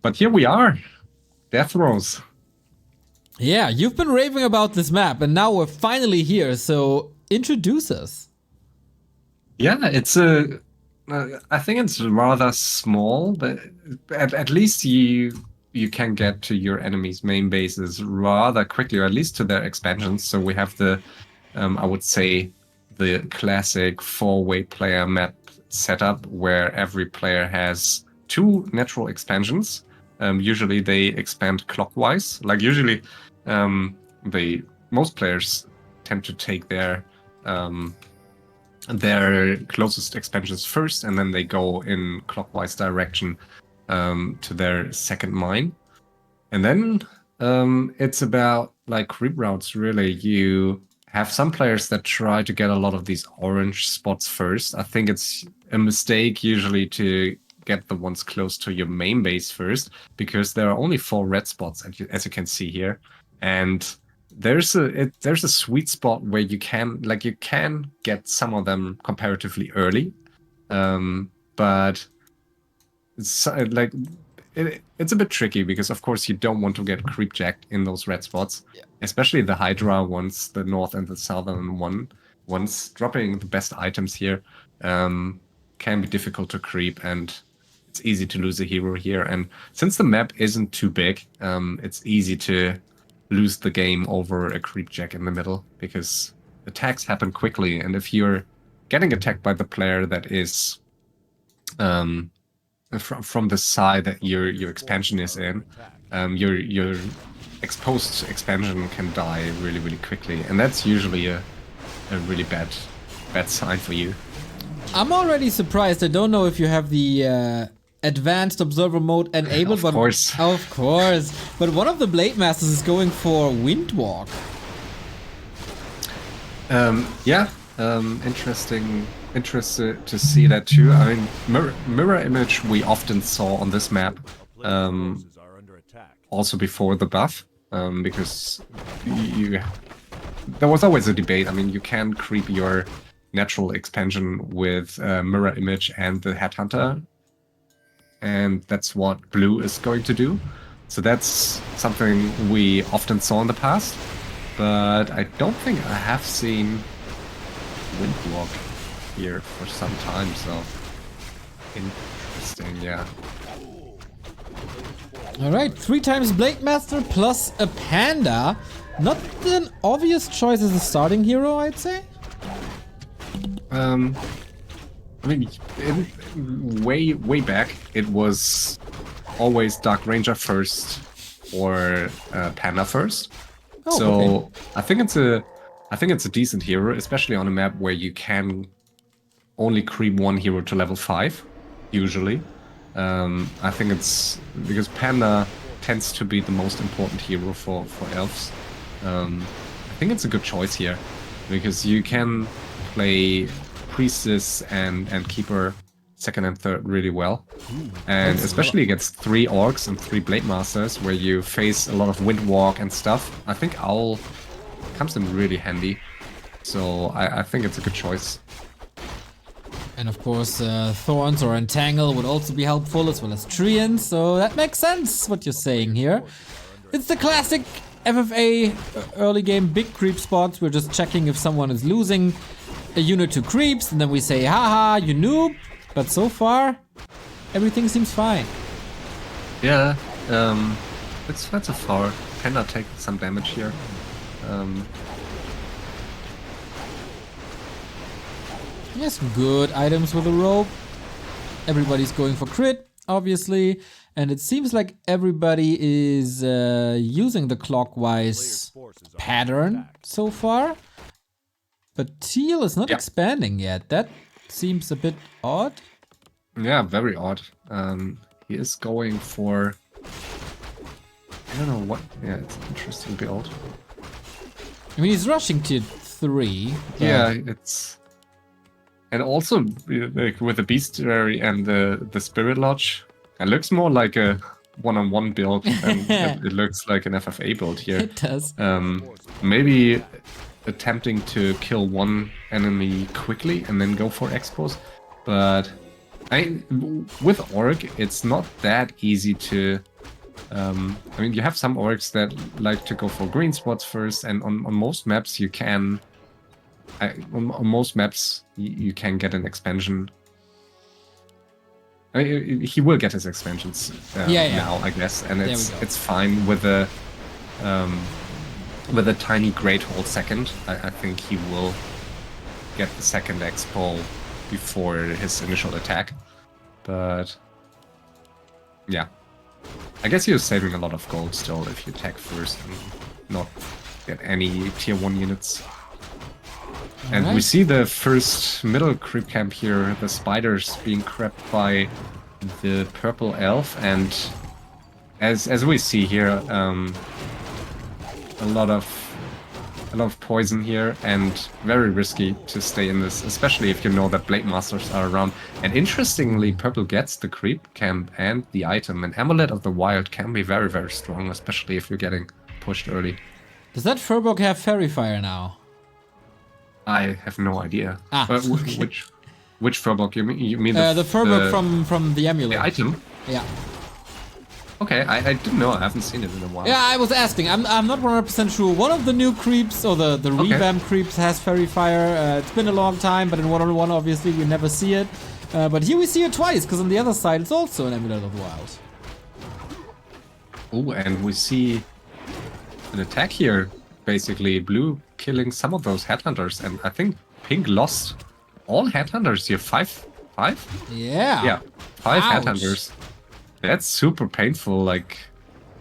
But here we are. Death throws. Yeah, you've been raving about this map, and now we're finally here, so introduce us. Yeah, it's I think it's rather small, but at least you can get to your enemy's main bases rather quickly, or at least to their expansions. So we have the, I would say, the classic four-way player map setup where every player has 2 natural expansions. Usually they expand clockwise. Like usually, most players tend to take their closest expansions first, and then they go in clockwise direction to their second mine. And then it's about like creep routes, really. You have some players that try to get a lot of these orange spots first. I think it's a mistake usually to get the ones close to your main base first, because there are only 4 red spots, as you can see here. And there's a sweet spot where you can get some of them comparatively early, but it's it's a bit tricky because of course you don't want to get creep jacked in those red spots, especially the Hydra ones, the north and the southern ones. Dropping the best items here can be difficult to creep, and it's easy to lose a hero here. And since the map isn't too big, it's easy to lose the game over a creep jack in the middle, because attacks happen quickly, and if you're getting attacked by the player that is from the side that your expansion is in, your exposed expansion can die really, really quickly, and that's usually a really bad sign for you. I'm already surprised. I don't know if you have the advanced observer mode enabled, Of course. Of course. But one of the Blade Masters is going for Windwalk. Interested to see that too. I mean, mirror image we often saw on this map, also before the buff, because there was always a debate. I mean, you can creep your natural expansion with mirror image and the Headhunter, and that's what blue is going to do. So that's something we often saw in the past, but I don't think I have seen Windwalk here for some time, so interesting, yeah. Alright, 3 times Blade Master plus a Panda. Not an obvious choice as a starting hero, I'd say. I mean, way back, it was always Dark Ranger first or Panda first. Oh, so okay. I think it's a decent hero, especially on a map where you can only creep 1 hero to level 5, usually. I think it's because Panda tends to be the most important hero for elves. I think it's a good choice here, because you can play Priestess and Keeper second and third really well. And especially against 3 Orcs and 3 Blade Masters, where you face a lot of Windwalk and stuff, I think Owl comes in really handy. So I think it's a good choice. And of course, Thorns or Entangle would also be helpful, as well as Treants, so that makes sense what you're saying here. It's the classic FFA early game big creep spots. We're just checking if someone is losing a unit to creeps, and then we say, haha, you noob. But so far, everything seems fine. Yeah, that's a far. Panda take some damage here. Yes, good items with a rope. Everybody's going for crit, obviously. And it seems like everybody is using the clockwise pattern so far. But Teal is not expanding yet. That seems a bit odd. Yeah, very odd. He is going for... I don't know what... Yeah, it's an interesting build. I mean, he's rushing to 3. Yeah, it's... And also, like, with the Bestiary and the Spirit Lodge, it looks more like a one-on-one build than it looks like an FFA build here. It does. Maybe attempting to kill 1 enemy quickly and then go for expos, but with Orc, it's not that easy to I mean, you have some orcs that like to go for green spots first, and on most maps you can... on most maps, you can get an expansion. I mean, he will get his expansions now, I guess, and it's fine with a tiny Great Hole second. I think he will get the second expo before his initial attack, but yeah, I guess you're saving a lot of gold still if you attack first and not get any tier 1 units. And we see the first middle creep camp here, the spiders being crept by the purple elf, and as we see here, a lot of poison here, and very risky to stay in this, especially if you know that Blade Masters are around. And interestingly, purple gets the creep camp and the item, and Amulet of the Wild can be very, very strong, especially if you're getting pushed early. Does that Furbolg have Fairy Fire now? I have no idea. Okay. Which Furbolg? You mean the Furbolg from the amulet? The item? Yeah. Okay, I didn't know. I haven't seen it in a while. Yeah, I was asking. I'm not 100% sure. One of the new creeps, or the revamp creeps, has Fairy Fire. It's been a long time, but in 1-on-1 obviously we never see it. But here we see it twice, because on the other side it's also an Amulet of the Wild. Oh, and we see an attack here. Basically, blue killing some of those headhunters, and I think pink lost all headhunters here. Five? Yeah. 5 headhunters. That's super painful. Like,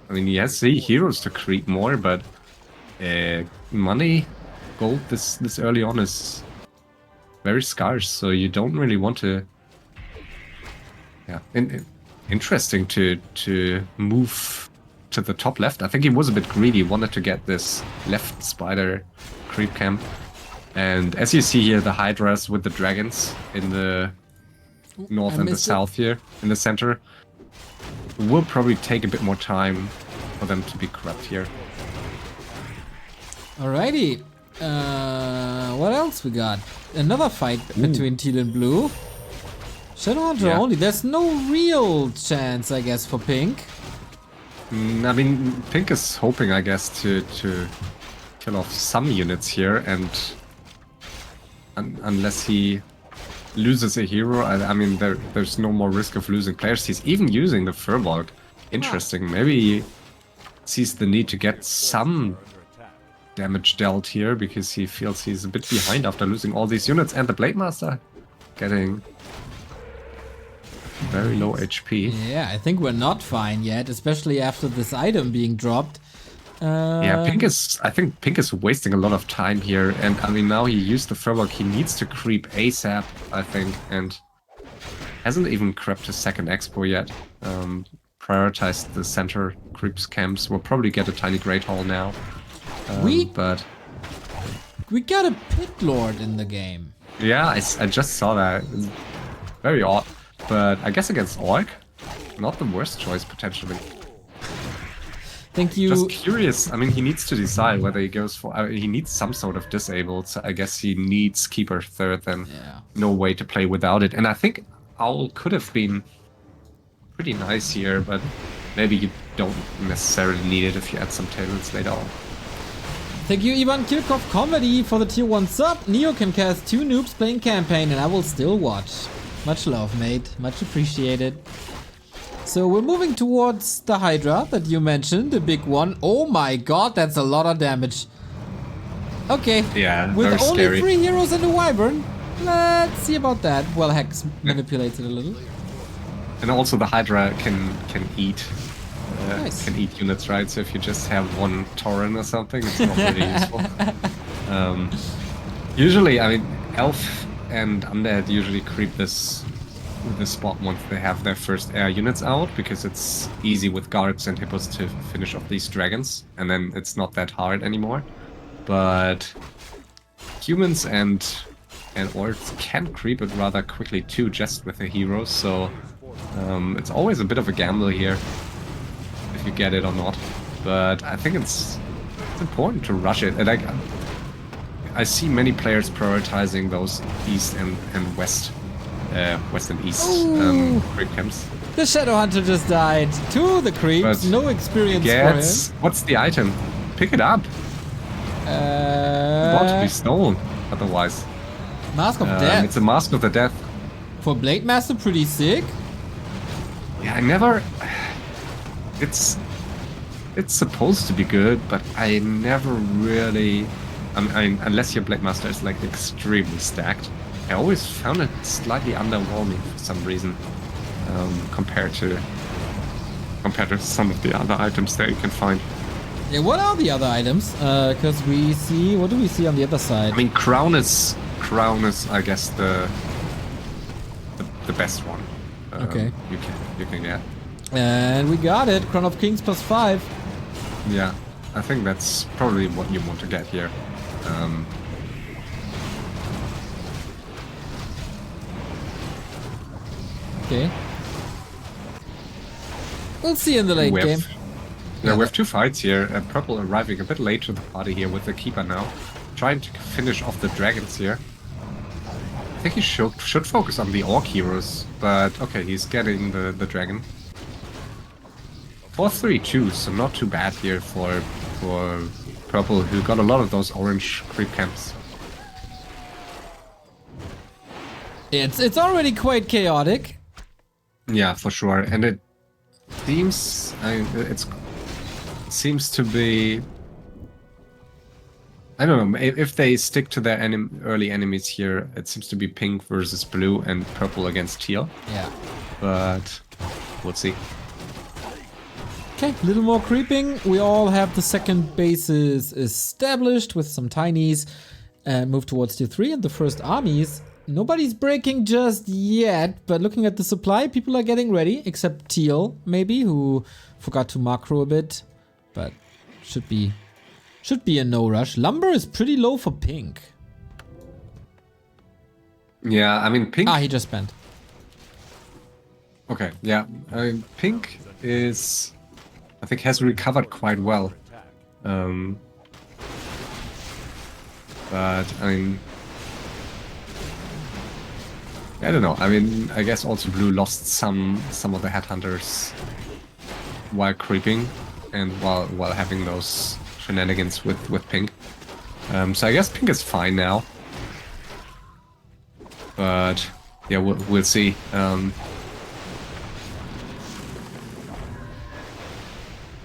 I mean, yes, the heroes to creep more, but money, gold this early on is very scarce, so you don't really want to. Yeah, interesting to move to the top left. I think he was a bit greedy, wanted to get this left spider creep camp. And as you see here, the Hydras with the dragons in the north and the south here, in the center, will probably take a bit more time for them to be corrupt here. Alrighty. What else we got? Another fight between teal and blue. Shadowhunter only. There's no real chance, I guess, for pink. I mean, pink is hoping, I guess, to kill off some units here, and unless he loses a hero, I mean, there's no more risk of losing players. He's even using the Furbolg. Interesting. Maybe he sees the need to get some damage dealt here, because he feels he's a bit behind after losing all these units, and the Blade Master getting very low HP. Yeah, I think we're not fine yet, especially after this item being dropped. Yeah, I think pink is wasting a lot of time here, and I mean, now he used the Furbolg, he needs to creep ASAP, I think, and hasn't even crept his second expo yet. Prioritized the center creeps camps, will probably get a tiny Great Hall now. But we got a Pit Lord in the game. Yeah, I just saw that. It's very odd. But I guess against Orc, not the worst choice, potentially. Thank you. Just curious. I mean, he needs to decide whether he goes for... he needs some sort of disabled, so I guess he needs Keeper third, and no way to play without it. And I think Owl could have been pretty nice here, but maybe you don't necessarily need it if you add some tailwinds later on. Thank you, Ivan Kirkov Comedy, for the tier 1 sub. Neo can cast 2 noobs playing campaign, and I will still watch. Much love, mate. Much appreciated. So we're moving towards the Hydra that you mentioned, the big one. Oh my god, that's a lot of damage. Okay. Yeah, with very only scary. 3 heroes and a Wyvern. Let's see about that. Well, Hex manipulates it a little. And also the Hydra can eat. Nice. Can eat units, right? So if you just have one Tauren or something, it's not really useful. Usually, I mean, Elf and Undead usually creep this spot once they have their first air units out, because it's easy with guards and hippos to finish off these dragons, and then it's not that hard anymore. But humans and orcs can creep it rather quickly too, just with the heroes, so it's always a bit of a gamble here if you get it or not. But I think it's important to rush it. And I see many players prioritizing those east and west and east creep camps. The Shadow Hunter just died to the creeps. But No experience Gets, for what's the item? Pick it up. him. About to be stolen, otherwise. Mask of Death. It's a Mask of the Death. For Blade Master, pretty sick. Yeah, I never... It's supposed to be good, but I never really... I mean, unless your Blade Master is like extremely stacked. I always found it slightly underwhelming for some reason. Compared to some of the other items that you can find. Yeah, what are the other items? Because we see, what do we see on the other side? I mean, Crown is I guess the best one. Okay. You can get. And we got it. Crown of Kings +5. Yeah, I think that's probably what you want to get here. Okay. We'll see in the late game. Yeah, we have two fights here. Purple arriving a bit late to the party here with the Keeper now. Trying to finish off the dragons here. I think he should focus on the Orc heroes, but okay, he's getting the dragon. 4-3-2, so not too bad here for Purple, who got a lot of those orange creep camps. It's already quite chaotic. Yeah, for sure, and it seems it seems to be. I don't know if they stick to their early enemies here. It seems to be pink versus blue and purple against teal. Yeah. But we'll see. Okay, a little more creeping. We all have the second bases established with some tinies. Move towards tier 3 and the first armies. Nobody's breaking just yet, but looking at the supply, people are getting ready, except Teal, maybe, who forgot to macro a bit, but should be a no rush. Lumber is pretty low for pink. Yeah, I mean pink. Ah, he just spent. Okay, yeah, pink is, I think, has recovered quite well. But I mean, I don't know. I mean, I guess also blue lost some of the headhunters while creeping and while having those shenanigans with pink. So I guess pink is fine now. But yeah, we'll see.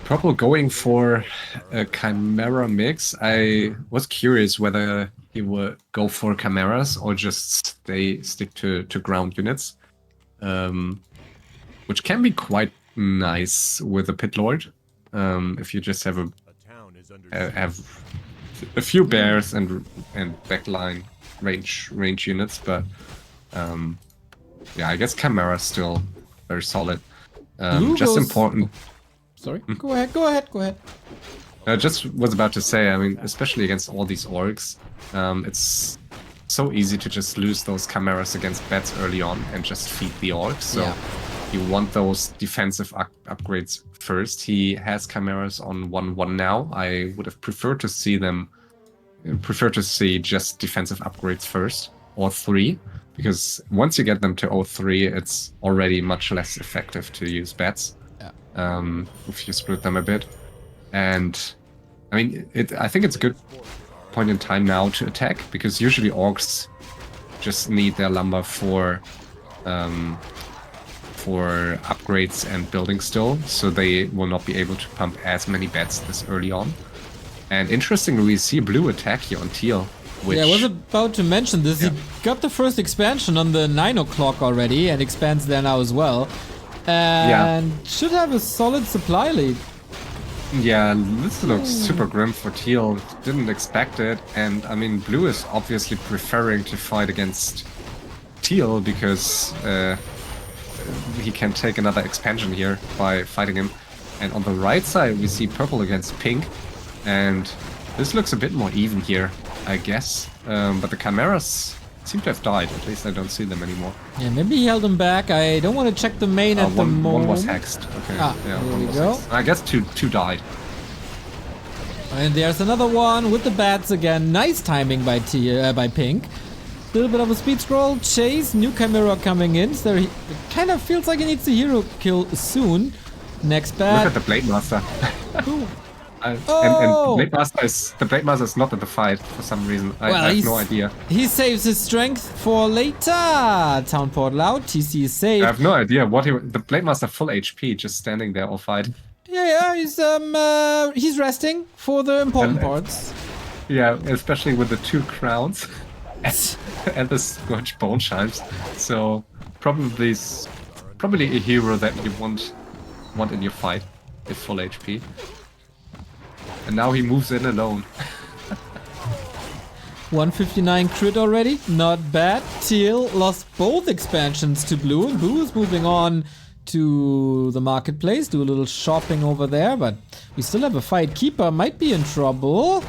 Purple going for a Chimera mix. I was curious whether he would go for Chimeras or just stick to ground units, which can be quite nice with a Pit Lord. If you just have a few bears and backline range units, but yeah, I guess Chimera is still very solid. Just important. Sorry, go ahead. I just was about to say, I mean, especially against all these orcs, it's so easy to just lose those chimeras against bats early on and just feed the orcs. So yeah, you want those defensive upgrades first. He has chimeras on 1-1 now. I would have preferred to see just defensive upgrades first, or 3, because once you get them to 03, it's already much less effective to use bats. If you split them a bit. And I mean, I think it's a good point in time now to attack, because usually orcs just need their lumber for upgrades and building still, so they will not be able to pump as many bats this early on. And interestingly, we see blue attack here on teal. Which, yeah, I was about to mention this. Yeah. He got the first expansion on the 9 o'clock already, and expands there now as well. And should have a solid supply lead. Yeah, this looks super grim for teal. Didn't expect it. And I mean, blue is obviously preferring to fight against teal because he can take another expansion here by fighting him. And on the right side, we see purple against pink. And this looks a bit more even here, I guess. But the chimeras seem to have died. At least I don't see them anymore. Yeah, maybe he held them back. I don't want to check the main at the moment. One was hexed. Okay. Ah, yeah, there we go. Hexed. I guess two died. And there's another one with the bats again. Nice timing by pink. Little bit of a speed scroll. Chase. New Chimera coming in. So it kind of feels like he needs a hero kill soon. Next bat. Look at the Blade Master. Ooh. And Oh! the Blade Master is not in the fight for some reason. I have no idea. He saves his strength for later. Town portal out. TC is saved. I have no idea what the Blade Master full HP, just standing there all fight. Yeah, he's resting for the important parts. Yeah, especially with the 2 crowns and the Scorch Bone Chimes. So probably a hero that you want in your fight with full HP. And now he moves in alone. 159 crit already, not bad. Teal lost both expansions to Blue, and Blue is moving on to the marketplace, do a little shopping over there, but we still have a fight. Keeper might be in trouble.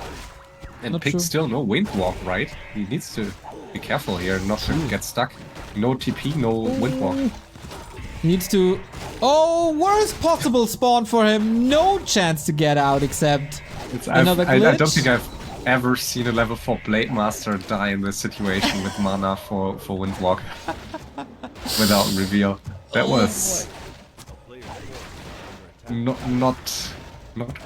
And Pink still no Windwalk, right? He needs to be careful here, not to get stuck. No TP, no Windwalk. Needs to... Oh, worst possible spawn for him. No chance to get out except another glitch. I don't think I've ever seen a level 4 Blade Master die in this situation with mana for Windwalk without reveal. That was not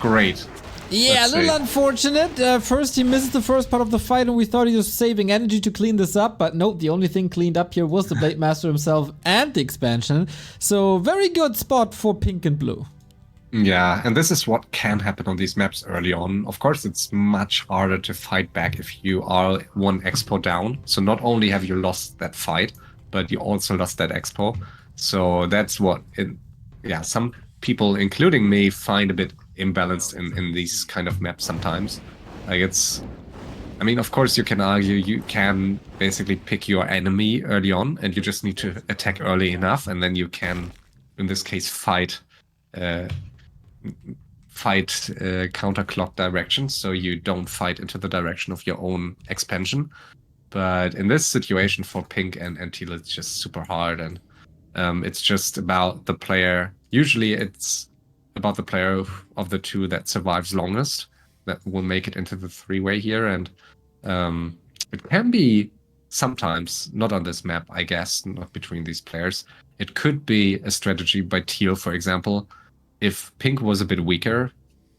great. Yeah, a little unfortunate. First he misses the first part of the fight and we thought he was saving energy to clean this up, but nope, the only thing cleaned up here was the Blade Master himself and the expansion. So very good spot for Pink and Blue. Yeah, and this is what can happen on these maps early on. Of course, it's much harder to fight back if you are 1 expo down. So not only have you lost that fight, but you also lost that expo. So that's what some people, including me, find a bit imbalanced in these kind of maps sometimes. Like I mean, of course you can argue you can basically pick your enemy early on and you just need to attack early enough and then you can, in this case, fight counterclock directions, so you don't fight into the direction of your own expansion. But in this situation for Pink and Teal, it's just super hard, and it's just about the player. Usually it's about the player of the 2 that survives longest, that will make it into the 3-way here, and it can be sometimes, not on this map, I guess, not between these players. It could be a strategy by Teal, for example, if Pink was a bit weaker,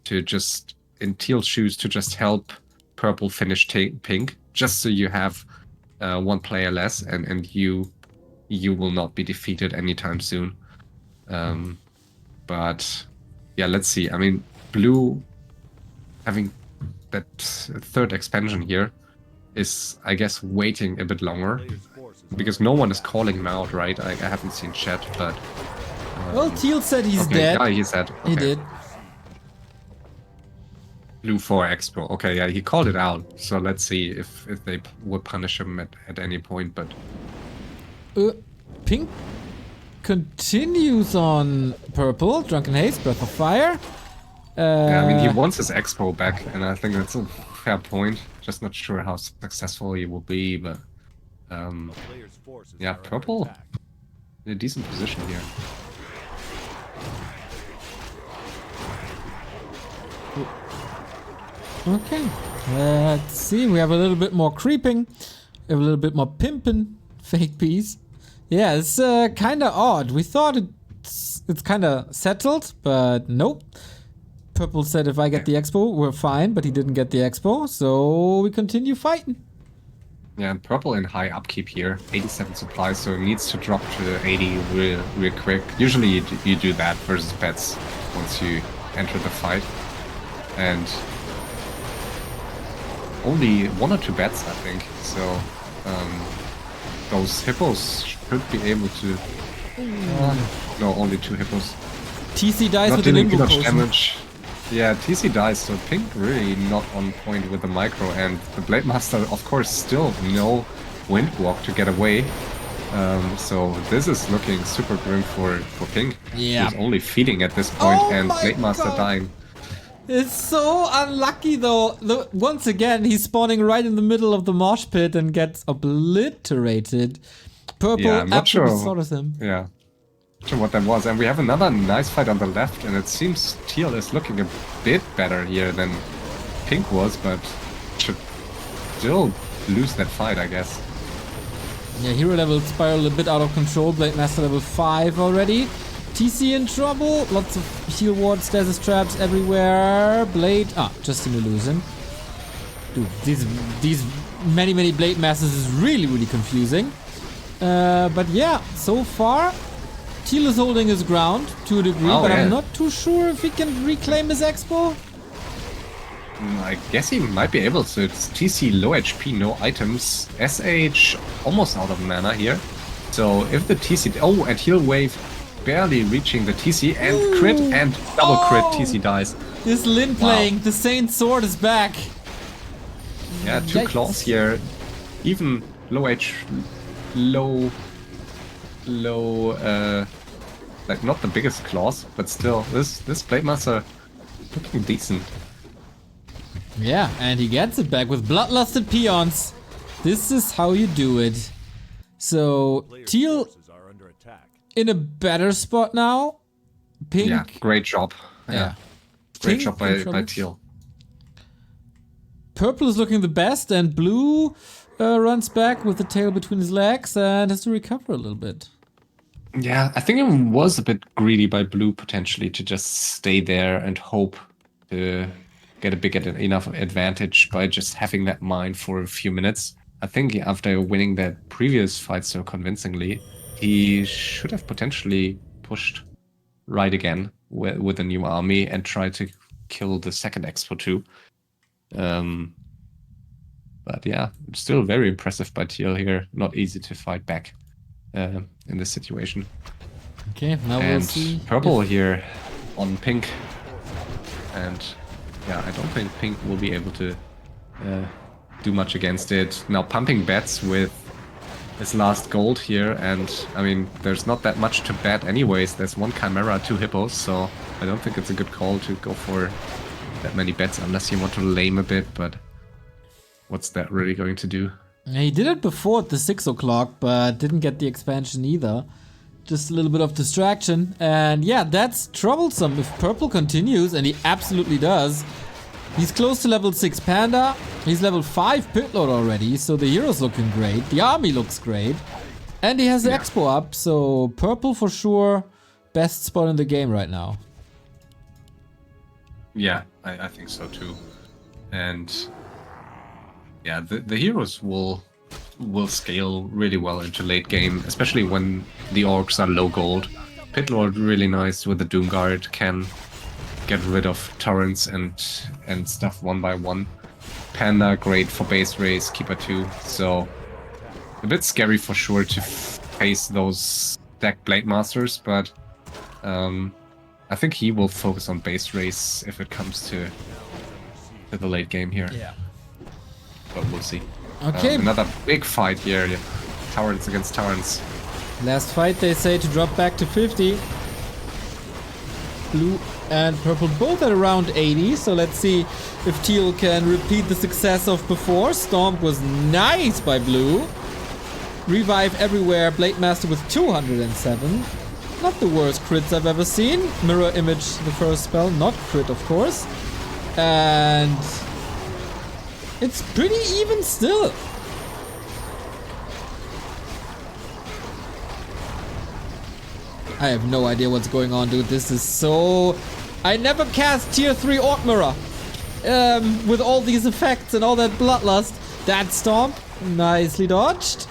to just, in Teal's shoes, to just help Purple finish Pink, just so you have 1 player less, and you will not be defeated anytime soon. But yeah, let's see. I mean, Blue having that 3rd expansion here is, I guess, waiting a bit longer, because no one is calling him out, right? I haven't seen chat, but... well, Teal said he's dead. Yeah, he said. Okay. He did. Blue 4 Expo. Okay, yeah, he called it out. So let's see if they would punish him at any point, but... Pink continues on Purple. Drunken Haste, Breath of Fire. Yeah, I mean, he wants his Expo back, and I think that's a fair point. Just not sure how successful he will be, but... yeah, Purple in a decent position here. Okay, let's see. We have a little bit more creeping. We have a little bit more pimping. Fake piece. Yeah, it's kind of odd. We thought it's kind of settled, but nope. Purple said if I get the expo, we're fine, but he didn't get the expo, so we continue fighting. Yeah, and Purple in high upkeep here, 87 supplies, so it needs to drop to 80 real quick. Usually you do that versus pets once you enter the fight. And only 1 or 2 bets, I think, so those hippos should be able to... no, only 2 hippos. TC dies not with an dealing too much potion. damage. Yeah, TC dies, so Pink really not on point with the micro, and the Blade Master, of course, still no Windwalk to get away. So this is looking super grim for Pink. Yeah. He's only feeding at this point, Oh and my Blade Master God. dying. It's so unlucky though. Once again, he's spawning right in the middle of the mosh pit and gets obliterated. Purple Yeah, I'm not absolutely sure. slaughters him. Yeah. Not sure what that was. And we have another nice fight on the left, and it seems Teal is looking a bit better here than Pink was, but should still lose that fight, I guess. Yeah, hero level spiral a bit out of control. Blade Master level 5 already. TC in trouble. Lots of heal wards, stasis traps everywhere. Blade. Just an illusion. Dude, these many Blade Masters is really confusing. But yeah, so far, Teal is holding his ground to a degree, but I'm not too sure if he can reclaim his expo. I guess he might be able to. It's TC low HP, no items. SH almost out of mana here. So if the TC... Oh, and heal wave barely reaching the TC and crit and double crit. TC dies. This Lin playing, the Saint Sword is back. Yeah, 2 claws here. Even low, like not the biggest claws, but still, this Blade Master looking decent. Yeah, and he gets it back with bloodlusted peons. This is how you do it. So, Teal in a better spot now. Pink. Yeah, great job. Yeah. Great job by Teal. Purple is looking the best, and blue runs back with the tail between his legs and has to recover a little bit. Yeah, I think it was a bit greedy by blue potentially to just stay there and hope to get a big enough advantage by just having that mine for a few minutes. I think after winning that previous fight so convincingly, he should have potentially pushed right again with a new army and tried to kill the second Expo too. But yeah, still very impressive by Teal here. Not easy to fight back in this situation. Okay, now we'll see. Purple here on pink. And yeah, I don't think pink will be able to do much against it. Now pumping bets with his last gold here, and I mean, there's not that much to bet anyways. There's 1 Chimera, 2 hippos, so I don't think it's a good call to go for that many bets unless you want to lame a bit, but what's that really going to do? Yeah, he did it before at the 6 o'clock, but didn't get the expansion either. Just a little bit of distraction, and yeah, that's troublesome if purple continues, and he absolutely does. He's close to level 6 Panda, he's level 5 Pitlord already, so the hero's looking great, the army looks great, and he has the expo up, so purple for sure, best spot in the game right now. Yeah, I think so too. And yeah, the heroes will scale really well into late game, especially when the orcs are low gold. Pitlord really nice with the Doomguard, can get rid of torrents and stuff one by one. Panda great for base race, Keeper 2, so a bit scary for sure to face those stacked Blade Masters, but I think he will focus on base race if it comes to the late game here. Yeah. But we'll see. Okay. Another big fight here. Yeah. Torrents against Torrents. Last fight they say to drop back to 50. Blue and purple both at around 80, so let's see if Teal can repeat the success of before. Stomp was nice by blue. Revive everywhere, Blade Master with 207. Not the worst crits I've ever seen. Mirror image the first spell, not crit of course. And it's pretty even still. I have no idea what's going on, dude. This is so... I never cast tier 3 Orc Mirror. With all these effects and all that bloodlust. That stomp, nicely dodged.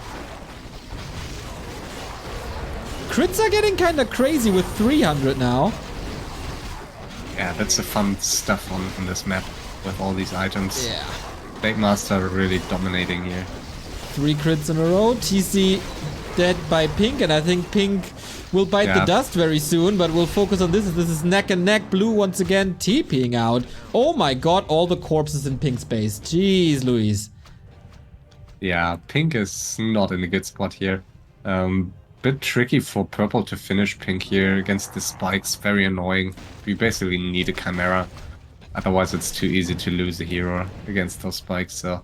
Crits are getting kinda crazy with 300 now. Yeah, that's the fun stuff on this map with all these items. Yeah. Blade Master really dominating here. 3 crits in a row. TC dead by pink, and I think pink will bite the dust very soon, but we'll focus on this. This is neck and neck. Blue once again TPing out. Oh my god, all the corpses in pink space. Jeez Louise. Yeah, pink is not in a good spot here. Bit tricky for purple to finish pink here against the spikes. Very annoying. We basically need a Chimera. Otherwise it's too easy to lose a hero against those spikes, so...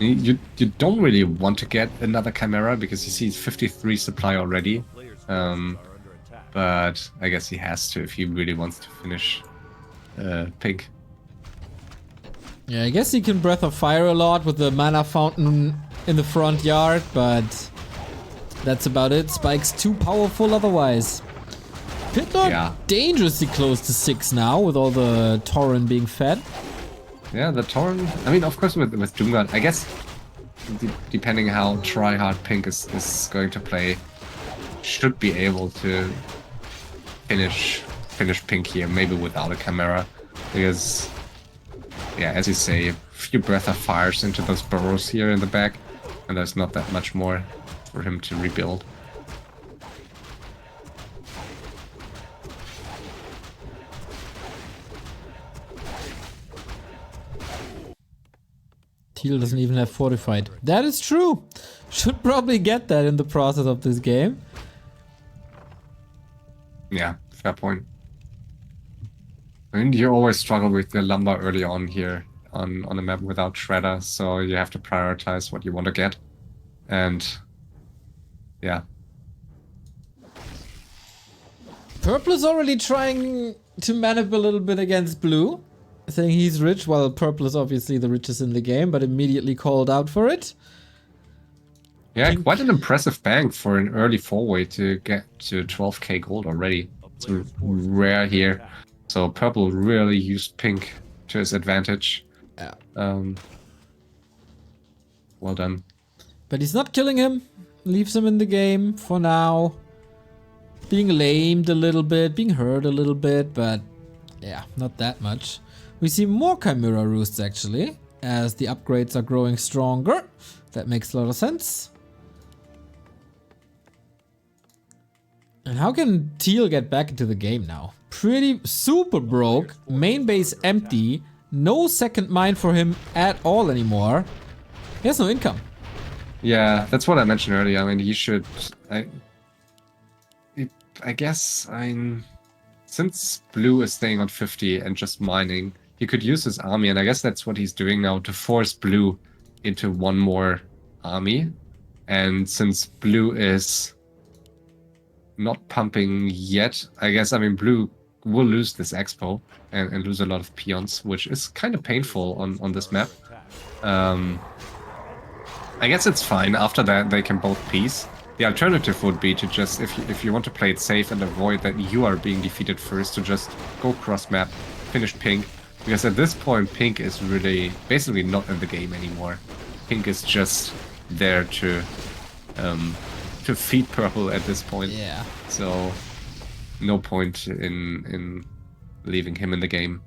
You don't really want to get another Chimera because you see 53 supply already. But I guess he has to if he really wants to finish pink. Yeah, I guess he can Breath of Fire a lot with the mana fountain in the front yard, but that's about it. Spike's too powerful otherwise. Pit Lord dangerously close to 6 now with all the Tauren being fed. Yeah, the Tauren. I mean, of course, with Doomguard, I guess, depending how try-hard Pink is going to play, should be able to finish Pink here, maybe without a Chimera, because, yeah, as you say, a few Breath of Fires into those burrows here in the back, and there's not that much more for him to rebuild. Teal doesn't even have fortified. That is true. Should probably get that in the process of this game. Yeah, fair point. I mean, you always struggle with the lumber early on here on a map without Shredder, so you have to prioritize what you want to get. And yeah. Purple is already trying to manip a little bit against blue, saying he's rich, while purple is obviously the richest in the game, but immediately called out for it. Yeah, quite an impressive bank for an early 4-way to get to 12k gold already. It's rare here. So purple really used pink to his advantage. Yeah. Well done. But he's not killing him. Leaves him in the game for now. Being lamed a little bit, being hurt a little bit, but yeah, not that much. We see more Chimera Roosts actually, as the upgrades are growing stronger. That makes a lot of sense. And how can Teal get back into the game now? Pretty super broke, main base empty, no second mine for him at all anymore. He has no income. Yeah, that's what I mentioned earlier. I mean, he should... I guess, since blue is staying on 50 and just mining, he could use his army, and I guess that's what he's doing now, to force blue into one more army. And since blue is not pumping yet, I guess, I mean, blue will lose this expo and lose a lot of peons, which is kind of painful on this map. I guess it's fine. After that, they can both piece. The alternative would be to just, if you want to play it safe and avoid that you are being defeated first, to just go cross map, finish pink. Because at this point, pink is really basically not in the game anymore. Pink is just there to feed purple at this point. Yeah. So no point in leaving him in the game.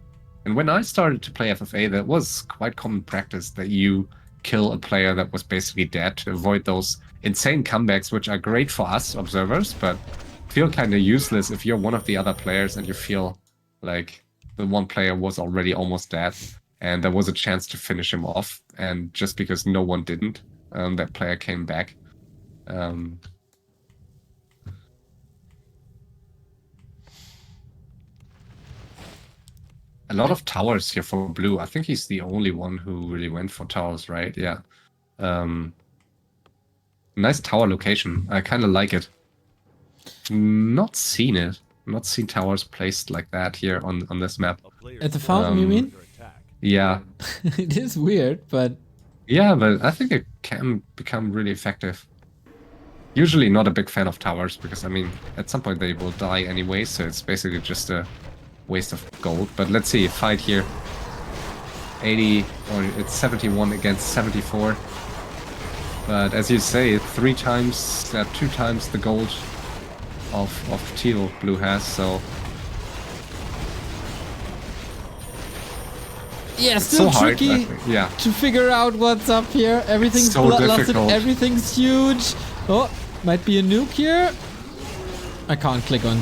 And when I started to play FFA, that was quite common practice that you kill a player that was basically dead to avoid those insane comebacks, which are great for us observers, but feel kind of useless if you're one of the other players and you feel like the one player was already almost dead and there was a chance to finish him off, and just because no one didn't, that player came back. A lot of towers here for blue. I think he's the only one who really went for towers, right? Yeah. Nice tower location. I kind of like it. Not seen it. Not seen towers placed like that here on this map. At the fountain, you mean? Yeah. It is weird, but... Yeah, but I think it can become really effective. Usually not a big fan of towers, because, I mean, at some point they will die anyway, so it's basically just a waste of gold. But let's see, fight here. 80, or it's 71 against 74. But as you say, 2 times the gold of teal blue has, so... Yeah, still so tricky hard, to figure out what's up here. Everything's so bloodlusted, difficult. everything's huge. Oh, might be a nuke here. I can't click on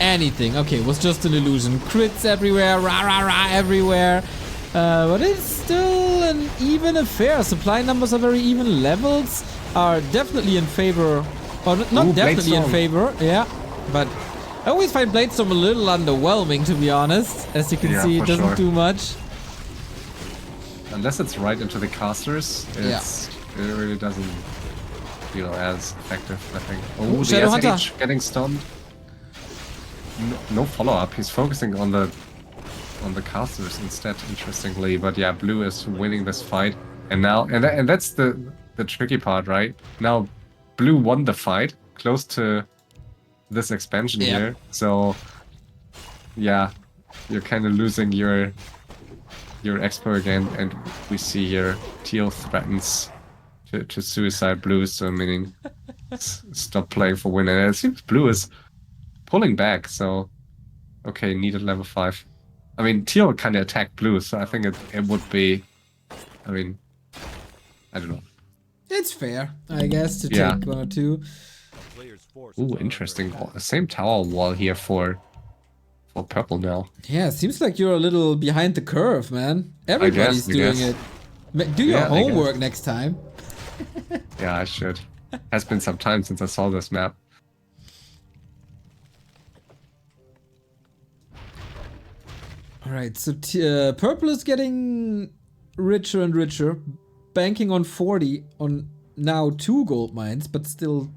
anything. Okay, it was just an illusion. Crits everywhere, rah rah rah everywhere. But it's still an even affair. Supply numbers are very even. Levels are definitely in favor. Or not definitely in favor, yeah. But I always find Bladestorm a little underwhelming, to be honest. As you can see, it doesn't do much. Unless it's right into the casters, it really doesn't feel as effective, I think. Oh, the Shadow Hunter getting stunned. No follow-up. He's focusing on the casters instead, interestingly. But yeah, blue is winning this fight, and now and that's the the tricky part, right? Now, blue won the fight, close to this expansion here. So, yeah, you're kind of losing your expo again, and we see here teal threatens to suicide blue, so meaning stop playing for win. And it seems blue is pulling back, so okay, needed level 5. I mean, teal kind of attacked blue, so I think it would be, I mean, I don't know. It's fair, I guess, to take 1 or 2. Ooh, interesting. Same tower wall here for purple now. Yeah, it seems like you're a little behind the curve, man. Everybody's doing it. Do your homework next time. Yeah, I should. Has been some time since I saw this map. Alright, so purple is getting richer and richer, banking on 40 on now 2 gold mines, but still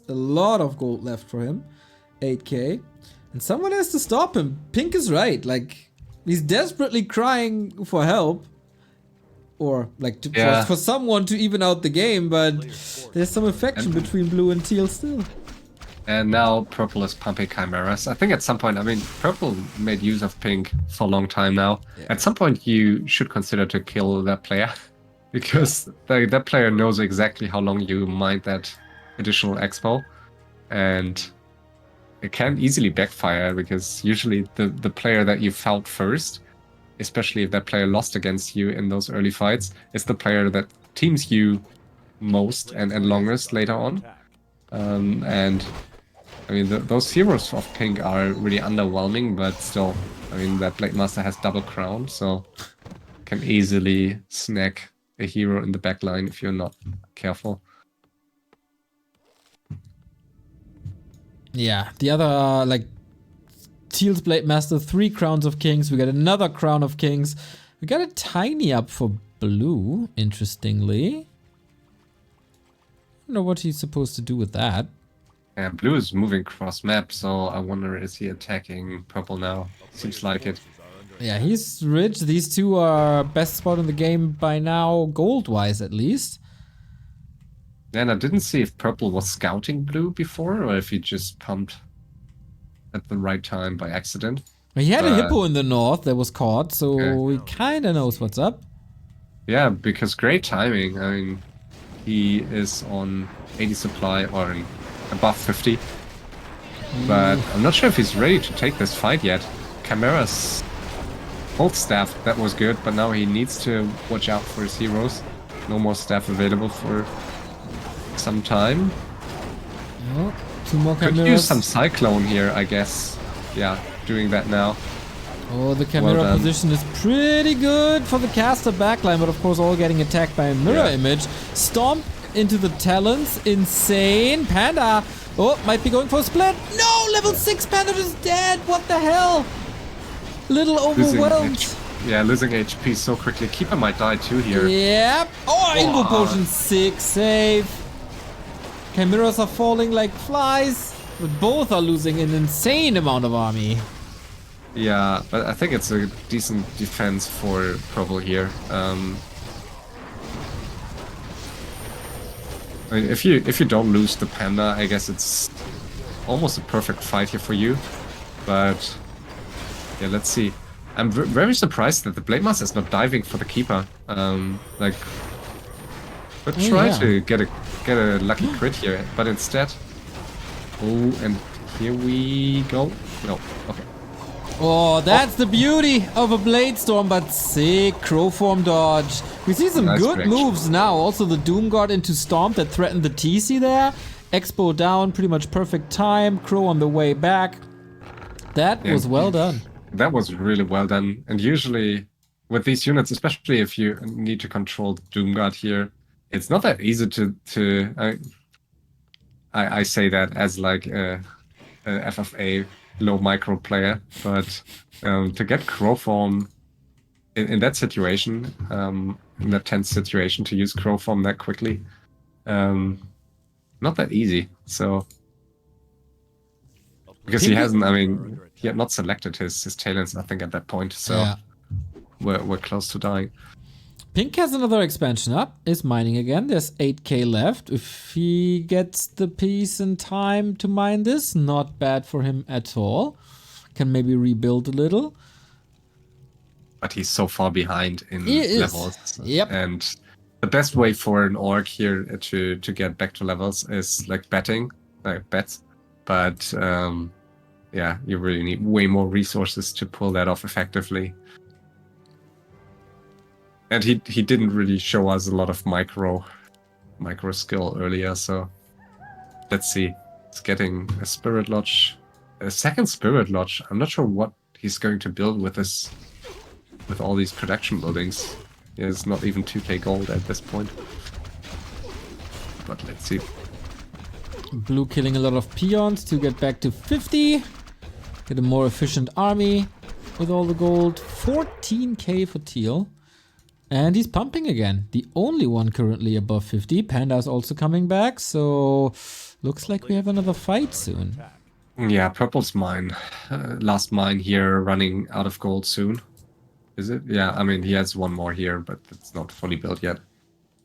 a lot of gold left for him. 8k. And someone has to stop him. Pink is right, like, he's desperately crying for help. Or, like, for someone to even out the game, but there's some affection between blue and teal still. And now purple is pumping chimeras. I think at some point, I mean, purple made use of pink for a long time now. Yeah. At some point, you should consider to kill that player. Because that player knows exactly how long you mined that additional expo. And it can easily backfire, because usually the player that you fought first, especially if that player lost against you in those early fights, is the player that teams you most and longest later on. And I mean, those heroes of pink are really underwhelming, but still, I mean, that Blade Master has double crown, so can easily snag a hero in the backline if you're not careful. Yeah, the other, like, teal's Blade Master, 3 crowns of kings. We got another crown of kings. We got a tiny up for blue, interestingly. I don't know what he's supposed to do with that. Yeah, blue is moving cross map, so I wonder, is he attacking purple now? Seems like it. Yeah, he's rich. These two are best spot in the game by now, gold-wise at least. And I didn't see if purple was scouting blue before, or if he just pumped at the right time by accident. He had a hippo in the north that was caught, so he kind of knows what's up. Yeah, because great timing. I mean, he is on 80 supply or above 50. But I'm not sure if he's ready to take this fight yet. Chimera's hold staff, that was good, but now he needs to watch out for his heroes. No more staff available for some time. Oh, 2 more chimeras. Could use some cyclone here, I guess. Yeah, doing that now. Oh, the chimera position is pretty good for the caster backline, but of course all getting attacked by a mirror image. Stomp into the talons, insane. Panda, oh, might be going for a split. No, level 6 Panda is dead, what the hell? Little overwhelmed. Losing HP so quickly. Keeper might die too here. Yep. Oh, Invo Potion 6, save. Chimeras are falling like flies, but both are losing an insane amount of army. Yeah, but I think it's a decent defense for purple here. I mean, if you don't lose the panda, I guess it's almost a perfect fight here for you. But yeah, let's see. I'm very surprised that the Blade Master is not diving for the keeper. Like, but try to get a lucky crit here, but instead, and here we go. No, okay. Oh, that's the beauty of a Blade Storm, but sick crow form dodge. We see some good moves now. Also the Doom Guard into Stomp that threatened the TC there. Expo down, pretty much perfect time. Crow on the way back. That was well done. That was really well done. And usually with these units, especially if you need to control the Doom Guard here, it's not that easy to I say that as like a FFA low micro player, but to get crow form in that situation, in that tense situation, to use crow form that quickly, not that easy. So because he hasn't, I mean, he had not selected his talents, I think, at that point. So we're close to dying. Pink has another expansion up, is mining again. There's 8k left. If he gets the piece in time to mine this, not bad for him at all. Can maybe rebuild a little. But he's so far behind in He levels. is. Yep. And the best way for an orc here to get back to levels is like betting, like bets. But yeah, you really need way more resources to pull that off effectively. And he didn't really show us a lot of micro skill earlier, so let's see. He's getting a spirit lodge, a second spirit lodge. I'm not sure what he's going to build with this, with all these production buildings. It's not even 2k gold at this point. But let's see. Blue killing a lot of peons to get back to 50. Get a more efficient army with all the gold. 14k for teal. And he's pumping again. The only one currently above 50. Panda's also coming back, so looks like we have another fight soon. Yeah, purple's mine. Last mine here, running out of gold soon. Is it? Yeah, I mean, he has one more here, but it's not fully built yet.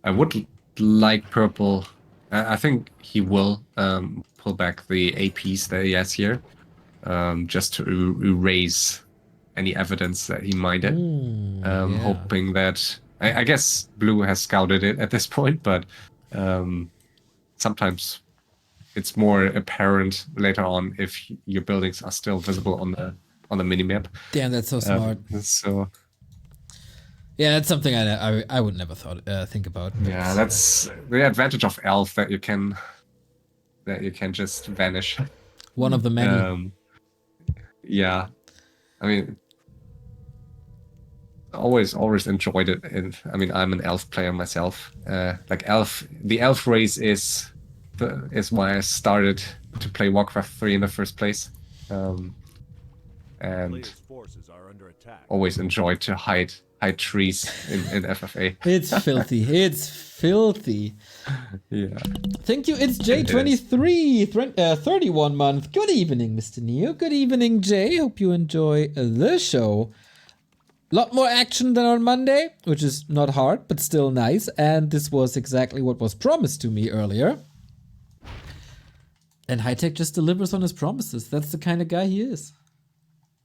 I would like purple. I think he will pull back the APs that he has here, just to erase any evidence that he mined. Yeah. Hoping that... I guess blue has scouted it at this point, but sometimes it's more apparent later on if your buildings are still visible on the minimap. Damn, that's so smart. So yeah, that's something I would never think about. yeah, that's the advantage of elf, that you can just vanish. One of the many. Yeah, I mean, always enjoyed it. And I mean, I'm an elf player myself. Like the elf race is why I started to play Warcraft 3 in the first place. And always enjoyed to hide trees in FFA. It's filthy. It's filthy. Yeah. Thank you. It's J23, 31 month. Good evening, Mr. Neo. Good evening, Jay. Hope you enjoy the show. Lot more action than on Monday, which is not hard, but still nice. And this was exactly what was promised to me earlier. And HighTac just delivers on his promises. That's the kind of guy he is.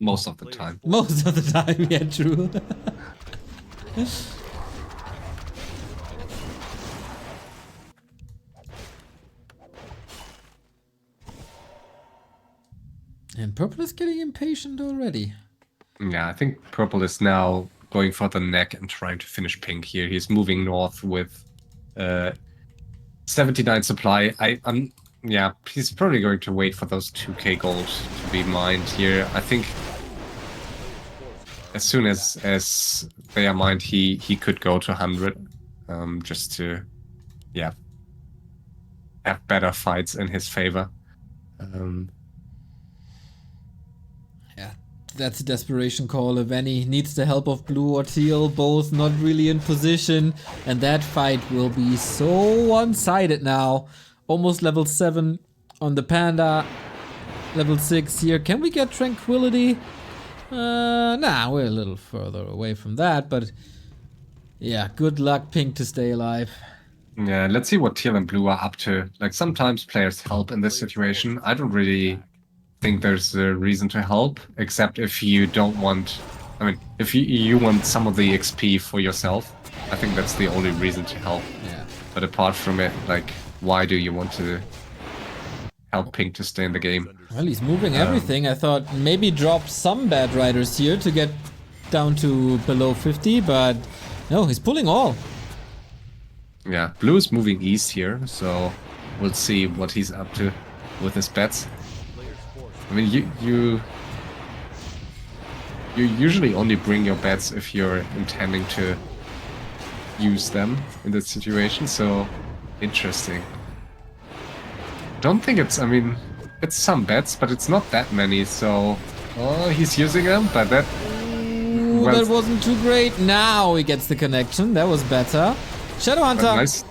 Most of the time. Most of the time, yeah, true. And purple is getting impatient already. Yeah, I think purple is now going for the neck and trying to finish pink here. He's moving north with 79 supply. Yeah, he's probably going to wait for those 2k gold to be mined here. I think as soon as they are mined, he could go to 100, just to, yeah, have better fights in his favor. Yeah, that's a desperation call. If any needs the help of blue or teal, both not really in position, and that fight will be so one-sided now. Almost level 7 on the panda, level 6 here. Can we get tranquility? Nah, we're a little further away from that, but yeah, good luck pink to stay alive. Yeah, let's see what teal and blue are up to. Like, sometimes players help in this situation. I don't really think there's a reason to help, except if you don't want... I mean, if you want some of the XP for yourself, I think that's the only reason to help. Yeah. But apart from it, like, why do you want to help pink to stay in the game? Well, he's moving everything. I thought maybe drop some bad riders here to get down to below 50, but no, he's pulling all. Yeah, blue is moving east here, so we'll see what he's up to with his bets. I mean, you usually only bring your bets if you're intending to use them in this situation, so interesting. Don't think it's, I mean, it's some bets, but it's not that many, so... Oh, he's using them, but that... Ooh, well, that wasn't too great. Now he gets the connection. That was better. Shadowhunter. Nice.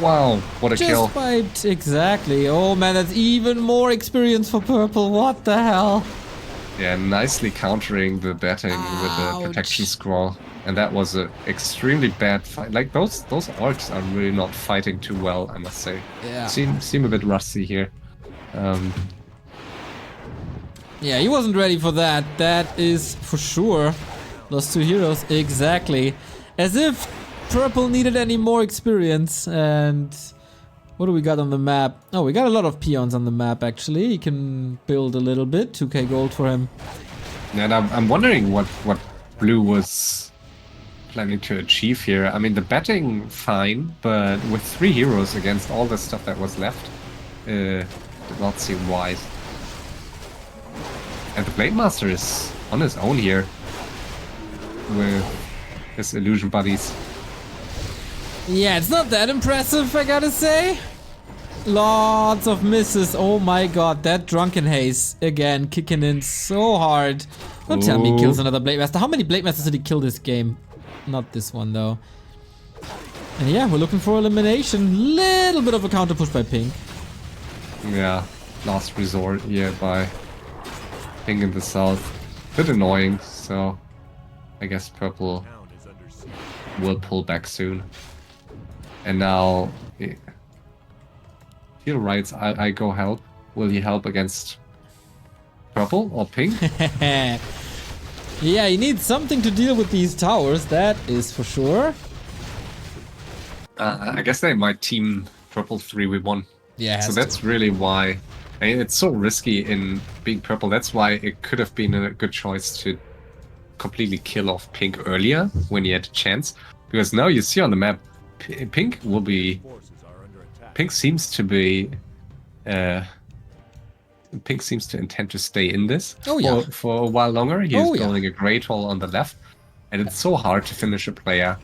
Wow, what a kill. Just wiped, exactly. Oh man, that's even more experience for purple. What the hell? Yeah, nicely countering the betting with the protection scroll. And that was a extremely bad fight. Like those orcs are really not fighting too well, I must say. Yeah. Seem a bit rusty here. Yeah, he wasn't ready for that. That is for sure. Those two heroes, exactly. As if purple needed any more experience. And what do we got on the map? Oh, we got a lot of peons on the map, actually. He can build a little bit. 2k gold for him. And I'm wondering what blue was planning to achieve here. I mean, the betting, fine, but with 3 heroes against all the stuff that was left, did not seem wise. And the Blade Master is on his own here with his illusion buddies. Yeah, it's not that impressive, I gotta say. Lots of misses. Oh my god, that Drunken Haze again kicking in so hard. Don't tell me he kills another Blade Master. How many Blade Masters did he kill this game? Not this one though. And yeah, we're looking for elimination. Little bit of a counter push by Pink. Yeah, last resort here by Pink in the south. Bit annoying, so I guess purple will pull back soon. And now Teal writes, I go help. Will he help against purple or pink? Yeah, he needs something to deal with these towers, that is for sure. I guess they might team purple 3v1. Yeah, so that's really why. I mean, it's so risky in being purple. That's why it could have been a good choice to completely kill off pink earlier when he had a chance. Because now you see on the map, pink will be... Pink seems to be... Pink seems to intend to stay in this for a while longer. He is building a Great Hall on the left. And it's so hard to finish a player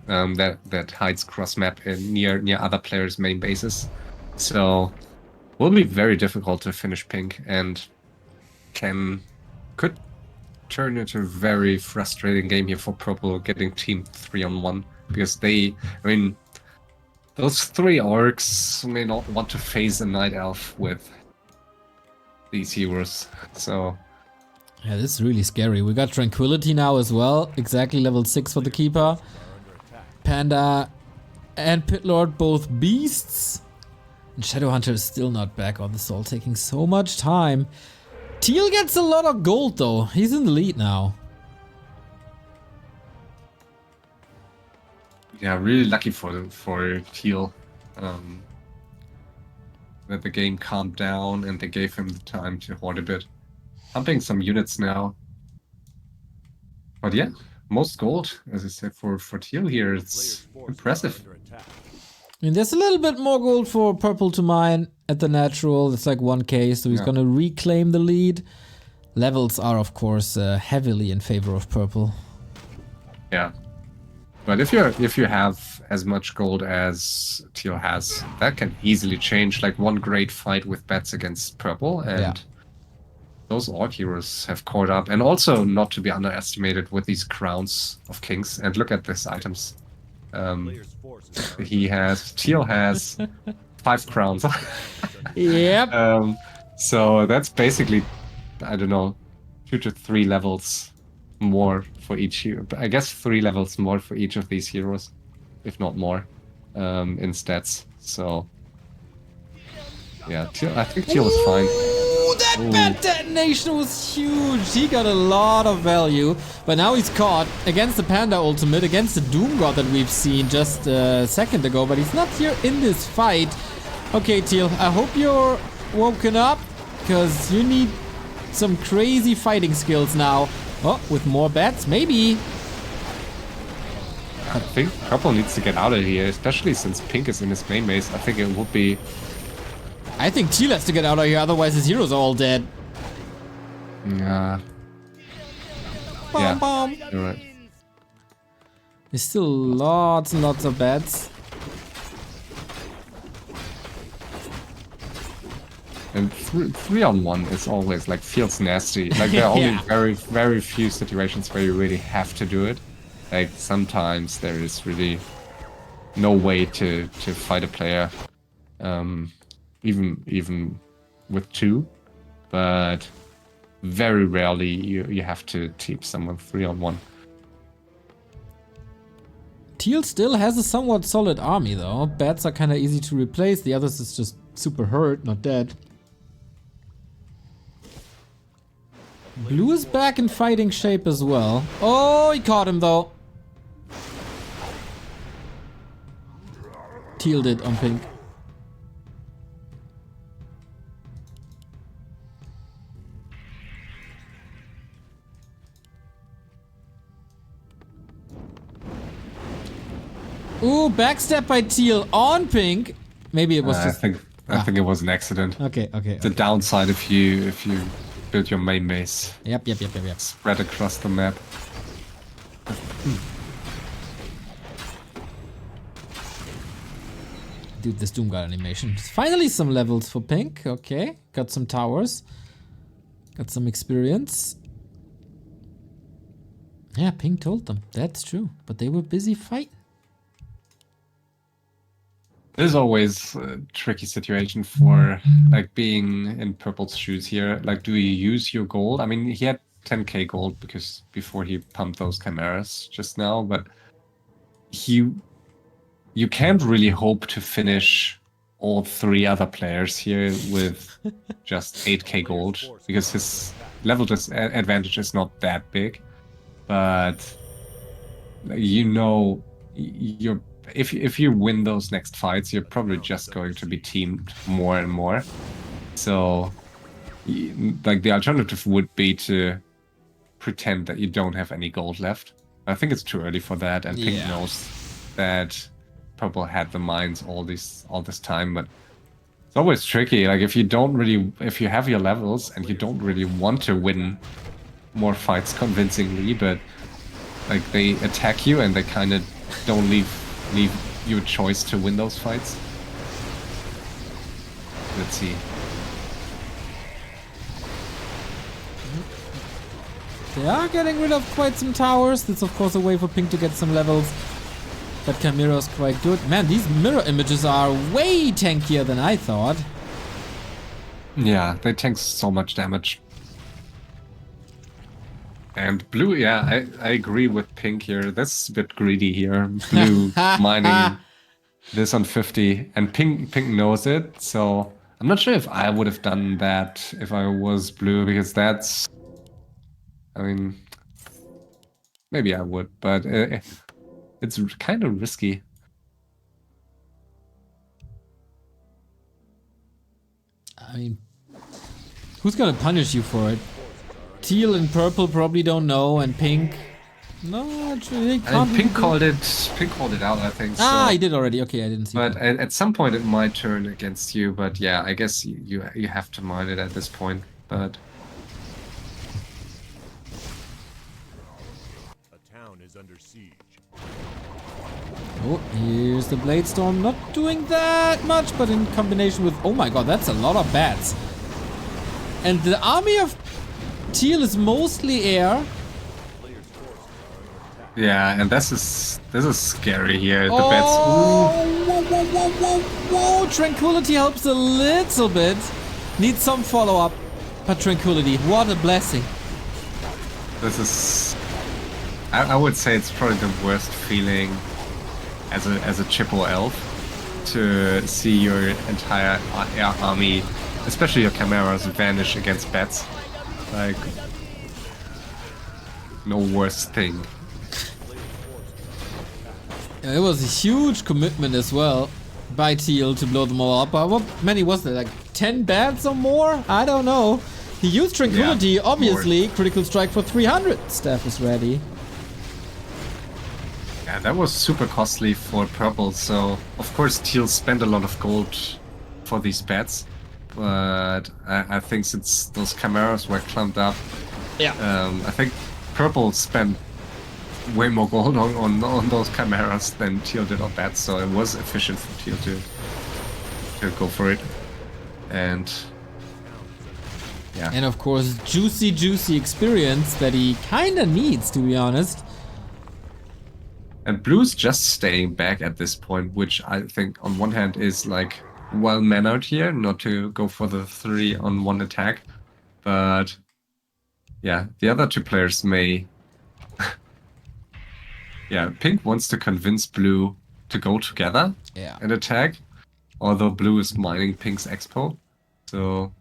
that hides cross-map near other players' main bases. So... will be very difficult to finish pink and could turn into a very frustrating game here for purple getting teamed 3-on-1 because those 3 orcs may not want to face a night elf with these heroes. So yeah, this is really scary. We got Tranquility now as well, exactly level 6 for the keeper. Panda and Pitlord both beasts. And Shadowhunter is still not back. Oh, this is all taking so much time. Teal gets a lot of gold though. He's in the lead now. Yeah, really lucky for Teal that the game calmed down and they gave him the time to hoard a bit. Pumping some units now. But yeah, most gold, as I said, for Teal here. It's impressive. I mean, there's a little bit more gold for purple to mine at the natural. It's like 1k, so he's gonna reclaim the lead. Levels are, of course, heavily in favor of purple. Yeah, but if you have as much gold as Teal has, that can easily change. Like one great fight with bats against purple, and those orc heroes have caught up. And also, not to be underestimated with these crowns of kings. And look at these items. Teal has 5 crowns. Yep. So that's basically, I don't know, 2 to 3 levels more for each hero. I guess 3 levels more for each of these heroes, if not more, in stats. So yeah, I think Teal is fine. That bat detonation was huge. He got a lot of value, but now he's caught against the Panda ultimate, against the Doom God that we've seen just a second ago, but he's not here in this fight. Okay, Teal, I hope you're woken up, because you need some crazy fighting skills now. Oh, with more bats, maybe. I think purple needs to get out of here, especially since pink is in his main base. I think it would be... I think Teal has to get out of here, otherwise his heroes are all dead. Yeah. You're right. There's still lots and lots of bats. And 3-on-1 is always like feels nasty. Like there are only very few situations where you really have to do it. Like sometimes there is really no way to fight a player. Even with 2, but very rarely you have to team someone 3-on-1. Teal still has a somewhat solid army though. Bats are kind of easy to replace. The others is just super hurt, not dead. Blue is back in fighting shape as well. Oh, he caught him though. Teal did on pink. Ooh, backstab by Teal on pink. Maybe it was just... I think it was an accident. Okay. The downside if you build your main base. Yep. Spread across the map. Dude, this Doom God animation. Finally some levels for pink. Okay, got some towers. Got some experience. Yeah, pink told them. That's true. But they were busy fighting. There's always a tricky situation for like being in Purple's shoes here. Like, do you use your gold? I mean, he had 10k gold because before he pumped those chimeras just now, but you can't really hope to finish all 3 other players here with just 8k gold because his level advantage is not that big. But you know, if you win those next fights, you're probably just going to be teamed more and more. So, like, the alternative would be to pretend that you don't have any gold left. I think it's too early for that, and Pink knows that Purple had the mines all this time, but it's always tricky. Like, if you have your levels and you don't really want to win more fights convincingly, but like they attack you and they kind of don't leave you a choice to win those fights. Let's see. They are getting rid of quite some towers. That's of course a way for Pink to get some levels. But Chimera's quite good. Man, these mirror images are way tankier than I thought. Yeah, they tank so much damage. And Blue, yeah, I agree with Pink here. That's a bit greedy here. Blue mining this on 50, and Pink knows it. So I'm not sure if I would have done that if I was Blue, because that's, I mean, maybe I would, but it's kind of risky. I mean, who's gonna punish you for it? Teal and Purple probably don't know, and Pink... No, actually, they can't... Pink called it out, I think. Ah, so. he did already. Okay, I didn't see But that. at some point it might turn against you, but yeah, I guess you have to mine it at this point, but... A town is under siege. Oh, here's the Blade Storm. Not doing that much, but in combination with... Oh my god, that's a lot of bats. And the army of Teal is mostly air. Yeah, and this is scary here. The bats. Whoa. Tranquility helps a little bit. Needs some follow-up. But Tranquility, what a blessing. This is... I would say it's probably the worst feeling as a Chippo elf to see your entire air army, especially your chimeras, vanish against bats. Like, no worse thing. It was a huge commitment as well by Teal to blow them all up. What many was there? Like 10 bats or more? I don't know. He used Tranquility, yeah, obviously. More. Critical strike for 300. Staff is ready. Yeah, that was super costly for Purple, so of course Teal spent a lot of gold for these bats. But I think since those chimeras were clumped up, I think Purple spent way more gold on those chimeras than Teal did on bats, so it was efficient for Teal to go for it. And yeah. And of course, juicy experience that he kinda needs, to be honest. And Blue's just staying back at this point, which I think on one hand is like well mannered here, not to go for the 3-on-1 attack, but yeah, the other two players may... yeah, Pink wants to convince Blue to go together Yeah. and attack, although Blue is mining Pink's expo. So...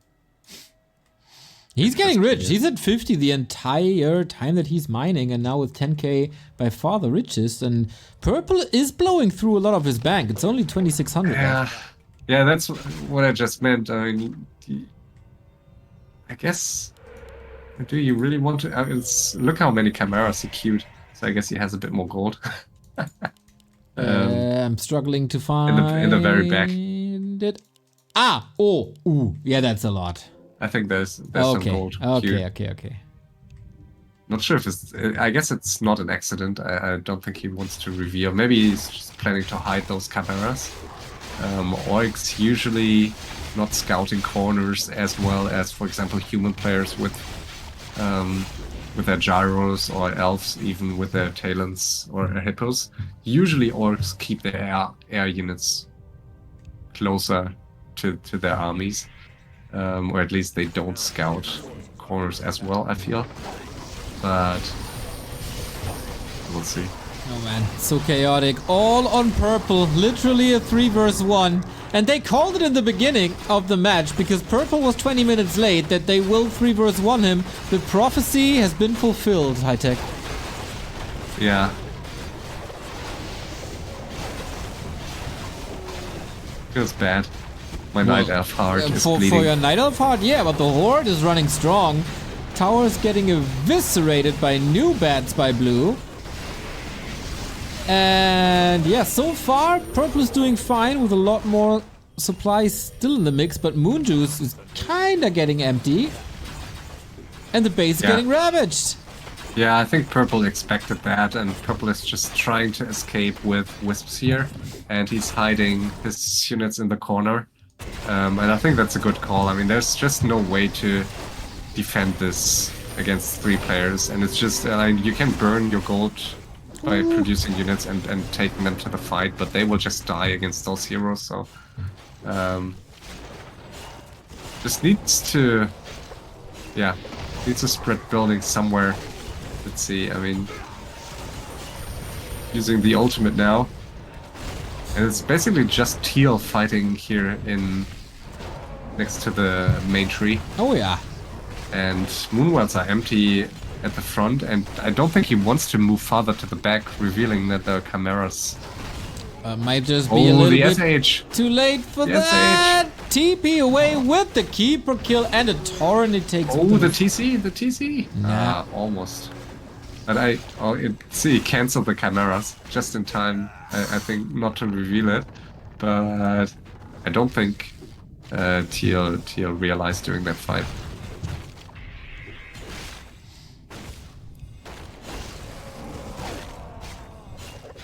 He's getting rich. Interesting, He's at 50 the entire time that he's mining, and now with 10k by far the richest. And Purple is blowing through a lot of his bank. It's only 2600 left. Yeah, that's what I just meant. I mean, I guess... Do you really want to... look how many cameras he queued. So I guess he has a bit more gold. I'm struggling to find in the very back. it. Ah! Oh! Ooh! Yeah, that's a lot. I think there's some gold queued. Okay. Not sure if it's... I guess it's not an accident. I don't think he wants to reveal. Maybe he's just planning to hide those cameras. Orcs usually not scouting corners as well as, for example, human players with their gyros, or elves even with their talons or hippos. Usually orcs keep their air units closer to their armies. Or at least they don't scout corners as well, I feel. But we'll see. Oh man, so chaotic. All on Purple, literally a 3 versus 1. And they called it in the beginning of the match because Purple was 20 minutes late that they will 3 versus 1 him. The prophecy has been fulfilled, HighTac. Yeah. Feels bad. My Night Elf heart is bleeding. For your Night Elf heart, yeah, but the Horde is running strong. Tower's getting eviscerated by new bats by Blue. And yeah, so far, Purple is doing fine with a lot more supplies still in the mix, but Moon Juice is kinda getting empty. And the base is getting ravaged. Yeah, I think Purple expected that, and Purple is just trying to escape with Wisps here, and he's hiding his units in the corner. And I think that's a good call. I mean, there's just no way to defend this against 3 players, and it's just, you can burn your gold by producing units and taking them to the fight, but they will just die against those heroes, so... just needs to... yeah, needs to spread building somewhere. Let's see, I mean... using the ultimate now. And it's basically just Teal fighting here in... next to the main tree. Oh yeah. And Moonwells are empty at the front, and I don't think he wants to move farther to the back, revealing that there are chimeras. Might just be a little bit SH. too late for that. TP away with the keeper kill and a torrent it takes. Oh, the TC? Nah. Almost. But see, cancel the chimeras just in time, I think, not to reveal it. But I don't think Teal realized during that fight.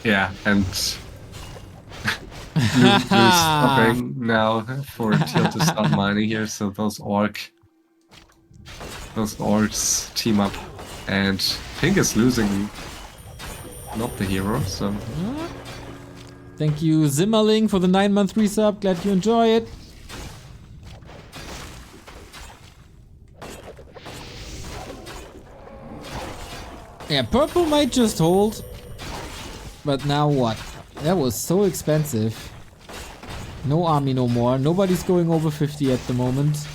Yeah, and Blue's stopping now for Teal to start mining here, so those orcs team up, and Pink is losing not the hero, so... Thank you, Zimmerling, for the 9-month resub. Glad you enjoy it. Yeah, Purple might just hold. But now what? That was so expensive. No army no more. Nobody's going over 50 at the moment.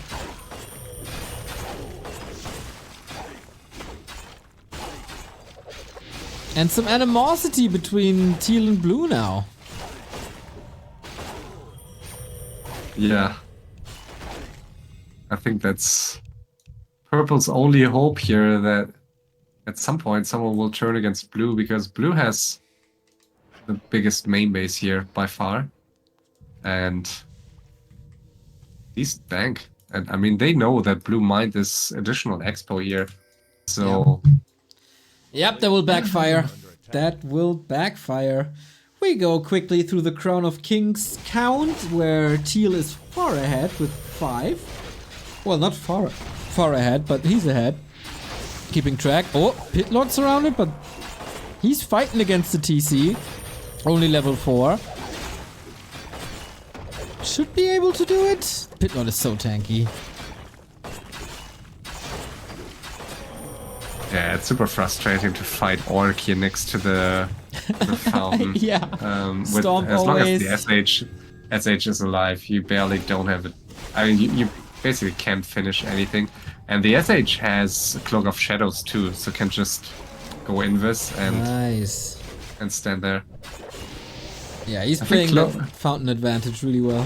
And some animosity between Teal and Blue now. Yeah. I think that's Purple's only hope here, that at some point someone will turn against Blue, because Blue has the biggest main base here by far, and these tank. And I mean, they know that Blue mined this additional expo here, so Yep, that will backfire. That will backfire. We go quickly through the Crown of Kings count, where Teal is far ahead with 5. Well, not far ahead, but he's ahead. Keeping track. Oh, Pit Lord surrounded, but he's fighting against the TC. Only level 4. Should be able to do it. Pit Lord is so tanky. Yeah, it's super frustrating to fight Orc here next to the fountain. Yeah. With, Stomp as long as always. the SH is alive, you barely don't have it. I mean, you basically can't finish anything. And the SH has a Cloak of Shadows too, so can just go invis Nice. and stand there. Yeah, he's I think playing that fountain advantage really well.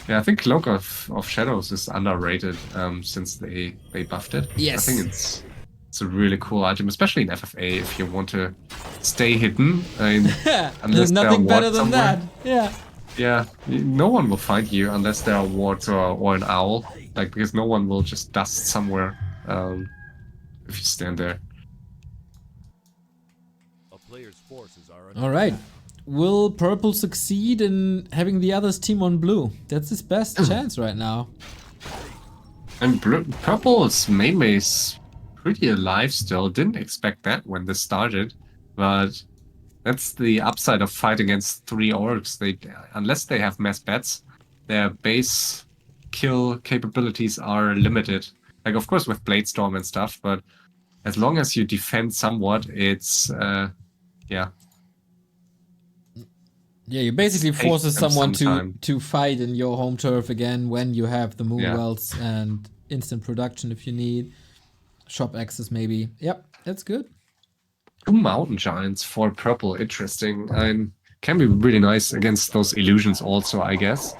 Yeah, I think Cloak of Shadows is underrated since they buffed it. Yes. I think it's a really cool item, especially in FFA if you want to stay hidden. I mean, There's unless there are nothing better wards than somewhere. that. Yeah. Yeah, no one will find you unless there are wards or an owl. Like, because no one will just dust somewhere if you stand there. A player's forces are under All right. attack. Will purple succeed in having the others team on blue? That's his best chance right now. And purple's main base pretty alive still. Didn't expect that when this started, but that's the upside of fighting against 3 orcs. Unless they have mass bats, their base kill capabilities are limited. Like, of course, with Bladestorm and stuff, but as long as you defend somewhat, it's yeah. Yeah, you basically forces them someone some time. to fight in your home turf again when you have the moon Yeah. wells and instant production if you need. Shop access maybe. Yep, that's good. 2 mountain giants for purple, interesting. And can be really nice against those illusions also, I guess.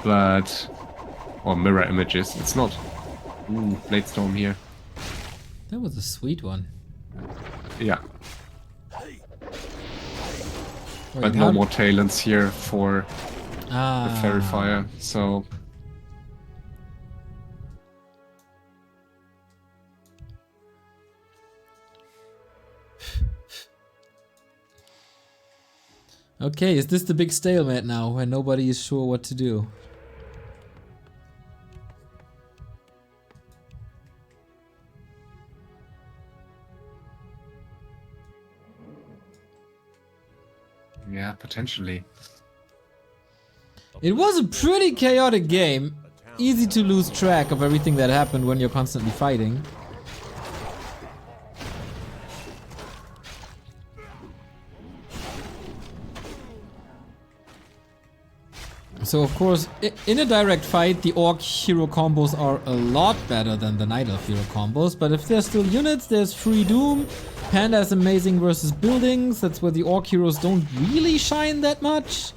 But or mirror images. It's not. Ooh, Bladestorm here. That was a sweet one. Yeah. Wait, But no more talents here for the Fairy Fire, so... Okay, is this the big stalemate now where nobody is sure what to do? Yeah, potentially. It was a pretty chaotic game. Easy to lose track of everything that happened when you're constantly fighting. So of course, in a direct fight, the Orc hero combos are a lot better than the Night Elf hero combos. But if there's still units, there's Free Doom. Panda is amazing versus buildings. That's where the Orc heroes don't really shine that much.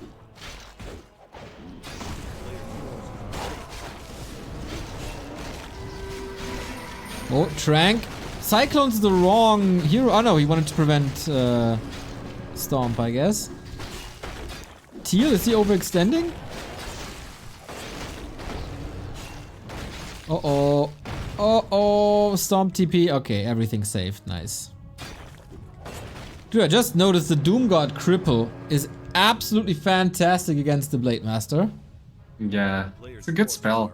Oh, Trank. Cyclone's the wrong hero. Oh no, he wanted to prevent Stomp, I guess. Teal, is he overextending? Uh-oh. Uh-oh. Stomp TP. Okay, everything's saved. Nice. Dude, I just noticed the Doom God Cripple is absolutely fantastic against the Blade Master. Yeah, it's a good spell.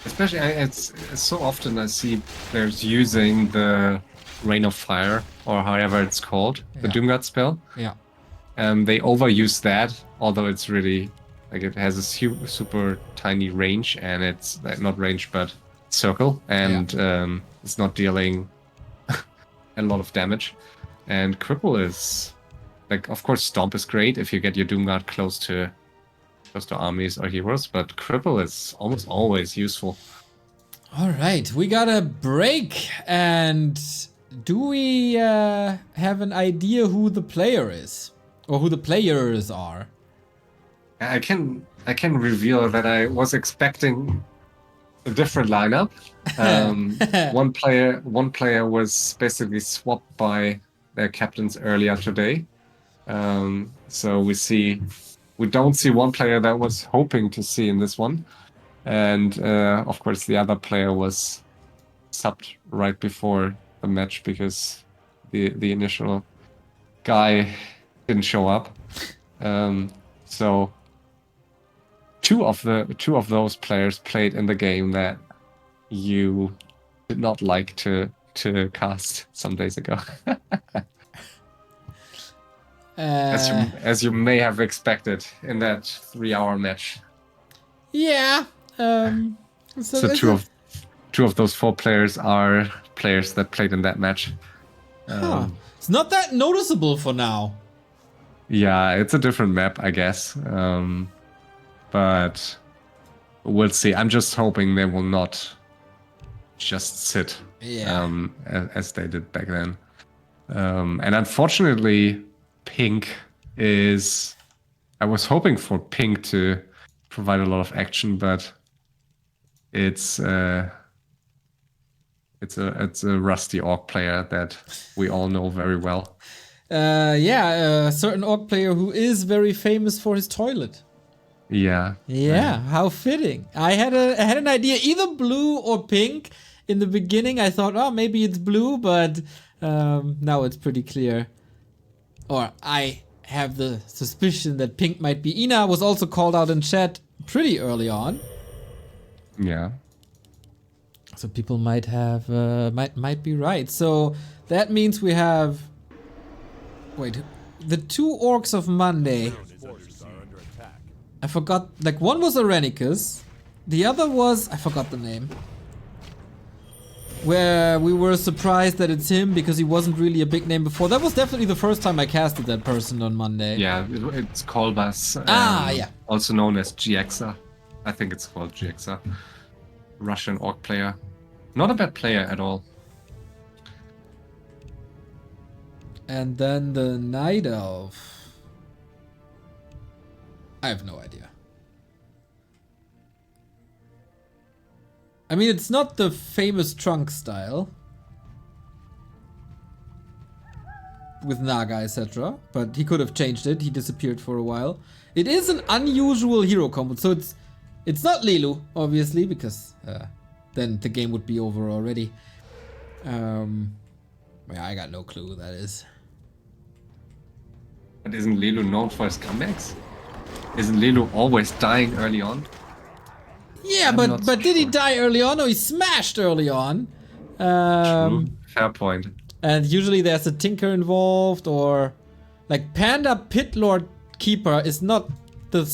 Especially, it's so often I see players using the Rain of Fire, or however it's called, the Doomguard spell. Yeah. They overuse that, although it's really, like, it has a super tiny range, and it's not range, but circle, and it's not dealing a lot of damage. And Cripple is, like, of course, Stomp is great if you get your Doomguard close to armies or heroes, but Cripple is almost always useful. All right, we got a break, and do we have an idea who the player is, or who the players are? I can reveal that I was expecting a different lineup. One player was basically swapped by their captains earlier today. So we don't see one player that was hoping to see in this one. And of course the other player was subbed right before the match because the initial guy didn't show up. So two of those players played in the game that you did not like to cast some days ago. As you may have expected in that 3-hour match. Yeah. So two 2 of those 4 players are players that played in that match. Huh. It's not that noticeable for now. Yeah, it's a different map, I guess. But we'll see. I'm just hoping they will not just sit as they did back then. And unfortunately, Pink is... I was hoping for Pink to provide a lot of action, but it's a rusty orc player that we all know very well. A certain orc player who is very famous for his toilet. Yeah. Yeah, how fitting. I had an idea, either blue or pink. In the beginning, I thought, oh, maybe it's blue, but now it's pretty clear. Or I have the suspicion that pink might be. Ina was also called out in chat pretty early on. Yeah. So people might have might be right. So that means we have. Wait, the 2 orcs of Monday. Forces are under attack. I forgot. Like one was Arenicus, the other was I forgot the name. Where we were surprised that it's him because he wasn't really a big name before. That was definitely the first time I casted that person on Monday. Yeah, it's Kolbas. Yeah. Also known as GXA. I think it's called GXA. Russian orc player. Not a bad player at all. And then the Night Elf. I have no idea. I mean, it's not the famous trunk style. With Naga, etc. But he could have changed it. He disappeared for a while. It is an unusual hero combo. So it's not Lilu, obviously, because then the game would be over already. Yeah, I got no clue who that is. But isn't Lilu known for his comebacks? Isn't Lilu always dying early on? Yeah, I'm not but did he sure. die early on or he smashed early on? True. Fair point. And usually there's a tinker involved, or like Panda Pit Lord Keeper is not the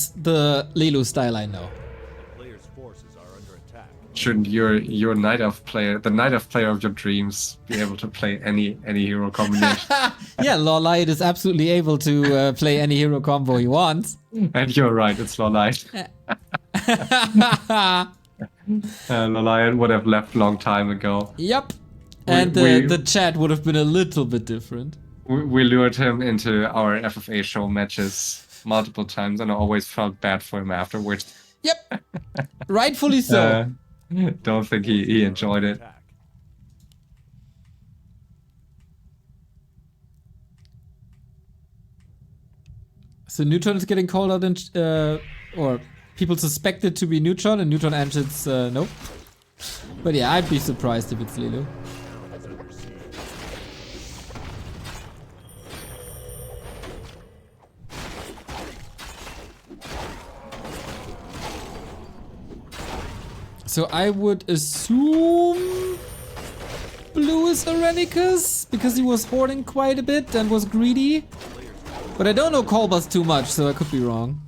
Lilu style I know. A player's forces are under attack. Shouldn't your Night Elf player, the Night Elf player of your dreams, be able to play any hero combination? Yeah, Lawlight is absolutely able to play any hero combo he wants. And you're right, it's Lolite. Lolite would have left long time ago. Yep. And the chat would have been a little bit different. We lured him into our FFA show matches multiple times, and I always felt bad for him afterwards. Yep. Rightfully so. Don't think he enjoyed it. Attack. So Neutron is getting called out, or people suspect it to be Neutron, and Neutron answers nope. But yeah, I'd be surprised if it's Lilu. Is under siege. So I would assume blue is Arenicus, because he was hoarding quite a bit and was greedy. But I don't know Kolbas too much, so I could be wrong.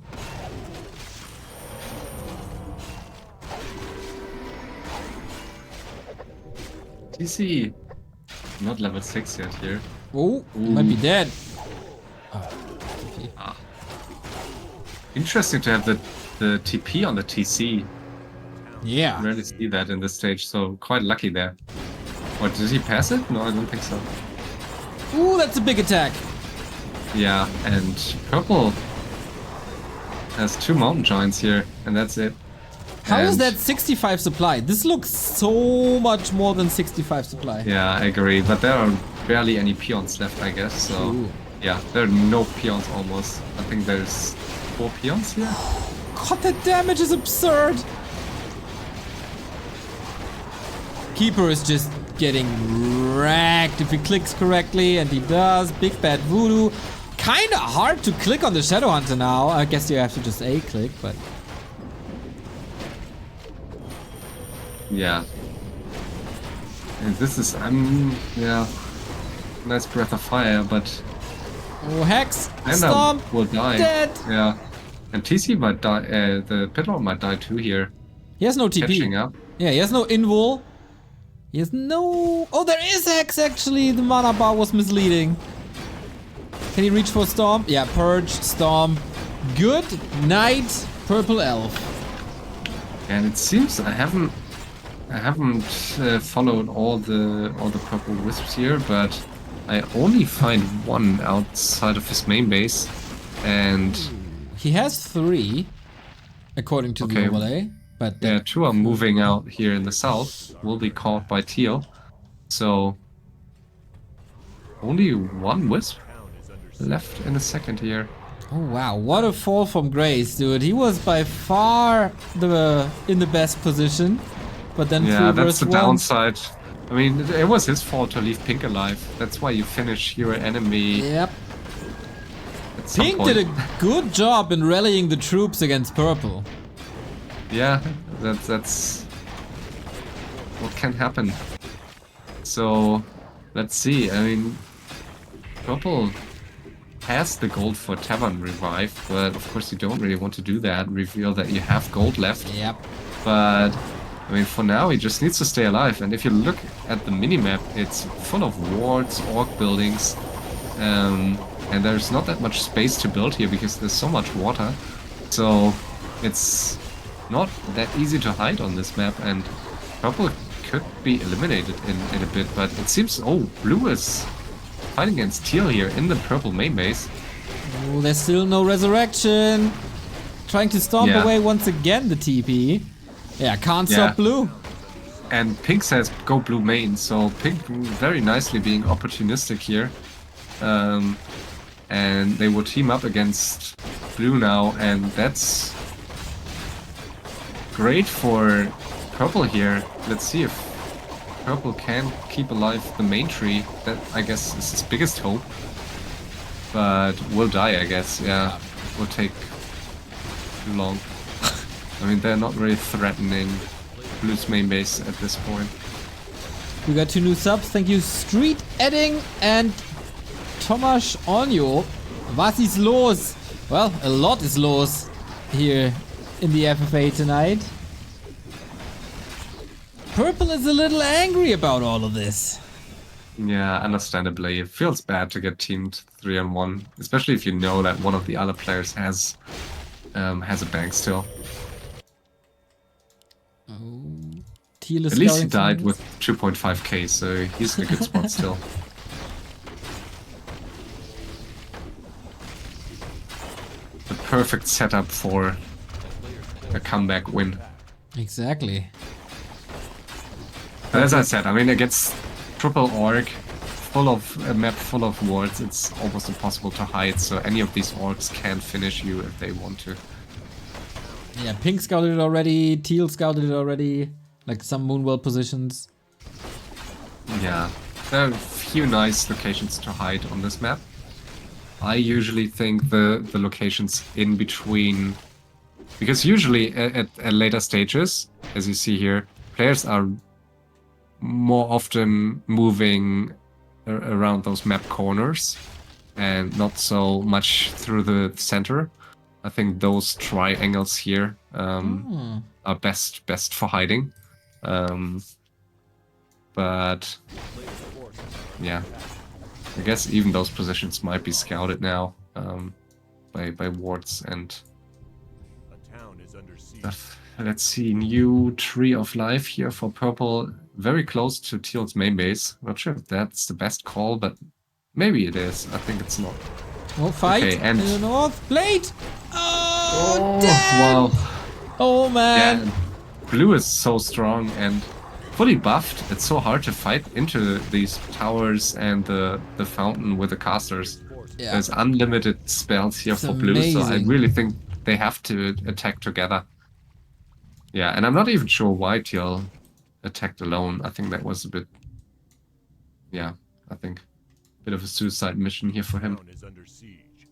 TC, not level 6 yet here. Oh, he might be dead. Interesting to have the TP on the TC. Yeah. Rarely see that in this stage, so quite lucky there. What, did he pass it? No, I don't think so. Ooh, that's a big attack. Yeah, and purple has 2 mountain giants here, and that's it. How is And- that 65 supply? This looks so much more than 65 supply. Yeah, I agree, but there are barely any peons left, I guess, so... Ooh. Yeah, there are no peons almost. I think there's 4 peons here. God, that damage is absurd. Keeper is just getting wrecked if he clicks correctly, and he does. Big bad voodoo. Kinda hard to click on the Shadow Hunter now. I guess you have to just A-click, but... Yeah. And this is, yeah, nice breath of fire, but Oh, Hex! Panda Stomp! will die. Dead! Yeah. And TC might die, the Pitlord might die too here. He has no TP. Catching up. Yeah, he has no invul. He has no... Oh, there is Hex actually! The mana bar was misleading. Can he reach for Storm? Yeah, Purge, Storm. Good night, Purple Elf. And it seems I haven't followed all the purple wisps here, but I only find one outside of his main base, and He has 3, according to the Okay. overlay. But yeah, 2 are moving out here in the south. Will be caught by Teal, so only 1 wisp left in the second here. oh wow, what a fall from grace, dude. He was by far in the best position, but then Yeah, 3 that's versus the 1. downside. I mean, it was his fault to leave Pink alive. That's why you finish your enemy Yep. at some Pink point. did a good job in rallying the troops against Purple. Yeah, that's what can happen. So, let's see. I mean, Purple has the gold for Tavern Revive, but of course you don't really want to do that. Reveal that you have gold left. Yep. But, I mean, for now he just needs to stay alive. And if you look at the minimap, it's full of wards, orc buildings, and there's not that much space to build here because there's so much water. So, it's not that easy to hide on this map, and Purple could be eliminated in a bit, but it seems... Oh, Blue is fighting against Teal here in the Purple main base. Oh, there's still no resurrection. Trying to stomp Yeah. away once again the TP. Yeah, can't Yeah. stop Blue. And Pink says go Blue main, so Pink very nicely being opportunistic here. And they will team up against Blue now, and that's great for Purple here. Let's see if Purple can keep alive the main tree. That, I guess, is his biggest hope. But will die, I guess. Yeah, will take too long. I mean, they're not really threatening Blue's main base at this point. We got 2 new subs. Thank you, Street Edding and Tomasz Onyo. Was ist los? Well, a lot is los here in the FFA tonight. Purple is a little angry about all of this. Yeah, understandably. It feels bad to get teamed 3-on-1, especially if you know that one of the other players has a bank still. Teal is At least he scouting died some- with 2.5k, so he's in a good spot still. The perfect setup for a comeback win. Exactly. But as I said, I mean, against triple orc, a map full of wards, it's almost impossible to hide, so any of these orcs can finish you if they want to. Yeah, Pink scouted it already, Teal scouted it already. Like some Moonwell positions. Yeah, there are a few nice locations to hide on this map. I usually think the locations in between, because usually at later stages, as you see here, players are more often moving around those map corners and not so much through the center. I think those triangles here are best for hiding. But yeah, I guess even those positions might be scouted now by wards and A town is under siege. stuff. Let's see, new Tree of Life here for Purple, very close to Teal's main base. Not sure if that's the best call, but maybe it is. I think it's not. Oh, fight Okay, and- in the north. Blade! Oh, damn! Wow. Oh, man. Yeah, Blue is so strong and fully buffed. It's so hard to fight into these towers and the fountain with the casters. Yeah. There's unlimited spells here It's for Blue, so I amazing. really think they have to attack together. Yeah, and I'm not even sure why Teal attacked alone. I think that was a bit... Yeah, I think a bit of a suicide mission here for him. Town is under siege.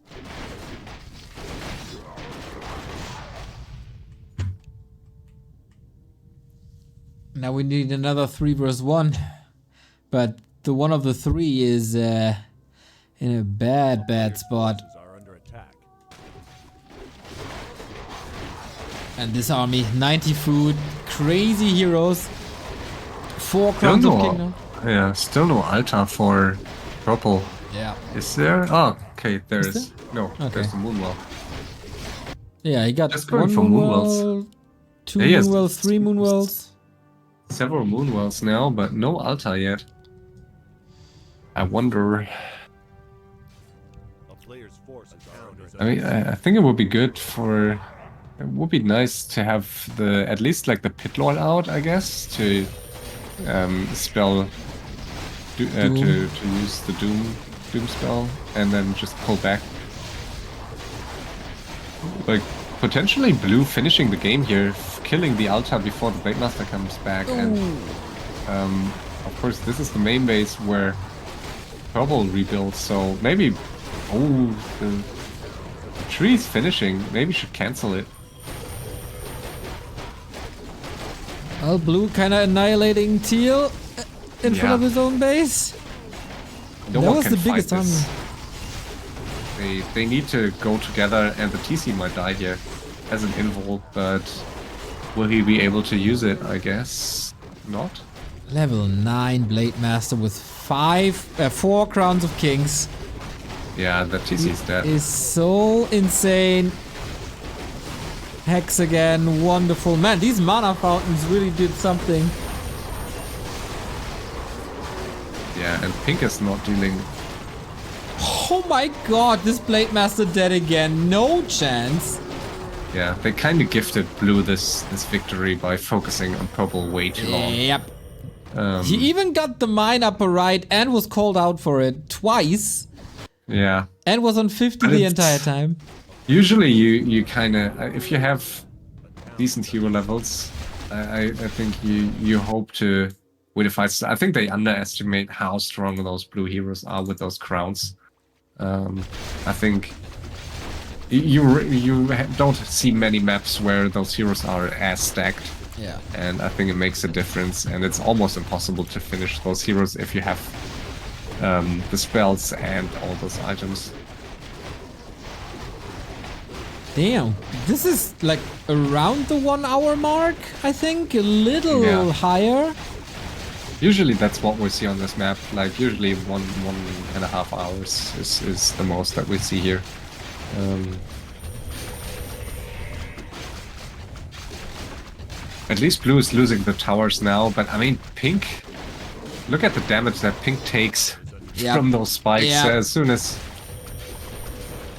Now we need another 3 versus 1. But the one of the 3 is in a bad spot. Forces are under attack. And this army, 90 food, crazy heroes. 4 Still Crowns of no, Kingdom. yeah, still no altar for purple. Yeah. Is there? Oh, okay, there Is is. No, Okay. there's the Moonwell. Yeah, he got Just going 1 for Moonwells. Moonwell, 2 Yeah, he has Moonwells, 3 Moonwells. several Moonwells now, but no altar yet. I wonder. A player's force is under I mean, I think it would be good for. It would be nice to have the at least like the Pit Lord out, I guess, to spell to use the Doom spell and then just pull back. Like potentially blue finishing the game here, killing the altar before the Blade Master comes back, and of course this is the main base where purple rebuilds. So maybe the tree's finishing. Maybe should cancel it. Well, blue kind of annihilating teal in front Yeah. of his own base. No That one was can the biggest fight this. time. They need to go together, and the TC might die here as an invul, but will he be able to use it? I guess not. Level 9 Blade Master with 4 Crowns of Kings Yeah, the TC is dead. is so insane. Hex again, wonderful. Man, these mana fountains really did something. Yeah, and pink is not dealing. Oh my god, this Blade Master dead again. No chance. Yeah, they kind of gifted blue this victory by focusing on purple way too long. Yep. He even got the mine upper right and was called out for it twice. Yeah. And was on 50 But the it's- entire time. Usually you kind of if you have decent hero levels, I think you hope to win a fight. I think they underestimate how strong those blue heroes are with those crowns. I think you don't see many maps where those heroes are as stacked, Yeah. and I think it makes a difference. And it's almost impossible to finish those heroes if you have the spells and all those items. Damn, this is like around the 1 hour mark, I think. A little Yeah. higher. Usually that's what we see on this map. Like usually 1.5 hours is the most that we see here. At least blue is losing the towers now, but I mean pink. Look at the damage that pink takes Yep. from those spikes Yep. as soon as.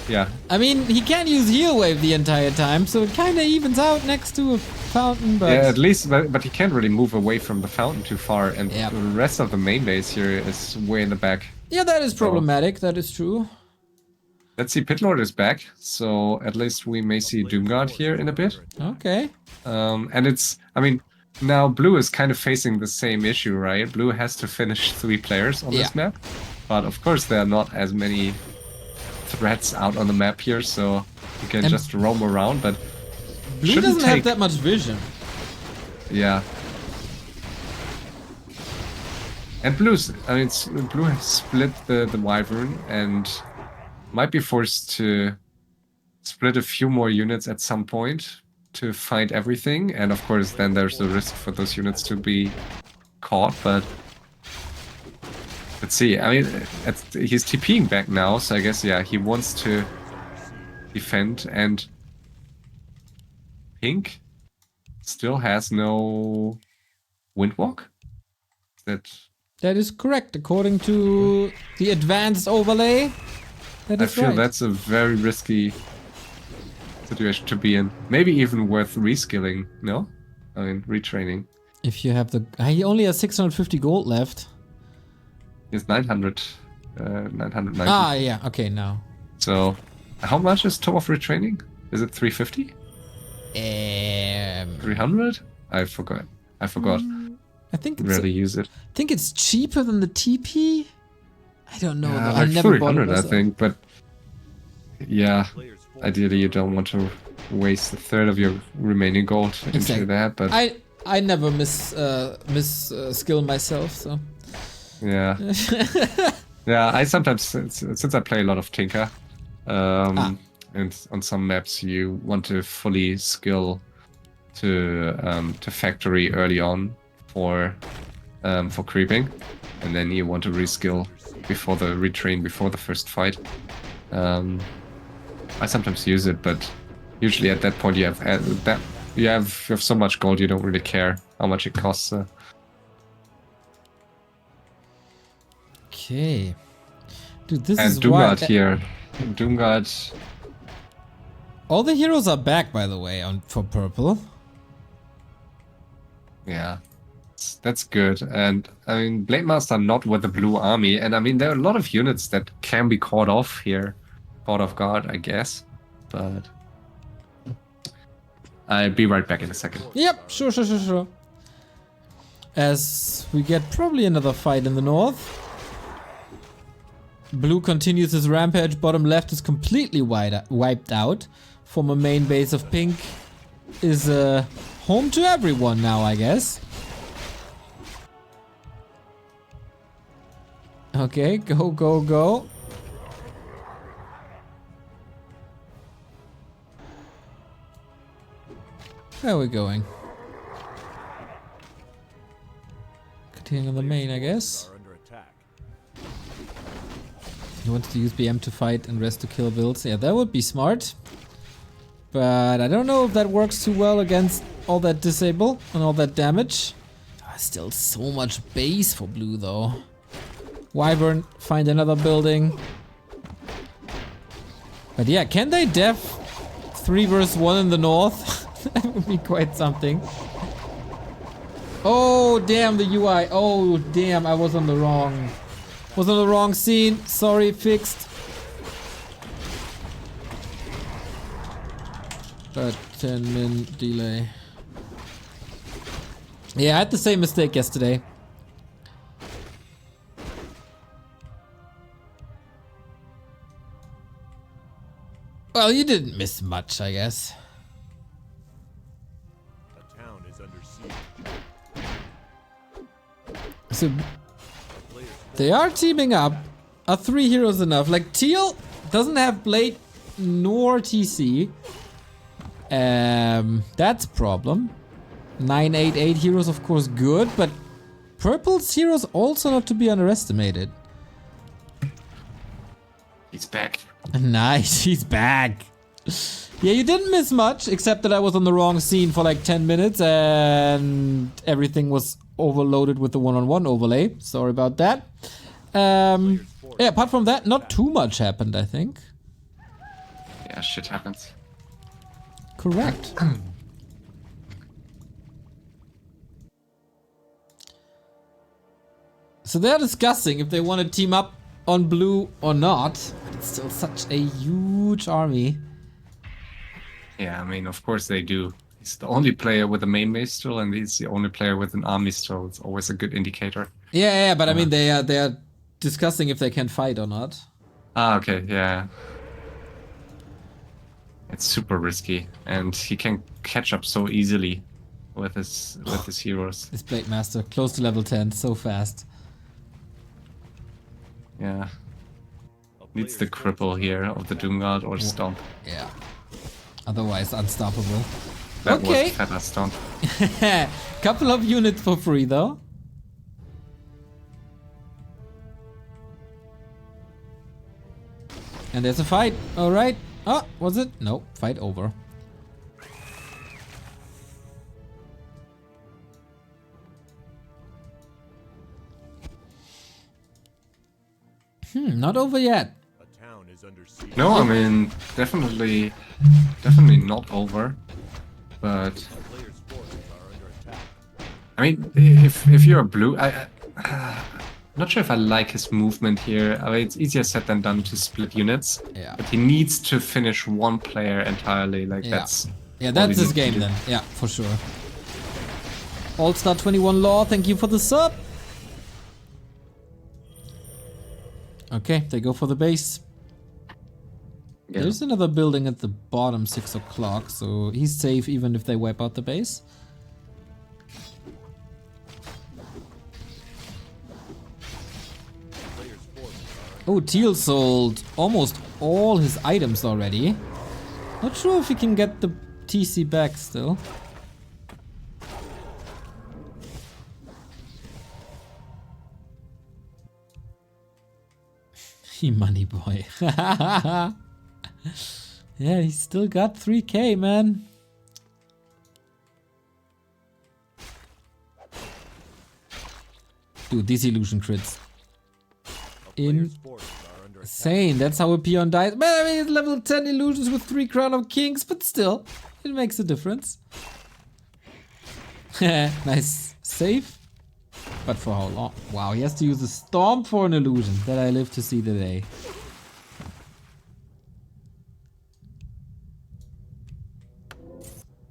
Yeah, I mean, he can't use heal wave the entire time, so it kind of evens out next to a fountain, but... yeah. At least, but he can't really move away from the fountain too far, and Yep. the rest of the main base here is way in the back. Yeah, that is problematic, that is true. Let's see, Pitlord is back, so at least we may see Doomguard here in a bit. Okay. And it's, I mean, now blue is kind of facing the same issue, right? Blue has to finish 3 players on this Yeah. map, but of course there are not as many threats out on the map here, so you can And just roam around, but Blue shouldn't doesn't have take- that much vision. yeah. And blue's, I mean, blue has split the Wyvern and might be forced to split a few more units at some point to find everything, and of course then there's the risk for those units to be caught, but let's see. I mean, he's TPing back now, so I guess, yeah, he wants to defend, and pink still has no Windwalk? That is correct, according to the advanced overlay. That I is feel right. that's a very risky situation to be in. Maybe even worth reskilling, no? I mean, retraining. If you have the... He only has 650 gold left. It's 990. Ah, yeah, okay, now. So, how much is top of retraining? Is it 350? 300? I forgot. I think it's Rarely use it. I think it's cheaper than the TP. I don't know. Yeah, though. I like never bought it 300, I myself. think, but yeah, ideally you don't want to waste a third of your remaining gold into Exactly. that, but I never skill myself, so yeah. Yeah, I sometimes, since I play a lot of Tinker, and on some maps you want to fully skill to factory early on for for creeping, and then you want to reskill before the retrain before the first fight. I sometimes use it, but usually at that point you have so much gold you don't really care how much it costs. Okay. Dude, this And is why... Doomguard here. Doomguard. All the heroes are back, by the way, for purple. Yeah. That's good. And I mean, Blade Master not with the blue army. And I mean, there are a lot of units that can be caught off here. Caught off guard, I guess. But I'll be right back in a second. Yep, sure. As we get probably another fight in the north. Blue continues his rampage. Bottom left is completely wiped out. Former main base of pink is home to everyone now, I guess. Okay, go. Where are we going? Continuing on the main, I guess. Are under attack. He wants to use BM to fight and rest to kill builds. Yeah, that would be smart. But I don't know if that works too well against all that disable and all that damage. Still so much base for blue though. Wyvern, find another building. But yeah, can they def 3 versus 1 in the north? That would be quite something. Oh damn the UI. Oh damn, I was on the wrong scene. Sorry, fixed. But 10-min delay. Yeah, I had the same mistake yesterday. Well, you didn't miss much, I guess. The town is under siege. So they are teaming up. Are 3 heroes enough? Like Teal doesn't have Blade nor TC. That's a problem. 988 heroes, of course, good, but Purple's heroes also not to be underestimated. He's back. Nice, he's back. Yeah, you didn't miss much, except that I was on the wrong scene for like 10 minutes and everything was overloaded with the one-on-one overlay. Sorry about that. Yeah, apart from that, not too much happened, I think. Yeah, shit happens. Correct. So they're discussing if they want to team up on blue or not. But it's still such a huge army. Yeah, I mean, of course they do. He's the only player with a main base still, and he's the only player with an army still. It's always a good indicator. Yeah, but I mean, they are discussing if they can fight or not. Ah, okay, yeah. It's super risky, and he can catch up so easily with his heroes. This Blade Master, close to level 10, so fast. Yeah. Needs the cripple here of the Doomguard or Stomp. Yeah. Otherwise, unstoppable. That Okay. was Feather Stomp. Couple of units for free, though. And there's a fight. All right. Oh, was it? No, fight over. Not over yet. A town is under siege. No, I mean, definitely not over. But Players' forces are under attack. I mean, if you're a blue, I'm not sure if I like his movement here. I mean, it's easier said than done to split units. Yeah. But he needs to finish one player entirely. Like that's Yeah, all that's he his needs to game do. then. Yeah, for sure. All-Star 21 Law, thank you for the sub. Okay, they go for the base. Yeah. There's another building at the bottom, 6 o'clock, so he's safe even if they wipe out the base. Players' forces are Oh, Teal sold almost all his items already. Not sure if he can get the TC back still. Happy money boy. Yeah, he's still got 3k, man. Dude, these illusion crits. Player's forces are under attack. Insane, that's how a peon dies. Man, I mean, it's level 10 illusions with 3 Crown of Kings, but still, it makes a difference. Nice save. But for how long? Wow, he has to use a storm for an illusion. That I live to see the day.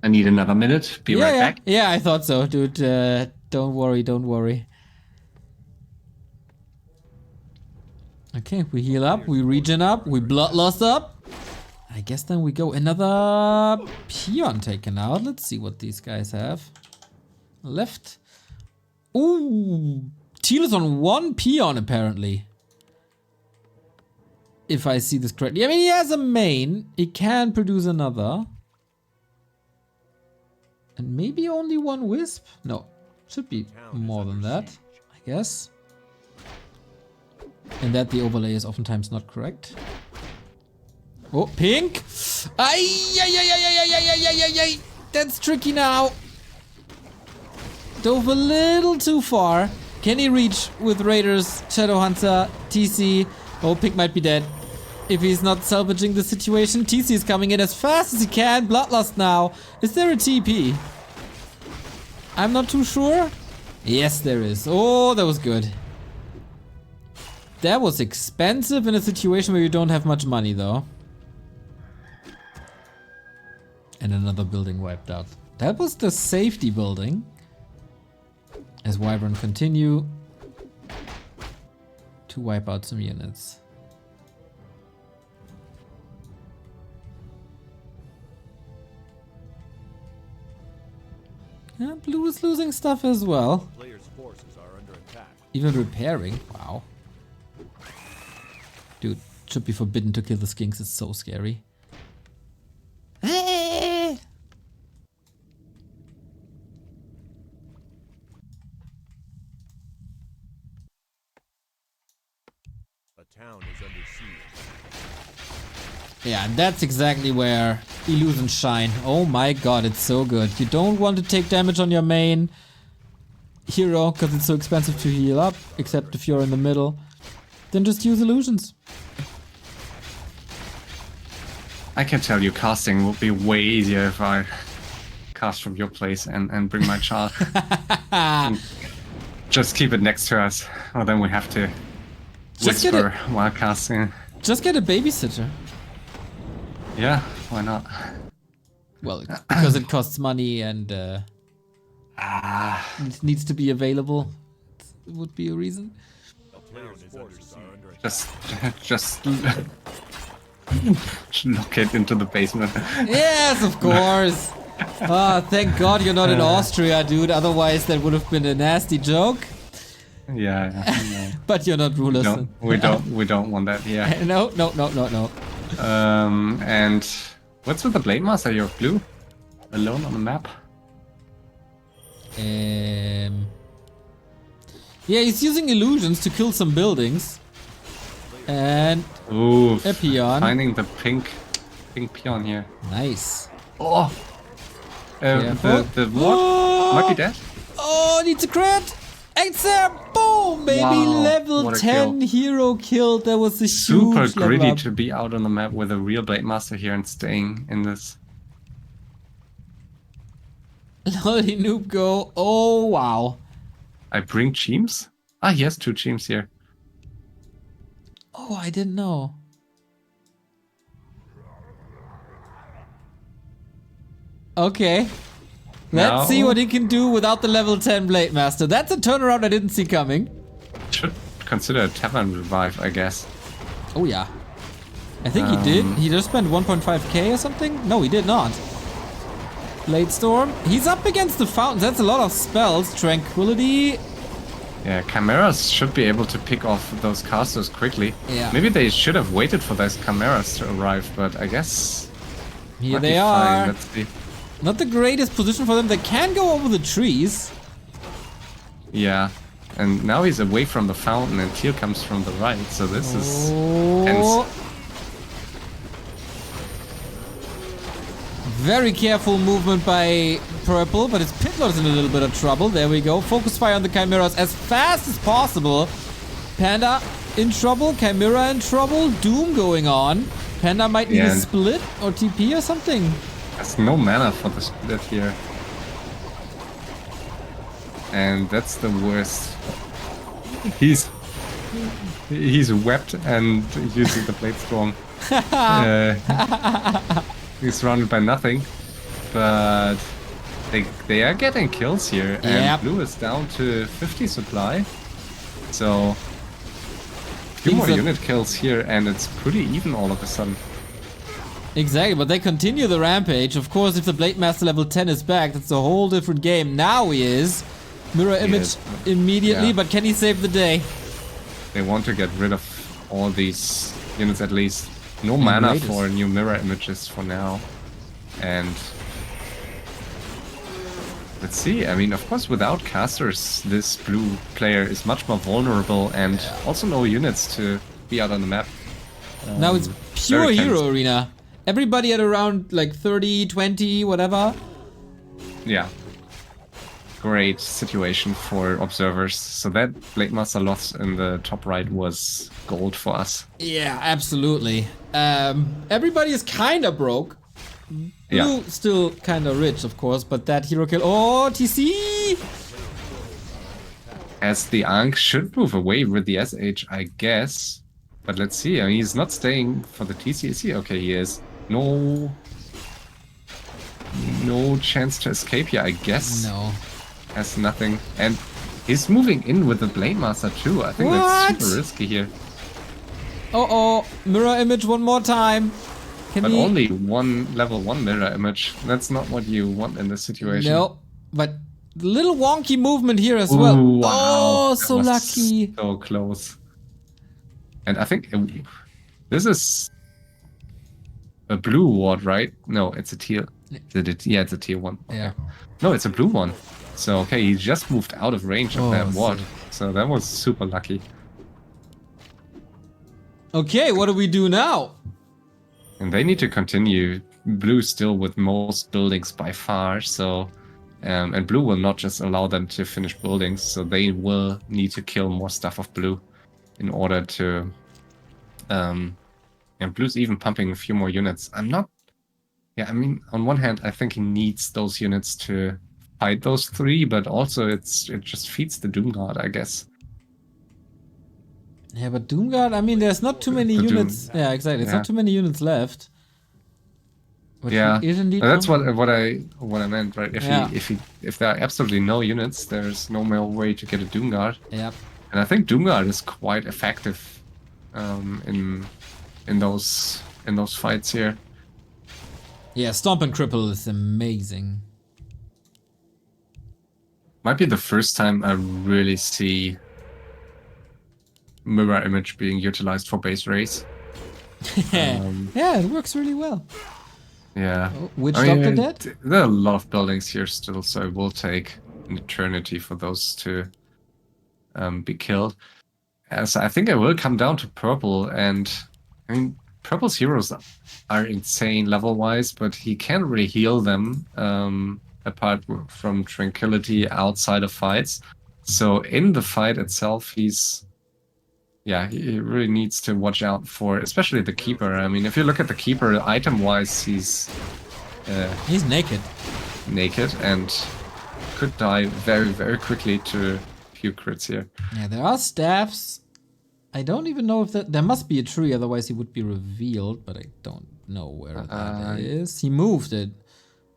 I need another minute. Be right back. Yeah, I thought so, dude. Don't worry, don't worry. Okay, we heal up, we regen up, we bloodlust up. I guess then we go another peon taken out. Let's see what these guys have. Left. Ooh, Teal is on 1 peon apparently. If I see this correctly. I mean, he has a main. He can produce another. And maybe only 1 wisp? No, should be more than that, I guess. And that the overlay is oftentimes not correct. Oh, pink! Ay. That's tricky now. Dove a little too far. Can he reach with Raiders, Shadowhunter, TC? Oh, pink might be dead. If he's not salvaging the situation, TC is coming in as fast as he can. Bloodlust now. Is there a TP? I'm not too sure. Yes, there is. Oh, that was good. That was expensive in a situation where you don't have much money, though. And another building wiped out. That was the safety building. As Wyvern continue to wipe out some units. Yeah, blue is losing stuff as well. Player's forces are under attack. Even repairing. Wow. Dude, should be forbidden to kill the skinks. It's so scary. A town is under siege. Yeah, and that's exactly where illusions shine. Oh my god, it's so good. You don't want to take damage on your main hero because it's so expensive to heal up, except if you're in the middle. Then just use illusions. I can tell you casting would be way easier if I cast from your place and bring my child. And just keep it next to us, or then we have to Just get whisper while casting. Just get a babysitter. Yeah, why not? Well, because it costs money and it needs to be available. It would be a reason. A player's forces are under attack. Just lock it into the basement. Yes, of course. Ah, thank God you're not in Austria, dude. Otherwise, that would have been a nasty joke. Yeah, no. But you're not rulers. No, we don't want that here. No. And what's with the Blade Master? You're blue, alone on the map. Yeah, he's using illusions to kill some buildings. And Ooh, a peon. finding the pink peon here. Nice. Oh, Careful. the what might be dead. Oh, needs a crit. It's a boom, baby. Wow, Level what a 10 kill. hero killed. That was a Super huge level greedy up. to be out on the map with a real Blade Master here and staying in this. Lolly noob go. Oh, wow. I bring Cheems? Ah, he has 2 Cheems here. Oh, I didn't know. Okay. Let's see Now- what he can do without the level 10 Blade Master. That's a turnaround I didn't see coming. Should consider a Tavern Revive, I guess. Oh, yeah. I think he did. He just spent 1.5k or something? No, he did not. Blade Storm. He's up against the fountains. That's a lot of spells. Tranquility. Yeah, Chimeras should be able to pick off those casters quickly. Yeah. Maybe they should have waited for those Chimeras to arrive, but I guess... Here might be they fine. are. Let's see. Not the greatest position for them. They can go over the trees. Yeah. And now he's away from the fountain, and Teal comes from the right. So this is Oh. tense. Very careful movement by Purple, but his Pitlord's in a little bit of trouble. There we go. Focus fire on the Chimeras as fast as possible. Panda in trouble, Chimera in trouble, Doom going on. Panda might need a split or TP or something. There's no mana for the split here. And that's the worst. He's webbed and using the Blade Storm. He's surrounded by nothing. But they are getting kills here. And blue is down to 50 supply. So a few more unit kills here and it's pretty even all of a sudden. Exactly, but they continue the rampage. Of course, if the Blade Master level 10 is back, that's a whole different game. Now he is. Mirror image immediately, but can he save the day? They want to get rid of all these units at least. No mana for new mirror images for now. And let's see. I mean, of course, without casters, this blue player is much more vulnerable and also no units to be out on the map. Now it's pure hero arena. Everybody at around like 30, 20, whatever. Yeah. Great situation for observers. So that Blade Master loss in the top right was gold for us. Yeah, absolutely. Everybody is kind of broke. Blue still kind of rich, of course, but that hero kill. Oh, TC! As the Ankh should move away with the SH, I guess. But let's see. I mean, he's not staying for the TC, is he? Okay, he is. No chance to escape here, I guess. No. Has nothing. And he's moving in with the Blade Master too. I think that's super risky here. Oh, mirror image one more time. But only one level 1 mirror image. That's not what you want in this situation. No, but little wonky movement here as well. Wow. Oh, so lucky. So close. And I think this is a blue ward, right? No, it's a tier. Yeah, it's a tier 1. Okay. Yeah. No, it's a blue one. So, okay, he just moved out of range of that ward. So that was super lucky. Okay, what do we do now? And they need to continue. Blue still with most buildings by far, so... and blue will not just allow them to finish buildings, so they will need to kill more stuff of blue in order to... and blue's even pumping a few more units. I'm not... Yeah, I mean, on one hand, I think he needs those units to fight those 3, but also it just feeds the Doomguard, I guess. Yeah, but Doomguard, I mean, there's not too many units. Yeah, exactly. It's not too many units left. But that's what I meant, right? If there are absolutely no units, there's no more way to get a Doomguard. Yeah. And I think Doomguard is quite effective in those fights here. Yeah, Stomp and Cripple is amazing. Might be the first time I really see mirror image being utilized for base race. Yeah, it works really well. Yeah. Oh, Witch Doctor dead? There are a lot of buildings here still, so it will take an eternity for those to be killed. So I think it will come down to purple, and I mean, purple's heroes are insane level-wise, but he can't really heal them apart from tranquility outside of fights. So in the fight itself, he really needs to watch out for, especially the Keeper. I mean, if you look at the Keeper, item-wise, he's naked. Naked, and could die very, very quickly to a few crits here. Yeah, there are staffs. I don't even know if there must be a tree, otherwise he would be revealed, but I don't know where that is. He moved it.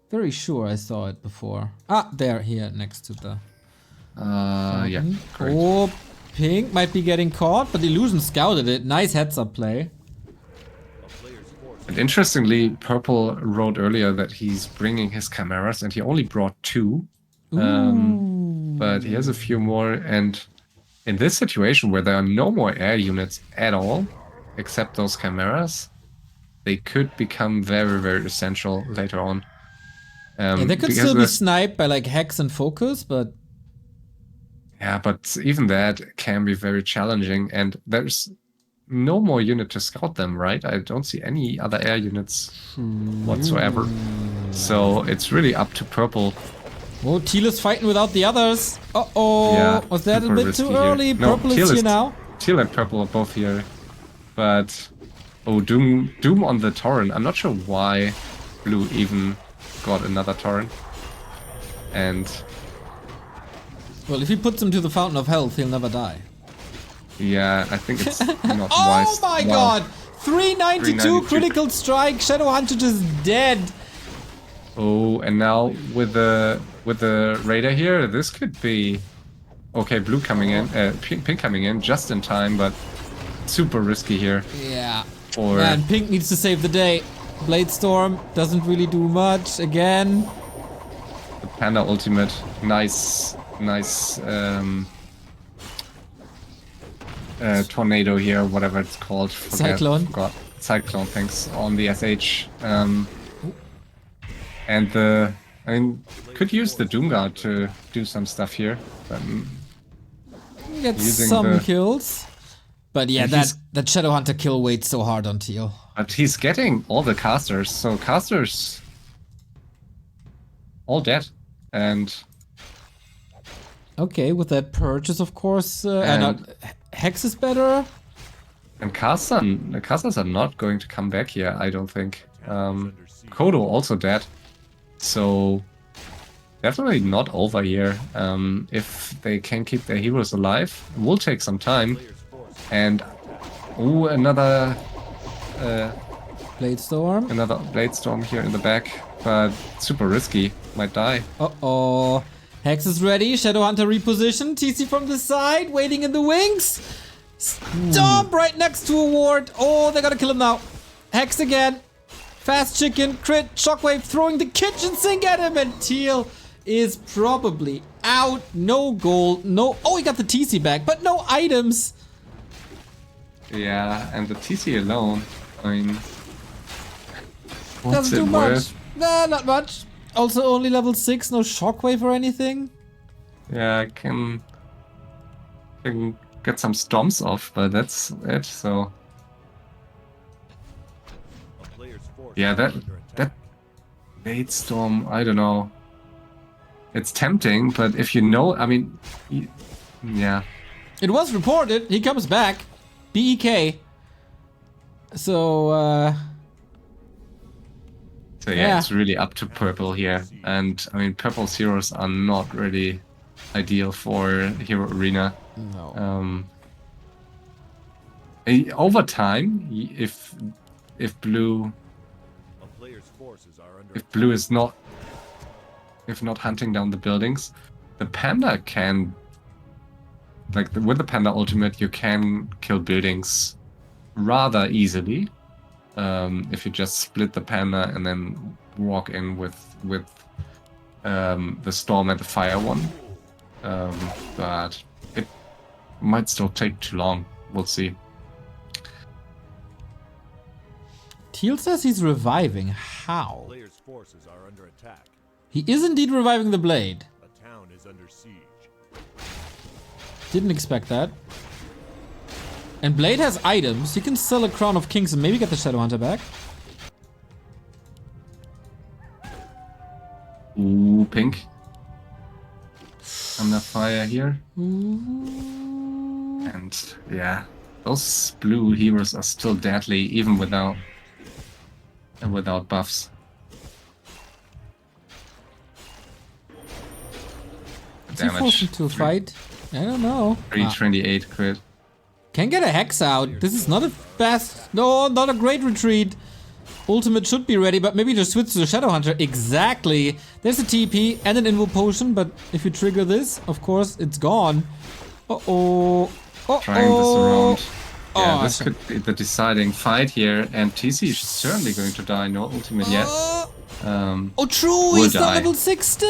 Very sure I saw it before. Ah, there, here, next to the... yeah, correct. Oh, Pink might be getting caught, but Illusion scouted it. Nice heads-up play. And interestingly, Purple wrote earlier that he's bringing his chimeras, and he only brought 2. But he has a few more, and in this situation where there are no more air units at all, except those chimeras, they could become very, very essential later on. Yeah, they could still be sniped by like Hex and Focus, but... Yeah, but even that can be very challenging, and there's no more unit to scout them, right? I don't see any other air units whatsoever. So it's really up to purple. Oh, Teal is fighting without the others. Uh-oh. Yeah, Was that a super bit risky too here. early? No, Purple is here now. Teal and purple are both here. But, oh, Doom on the Torrent. I'm not sure why blue even got another Torrent. And Well, if he puts him to the Fountain of Health, he'll never die. yeah, I think it's not wise. Oh my Wow. god! 392 critical strike. Shadowhunter just dead. Oh, and now with the radar here, this could be okay. Blue coming in, pink coming in just in time, but super risky here. Yeah. Or And Pink needs to save the day. Blade Storm doesn't really do much again. the Panda ultimate, nice tornado here, whatever it's called. Cyclone. Forgot. Cyclone, thanks, on the SH. And I mean, could use the Doomguard to do some stuff here. But, Gets using some the- kills. But yeah, And that Shadowhunter kill waits so hard on Teal. but he's getting all the casters, so casters all dead. And Okay, with that purchase, of course. Hex is better. And the casters are not going to come back here, I don't think. Kodo also dead. So definitely not over here. If they can keep their heroes alive, it will take some time. And ooh, another Blade Storm. Blade Storm here in the back, but super risky. Might die. Uh-oh. Hex is ready. Shadowhunter repositioned. TC from the side, waiting in the wings. Stomp right next to a ward. Oh, they gotta kill him now. Hex again. Fast chicken, crit, shockwave, throwing the kitchen sink at him, and Teal is probably out. No gold, no. Oh, he got the TC back, but no items. Yeah, and the TC alone, I mean, what's Doesn't it do much. worth? Nah, not much. Also, only level 6, no shockwave or anything. Yeah, I can get some stomps off, but that's it. So A player's force yeah, is under attack. that Blade Storm, I don't know. It's tempting, but if you know, I mean, yeah, It was reported. He comes back. BEK. So, so yeah, Yeah. it's really up to purple here. And I mean, purple's heroes are not really ideal for Hero Arena. no. Over time, if blue A player's forces are under if blue is not hunting down the buildings, the panda can, like with the panda ultimate, you can kill buildings rather easily. If you just split the panda and then walk in with the storm and the fire one. But it might still take too long. We'll see. Teal says he's reviving. How? player's forces are under attack. He is indeed reviving the blade. A town is under siege. Didn't expect that. And Blade has items. He can sell a Crown of Kings and maybe get the Shadowhunter back. Ooh, pink. Under fire here. Ooh. And yeah, those blue heroes are still deadly even without buffs. Is he forced into a fight? I don't know. 328 crit. Can get a Hex out. This is not a fast... No, not a great retreat. Ultimate should be ready, but maybe just switch to the Shadowhunter. Exactly. There's a TP and an Invo Potion, but if you trigger this, of course, it's gone. Uh-oh. Uh-oh. Trying this around. Yeah, Oh, this could be the deciding fight here, and TC is certainly going to die. No ultimate yet. Oh, true. Will He's not die. level 6 still.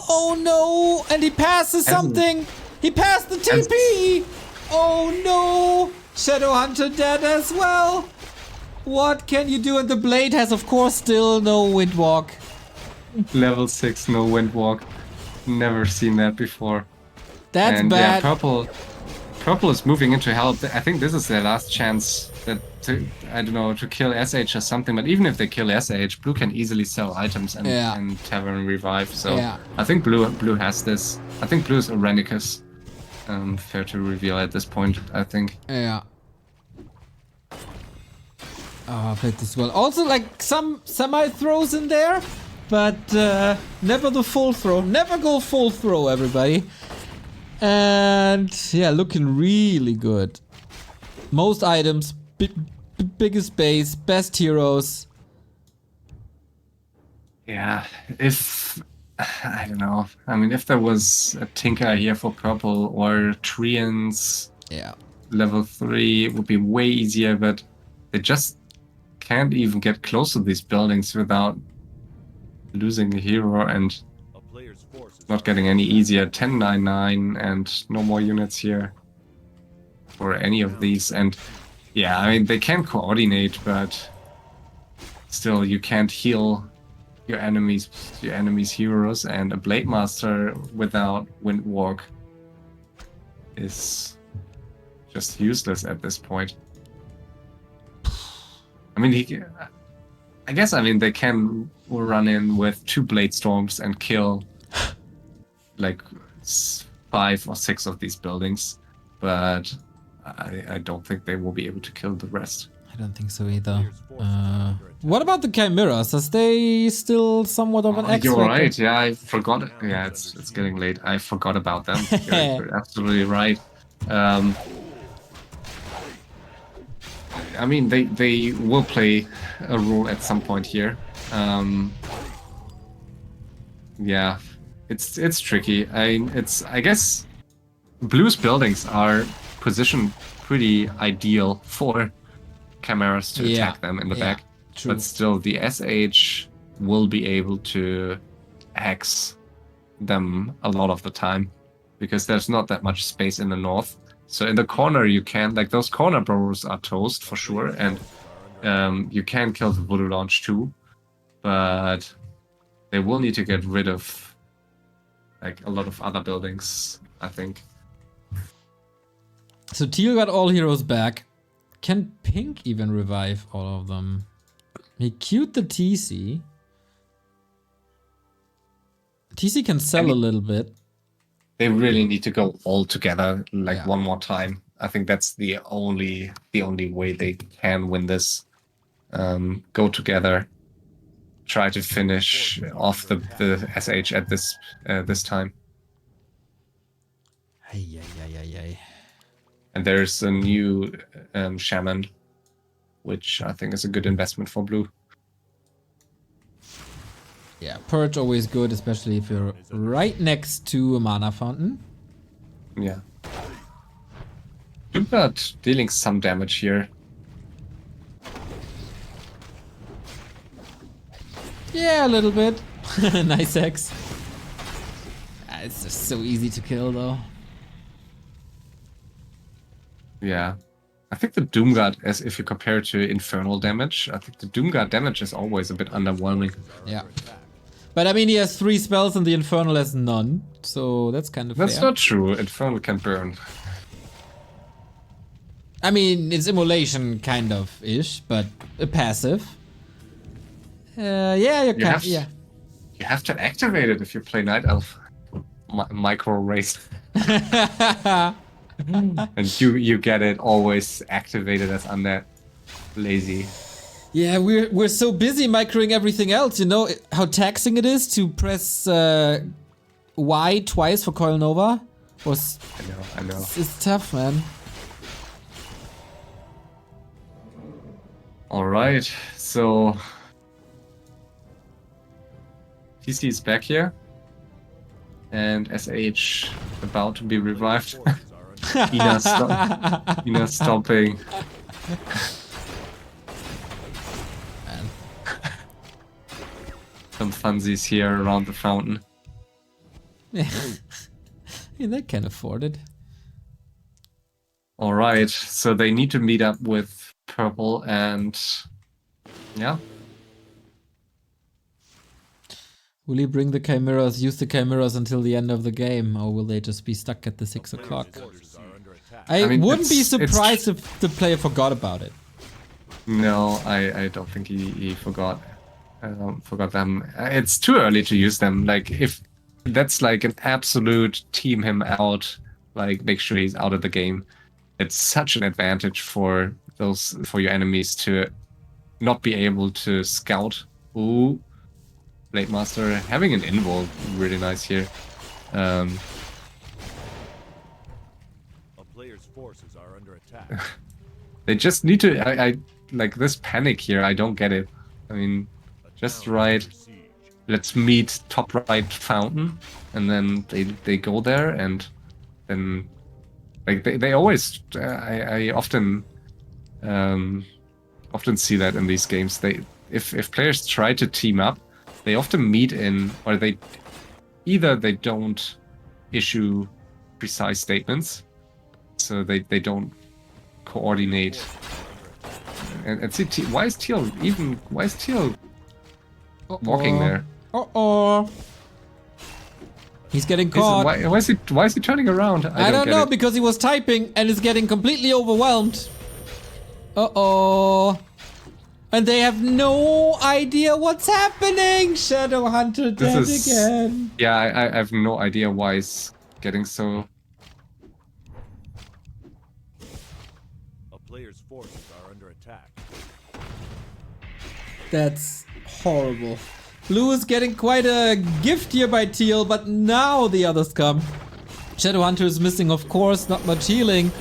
Oh, no. And he passes Hasn't- something. He passed the TP. Oh, no. Shadowhunter dead as well. What can you do? And the blade has, of course, still no Windwalk. Level 6, no windwalk. Never seen that before. That's and bad. yeah, purple is moving into hell. I think this is their last chance to I don't know, to kill SH or something. But even if they kill SH, blue can easily sell items and Tavern revive. So Yeah. I think blue has this. I think blue is Irenicus. Fair to reveal at this point, I think. Yeah. Oh, I played this well. Also, like, some semi-throws in there, but never the full throw. Never go full throw, everybody. And yeah, looking really good. Most items, biggest base, best heroes. Yeah, if I don't know. I mean, if there was a Tinker here for purple or Treants Yeah. level 3, it would be way easier, but they just can't even get close to these buildings without losing a hero and A player's forces not getting any easier. 10-9-9 and no more units here for any of these. And yeah, I mean, they can coordinate, but still, you can't heal your enemies' heroes, and a Blade Master without Windwalk is just useless at this point. I mean, I guess they can run in with 2 Blade Storms and kill like 5 or 6 of these buildings, but I don't think they will be able to kill the rest. I don't think so either. What about the Chimeras? Are they still somewhat of an X You're factor? right. Yeah, I forgot. Yeah, it's getting late. I forgot about them. You're absolutely right. I mean, they will play a role at some point here. Yeah, it's tricky. I guess blue's buildings are positioned pretty ideal for Chimeras to attack them in the back. True. But still, the SH will be able to hex them a lot of the time because there's not that much space in the north. So in the corner, you can, like, those corner burrows are toast for sure, and you can kill the Voodoo Launch too, but they will need to get rid of like a lot of other buildings, I think. So Teal got all heroes back. Can Pink even revive all of them? He queued the TC. TC can sell a little bit. They really need to go all together, like one more time. I think that's the only way they can win this. Go together, try to finish off the SH at this time. Ay. And there's a new shaman, which I think is a good investment for blue. Yeah, Purge always good, especially if you're right next to a mana fountain. Yeah. But dealing some damage here. Yeah, a little bit. Nice X. It's just so easy to kill though. Yeah. I think the Doomguard, as if you compare it to Infernal damage, I think the Doomguard damage is always a bit underwhelming. Yeah. But I mean, he has 3 spells and the Infernal has none, so that's kind of That's fair. not true. Infernal can burn. I mean, it's immolation kind of-ish, but a passive. Yeah, you have to activate it if you play Night Elf. Micro race. And you get it always activated as undead. Lazy. Yeah, we're so busy microing everything else, you know how taxing it is to press Y twice for Coil Nova? I know. It's tough, man. Alright, so TC is back here. And SH about to be revived. Ina stomping. Man. Some funsies here around the fountain. Yeah, they can afford it. Alright, so they need to meet up with purple and... yeah. Will he bring the chimeras, use the chimeras until the end of the game, or will they just be stuck at the 6 o'clock? Forces are under attack. I mean, wouldn't be it's- surprised if the player forgot about it. No, I don't think he forgot them. It's too early to use them. Like if that's like an absolute team him out, like make sure he's out of the game. It's such an advantage for your enemies to not be able to scout. Ooh, Blade Master having an invul, really nice here. A player's forces are under attack. They just need to. I like this panic here. I don't get it. I mean, just right. Under siege. Let's meet top right fountain, and then they go there, and then like they always. I often often see that in these games. If players try to team up, they often meet in, or they don't issue precise statements, so they don't coordinate. And see, why is Teal walking there? Uh-oh. He's getting caught. Why is he turning around? I don't get know, it. because he was typing and is getting completely overwhelmed. Uh-oh. And they have no idea what's happening. Shadowhunter dead again. Yeah, I have no idea why he's getting so. A player's forces are under attack. That's horrible. Blue is getting quite a gift here by Teal, but now the others come. Shadowhunter is missing, of course, not much healing.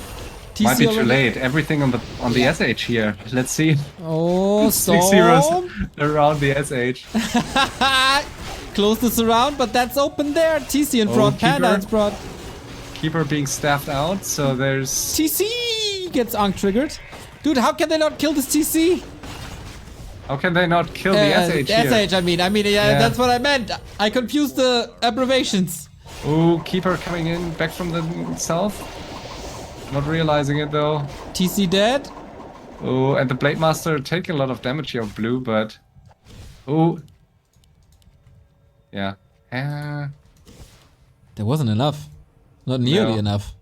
Might be too already- late. Everything on the SH here. Let's see. Oh, 6 zeros Storm. around the SH. Close this around, but that's open there. TC in front, Panda in Keeper. front. Keeper being staffed out, so there's. TC gets triggered. Dude, how can they not kill this TC? How can they not kill the SH here? SH, I mean, yeah, that's what I meant. I confused the abbreviations. Ooh, Keeper coming in back from the south. Not realizing it though. TC dead. Oh, and the Blade Master taking a lot of damage here of blue, but. Oh. Yeah. There wasn't enough. Not nearly No. enough.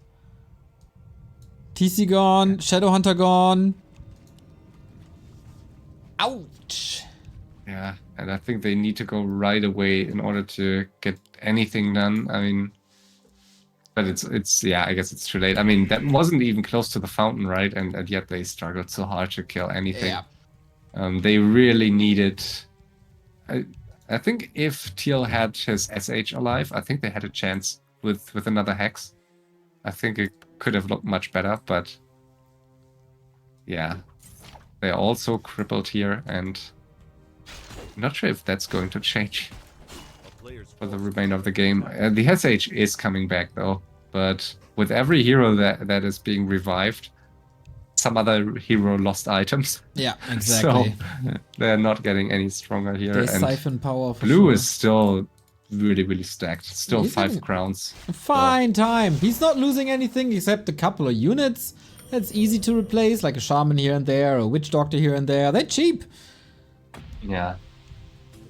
TC gone, Shadowhunter gone. Ouch. Yeah, and I think they need to go right away in order to get anything done. I mean, but it's yeah, I guess it's too late. I mean, that wasn't even close to the fountain, right? And yet they struggled so hard to kill anything. Yeah. They really needed. I think if Teal had his SH alive, I think they had a chance with another hex. I think it could have looked much better, but yeah, they're also crippled here, and I'm not sure if that's going to change A player's for the forces remainder of the game. The SH is coming back though, but with every hero that is being revived, some other hero lost items. Yeah, exactly. So they're not getting any stronger here. They And siphon power for blue sure. is still really, really stacked. Still He's 5 in- crowns. Fine time. He's not losing anything except a couple of units. That's easy to replace, like a shaman here and there, or a witch doctor here and there. They're cheap. Yeah.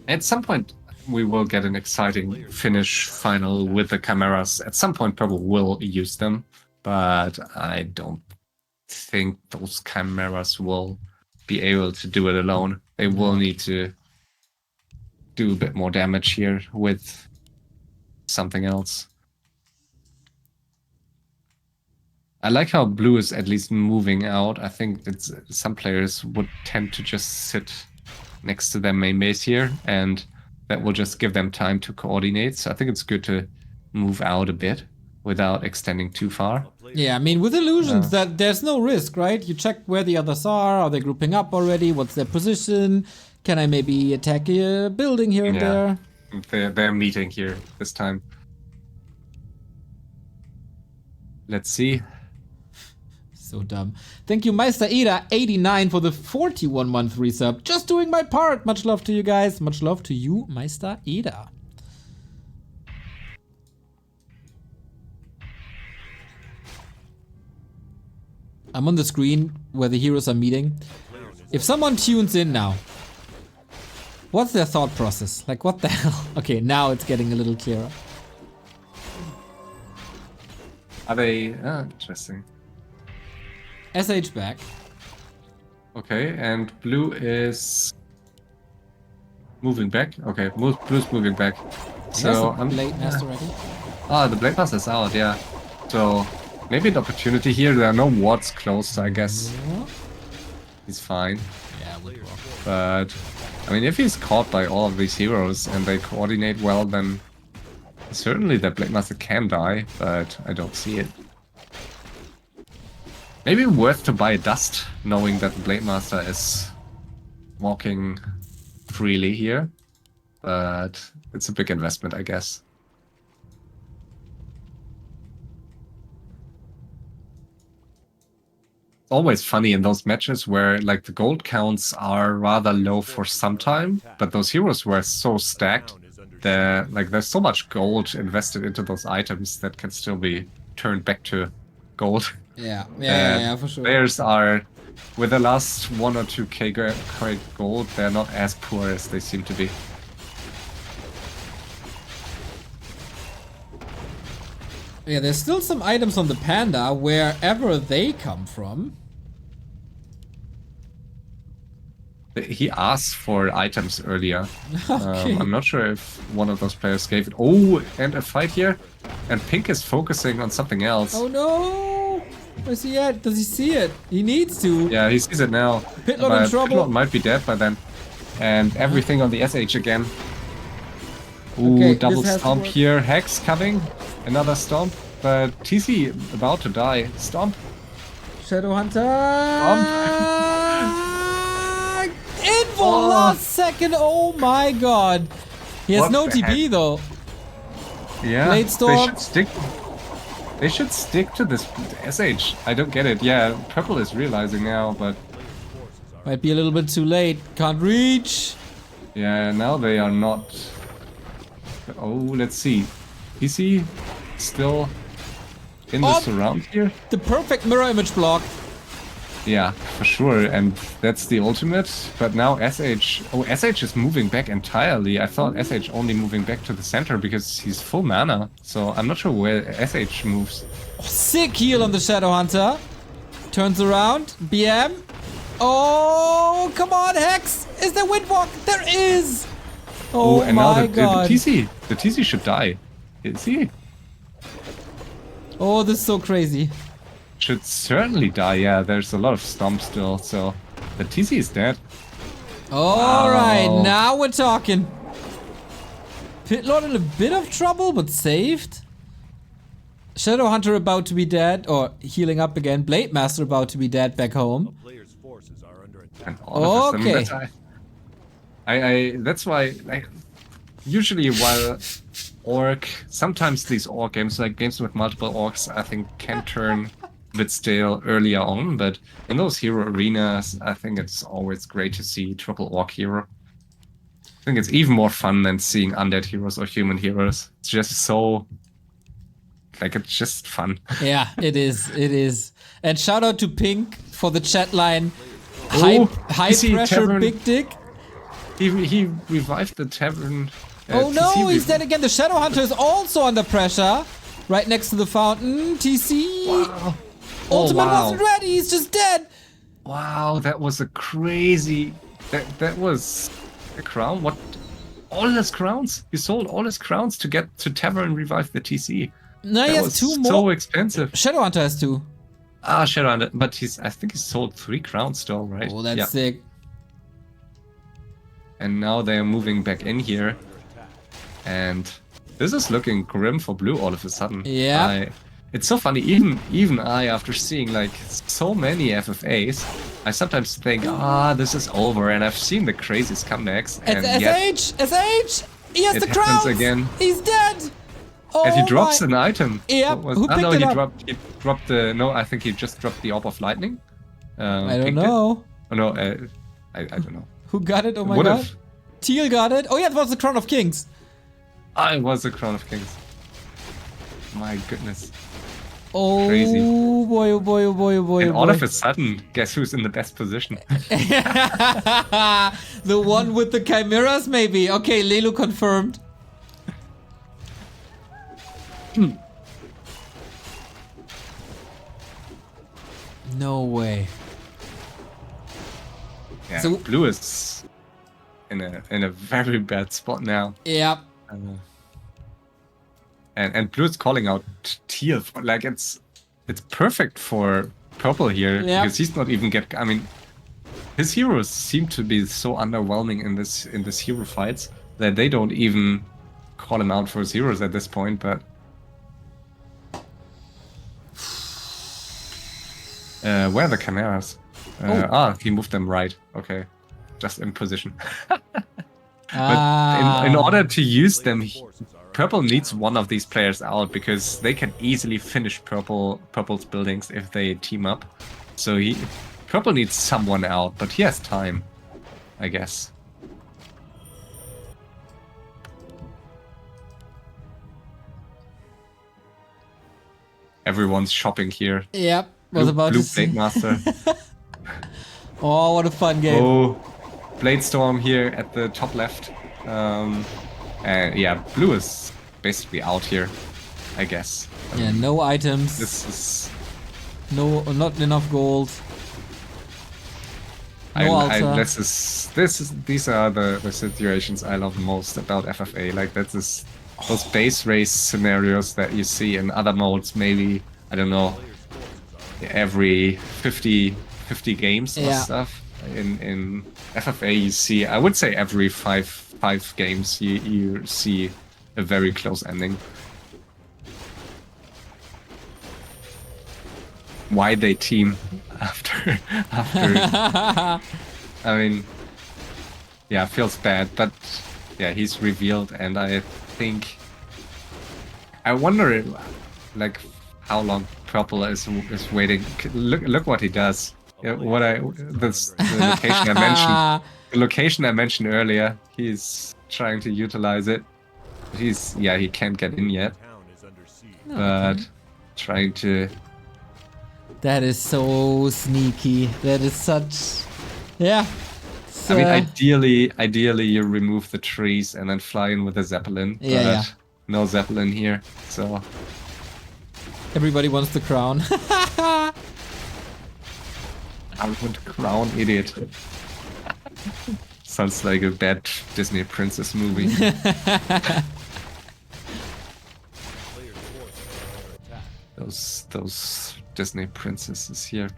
At some point, we will get an exciting finish final with the chimeras. At some point, probably will use them, but I don't think those chimeras will be able to do it alone. They will need to do a bit more damage here with something else. I like how blue is at least moving out. I think it's some players would tend to just sit next to their main base here, and that will just give them time to coordinate. So I think it's good to move out a bit without extending too far. Yeah, I mean, with illusions, that there's no risk, right? You check where the others are they grouping up already? What's their position? Can I maybe attack a building here and Yeah. there? They're meeting here this time. Let's see. So dumb. Thank you, Meister Ida 89 for the 41-month resub. Just doing my part. Much love to you guys. Much love to you, Meister Ida. I'm on the screen where the heroes are meeting. If someone tunes in now What's their thought process? Like, what the hell? Okay, now it's getting a little clearer. Are they... interesting. SH back. Okay, and blue is... moving back? Okay, blue's moving back. So, Here's the Blade Master ready. Ah, the Blade Master's out, yeah. So, maybe an opportunity here. There are no wards close, I guess. Yeah. He's fine. Yeah, would work. But, I mean, if he's caught by all of these heroes and they coordinate well, then certainly the Blade Master can die, but I don't see it. Maybe worth to buy Dust, knowing that the Blade Master is walking freely here. But it's a big investment, I guess. Always funny in those matches where like the gold counts are rather low for some time, but those heroes were so stacked that like there's so much gold invested into those items that can still be turned back to gold. Yeah, for sure. Players are, with the last 1 or 2k gold, they're not as poor as they seem to be. Yeah, there's still some items on the Panda wherever they come from. He asked for items earlier. Okay. I'm not sure if one of those players gave it. Oh, and a fight here. And Pink is focusing on something else. Oh no! Where's he at? Does he see it? He needs to. Yeah, he sees it now. Pitlord in trouble. Pitlord might be dead by then. And everything on the SH again. Ooh, Okay, double this has to stomp work. here. Hex coming. Another stomp. But TC about to die. Stomp. Shadowhunter! Info Oh. last second! Oh my god! He has What no the TP heck? though. Yeah, Blade Storm. They should stick to this SH. I don't get it. Yeah, purple is realizing now, but Might be a little bit too late. Can't reach. yeah, now they are not. Oh, let's see. PC still in the Oh. surround here. The perfect mirror image block. Yeah, for sure, and that's the ultimate. But now SH... Oh, SH is moving back entirely. I thought SH only moving back to the center because he's full mana. So I'm not sure where SH moves. Sick heal on the Shadowhunter. Turns around. BM. Oh, come on, Hex. Is there Windwalk? There is. Oh, and my now the god. TC. The TC should die. Is he? Oh, this is so crazy. Should certainly die, yeah. There's a lot of stomp still, so... The TC is dead. Alright, Wow. now we're talking. Pitlord in a bit of trouble, but saved. Shadowhunter about to be dead, or healing up again. Blade Master about to be dead back home. Player's forces are under attack. And all of a Okay. sudden, that's why, like, usually while Orc, sometimes these Orc games, like games with multiple Orcs, I think can turn a bit stale earlier on, but in those hero arenas, I think it's always great to see triple Orc hero. I think it's even more fun than seeing undead heroes or human heroes. It's just so... Like, it's just fun. Yeah, it is. It is. And shout out to Pink for the chat line. Oh, High you see pressure, Tavern- big dick. He revived the tavern. Oh no, TC he's dead again. The Shadowhunter is also under pressure. Right next to the fountain. TC. Wow. Ultimate wow. wasn't ready. He's just dead. Wow, that was a crazy... That was a crown? What? All his crowns? He sold all his crowns to get to tavern and revive the TC. No, he That has was two so more. expensive. Shadowhunter has two. Ah, Shadowhunter, but I think he sold 3 crowns still, right? Oh, that's yeah. sick. And now they're moving back in here. And this is looking grim for blue all of a sudden. Yeah. It's so funny, even I, after seeing like so many FFAs, I sometimes think, this is over, and I've seen the craziest comebacks, and yet SH! He has it the happens crowns! again. He's dead! Oh And he drops my. an item. Yep, What who picked no, it he up? dropped the... No, I think he just dropped the Orb of Lightning. I don't Pink did. know. Oh no, I don't know. Who got it? Oh my Would've. god. Teal got it. Oh yeah, it was the Crown of Kings. I was the Crown of Kings. My goodness. Oh Crazy. boy, oh boy, oh boy, oh boy. And oh all boy. of a sudden, guess who's in the best position? The one with the chimeras, maybe. Okay, Lelu confirmed. No way. Yeah, So- blue is in a very bad spot now. Yeah. And blue is calling out teal. Like it's perfect for purple here Yeah. because he's not even I mean, his heroes seem to be so underwhelming in this hero fights that they don't even call him out for his heroes at this point. But where are the chimeras? He moved them right. Okay, just in position. But in order to use them, purple needs one of these players out because they can easily finish purple's buildings if they team up. So purple needs someone out, but he has time, I guess. Everyone's shopping here. Yep. Was about Blue to say. Blade Master. Oh, what a fun game. Oh, Blade Storm here at the top left. And yeah, blue is basically out here, I guess. Yeah, no items. This is... Not enough gold. No altar. These are the situations I love most about FFA. Like those base race scenarios that you see in other modes. Maybe I don't know, every 50 games or stuff. In FFA, you see, I would say every five games you see a very close ending. Why they team after I mean, yeah, feels bad, but yeah, he's revealed, and I think I wonder like how long purple is waiting. Look what he does. Yeah, the location I mentioned, the location I mentioned earlier, he's trying to utilize it. He can't get in yet, but trying to. That is so sneaky. That is such... Yeah. I mean, ideally you remove the trees and then fly in with a Zeppelin. Yeah, but no Zeppelin here, so... Everybody wants the crown. I want crown, idiot. Sounds like a bad Disney princess movie. Those Disney princesses here.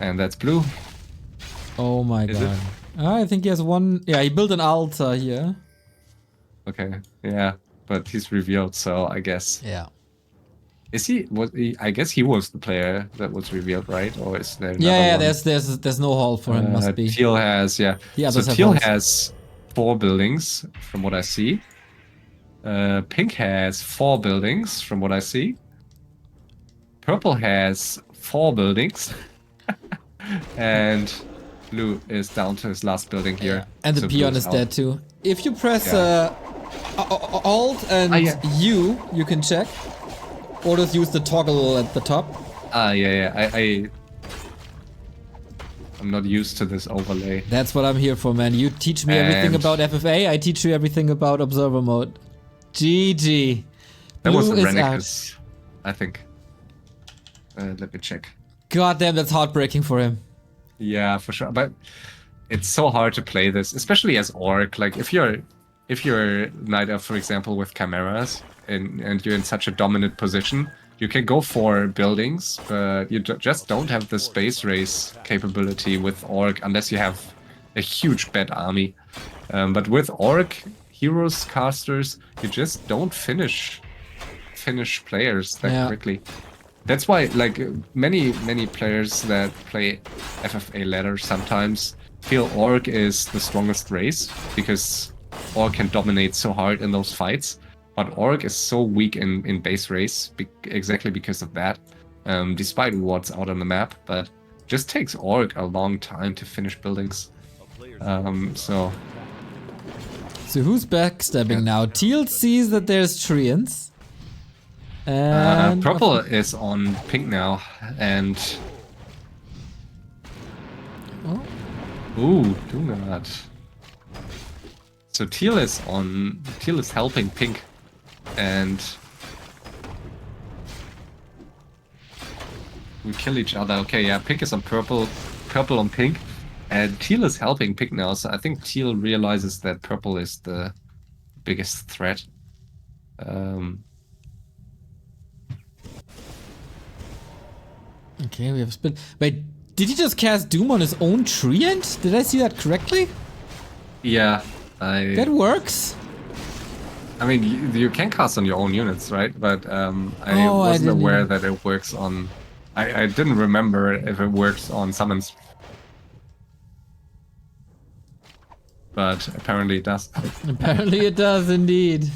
And that's blue. Oh my god. I think he has one... Yeah, he built an altar here. Okay, yeah. But he's revealed, so I guess... Yeah. Is he? I guess he was the player that was revealed, right? Or is there another Yeah, one? there's no hall for him, must be. Teal has, The others so have Teal halls. has 4 buildings, from what I see. Pink has 4 buildings, from what I see. Purple has 4 buildings. And blue is down to his last building here. And the so peon blue's is out. dead too. If you press Alt and U, you can check. Or just use the toggle at the top. I'm not used to this overlay. That's what I'm here for, man. You teach me everything about FFA, I teach you everything about observer mode. GG. That was Blue is Rennicus, I think. Let me check. God damn, that's heartbreaking for him. Yeah, for sure. But it's so hard to play this, especially as Orc. Like if you're Knight Elf, for example, with chimeras, and you're in such a dominant position, you can go for buildings, but you just don't have the space race capability with Orc unless you have a huge bad army. But with Orc heroes casters, you just don't finish players that quickly. That's why, like, many players that play FFA ladder sometimes feel Orc is the strongest race because Orc can dominate so hard in those fights. But Orc is so weak in base race exactly because of that, despite what's out on the map. But just takes Orc a long time to finish buildings. So who's backstabbing now? Teal sees that there's treants. And purple is on pink now, and Ooh, do not. So Teal is helping Pink, and we kill each other. Okay, yeah, Pink is on purple on Pink, and Teal is helping Pink now. So I think Teal realizes that purple is the biggest threat. Okay, we have spin. Wait, did he just cast Doom on his own Treant? Did I see that correctly? Yeah, That works. I mean, you can cast on your own units, right? But I Oh, I wasn't didn't aware even- that it works on. I didn't remember if it works on summons, but apparently it does. Apparently it does indeed.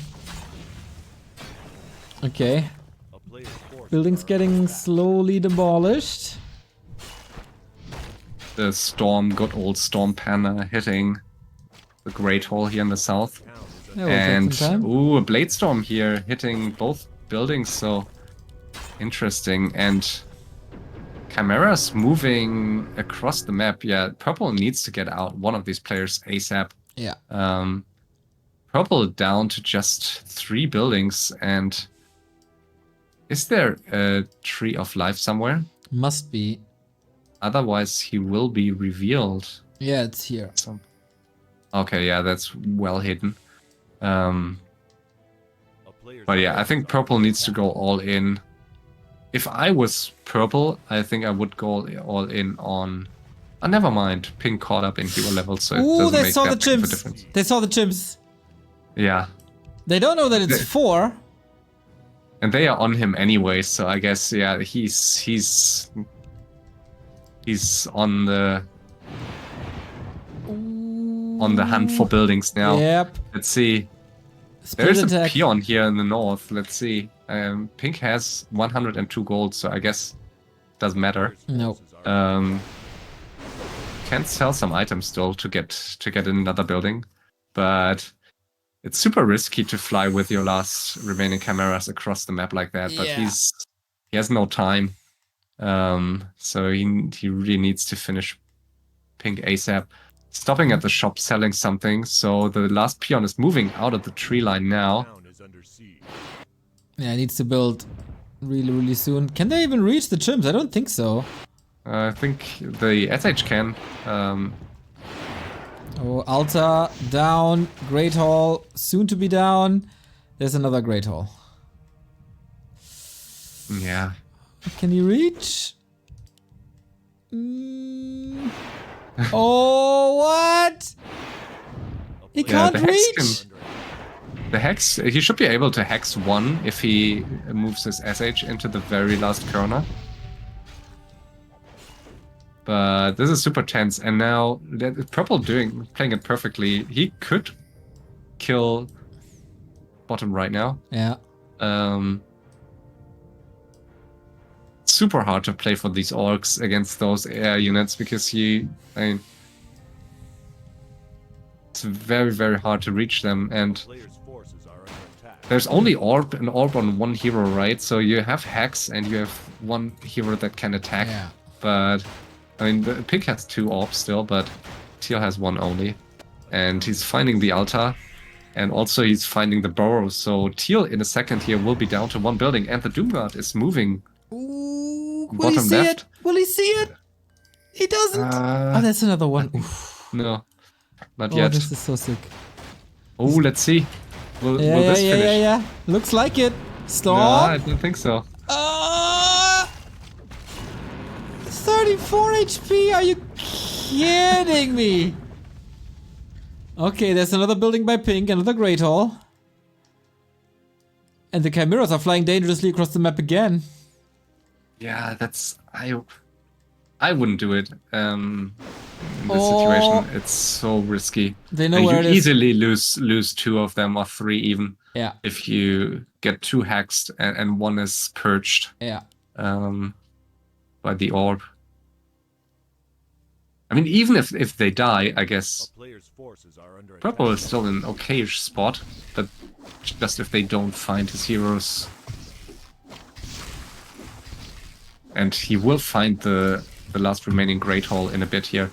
Okay. A player's forces Buildings are getting slowly demolished. The storm, good old storm panna hitting the Great Hall here in the south. town is That will And take some time. ooh, a blade storm here hitting both buildings, so interesting. And Chimera's moving across the map. Yeah, purple needs to get out one of these players ASAP. Yeah. Purple down to just 3 buildings. And is there a tree of life somewhere? Must be. Otherwise, he will be revealed. Yeah, it's here. Okay, yeah, that's well hidden. a player's But yeah, I forces think are purple under needs to go all in. If I was purple, I think I would go all in on... Oh, never mind. Pink caught up in hero level, so it Ooh, doesn't they make saw the that big of a chimps. difference. They saw the chimps. Yeah. They don't know that it's They- 4. And they are on him anyway, so I guess, yeah, he's on the hunt for buildings now. Yep. Let's see. Split There's a attack. peon here in the north. Let's see. Pink has 102 gold, so I guess doesn't matter. No. Can sell some items still to get another building, but it's super risky to fly with your last remaining chimeras across the map like that. But Yeah. he has no time, so he really needs to finish Pink ASAP. Stopping at the shop, selling something. So the last peon is moving out of the tree line now. town is under siege. Yeah, it needs to build really, really soon. Can they even reach the chimps? I don't think so. I think the SH can. Oh, Alta down. Great Hall soon to be down. There's another Great Hall. Yeah. Can he reach? Mm. Oh, what? He A can't the hex reach. The hex, he should be able to hex 1 if he moves his SH into the very last corner. But this is super tense, and now purple playing it perfectly. He could kill bottom right now. Yeah. Super hard to play for these orcs against those air units because it's very, very hard to reach them, and player's forces are under attack. there's only an orb on one hero, right? So you have Hex and you have one hero that can attack. Yeah. But I mean, the Pink has 2 orbs still, but Teal has 1 only. And he's finding the altar, and also he's finding the burrow. So Teal in a second here will be down to 1 building, and the Doomguard is moving. Ooh, will Bottom he see left. it? Will he see it? He doesn't. Oh, that's another one. Oof. No, not Oh, yet. this is so sick. Oh, let's see. Will Yeah, this yeah, finish? yeah. Looks like it. No, Storm. I don't think so. 34 HP. Are you kidding me? Okay, there's another building by Pink, another Great Hall. And the Chimeras are flying dangerously across the map again. Yeah, that's I wouldn't do it. In this Oh. situation, it's so risky. They know And where you it is. easily lose 2 of them or 3 even Yeah, if you get 2 hexed and 1 is purged yeah. by the orb. I mean, even if they die, I A guess player's forces are under attack. purple is still in an okayish spot, but just if they don't find his heroes. And he will find the last remaining Great Hall in a bit here.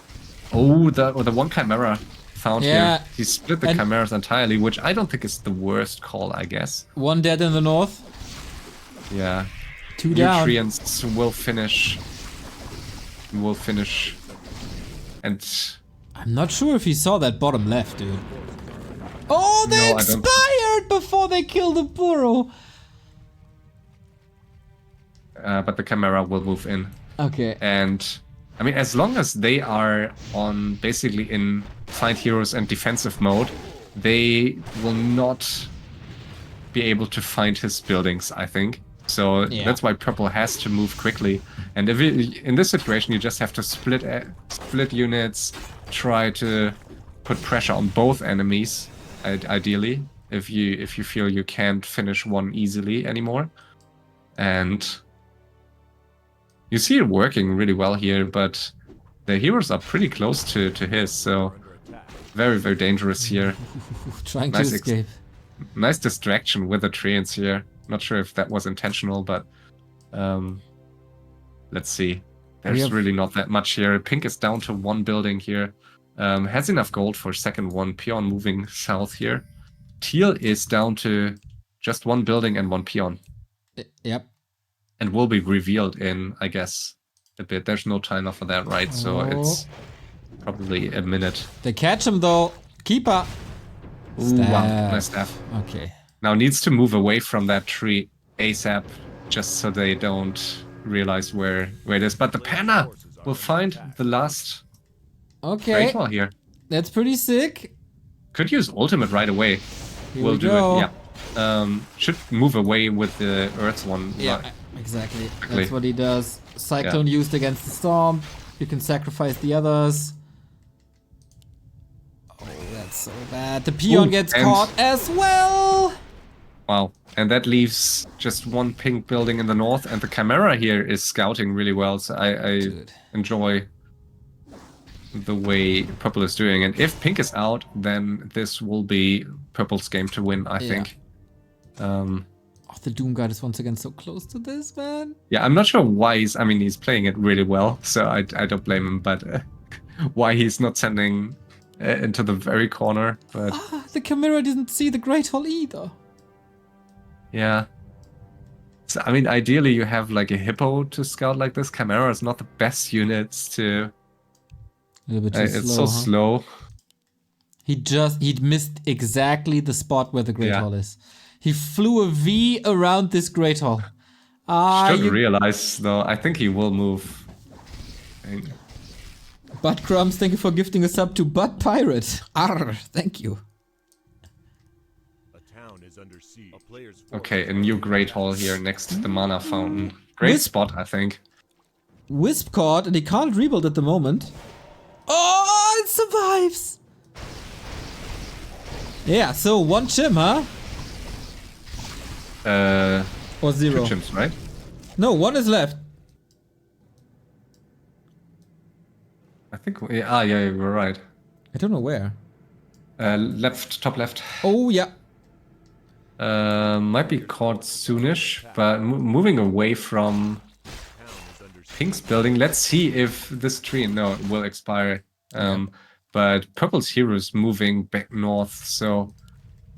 Oh, the one Chimera found Yeah, here. He split the and- Chimeras entirely, which I don't think is the worst call, I guess. One dead in the north. Yeah. 2 down. Nutrients will finish. Will finish. And I'm not sure if he saw that bottom left, dude. Oh, they No, I don't. expired before they killed the burrow. but the Chimera will move in. Okay. And I mean, as long as they are on basically in find heroes and defensive mode, they will not be able to find his buildings, I think. So Yeah. that's why purple has to move quickly. And if in this situation, you just have to split units, try to put pressure on both enemies, ideally, if you feel you can't finish one easily anymore. And you see it working really well here, but the heroes are pretty close to his, so very, very dangerous here. Trying Nice to escape. Nice distraction with the treants here. Not sure if that was intentional, but let's see. There's really not that much here. Pink is down to 1 building here. Has enough gold for second one. Peon moving south here. Teal is down to just 1 building and 1 peon. Yep. And will be revealed in, I guess, a bit. There's no timer for that, right? So it's probably a minute. They catch him though. Keeper. Ooh, wow, nice staff. Okay. Now needs to move away from that tree ASAP, just so they don't realize where it is. But the Panda will find the last Okay. Great Wall here. That's pretty sick. Could use ultimate right away. Here We'll we do go. it. Yeah. Should move away with the Earth one. Yeah, Right. exactly. That's what he does. Cyclone Yeah. used against the storm. You can sacrifice the others. Oh, that's so bad. The peon Ooh, gets and- caught as well. Wow. And that leaves just 1 pink building in the north, and the Chimera here is scouting really well. So I Dude. enjoy the way purple is doing. And if pink is out, then this will be purple's game to win, I think. Oh, the Doom Guard is once again so close to this, man. Yeah, I'm not sure why he's... I mean, he's playing it really well, so I don't blame him, but why he's not sending into the very corner, but... Ah, the Chimera didn't see the Great Hall either. Yeah. So, I mean, ideally you have like a Hippo to scout like this. Chimera is not the best units to... A little bit too it's slow, so huh? slow. He'd missed exactly the spot where the Great Yeah. Hall is. He flew a V around this Great Hall. Should realize, though, I think he will move. Butt Crumbs, thank you for gifting a sub to Butt Pirate. Arr, thank you. A town is under siege. A player's Okay, a new Great Hall here next to the Mana Fountain. Great Wisp- spot, I think. Wisp caught, and he can't rebuild at the moment. Oh, it survives! Yeah, so 1 chim, huh? Or 2 0? chimps, right? No, 1 is left. I think... Yeah, yeah, we're right. I don't know where. Left, top left. Oh, yeah. Might be caught soonish, but moving away from Pink's building. Let's see if this tree will expire. But Purple's hero is moving back north, so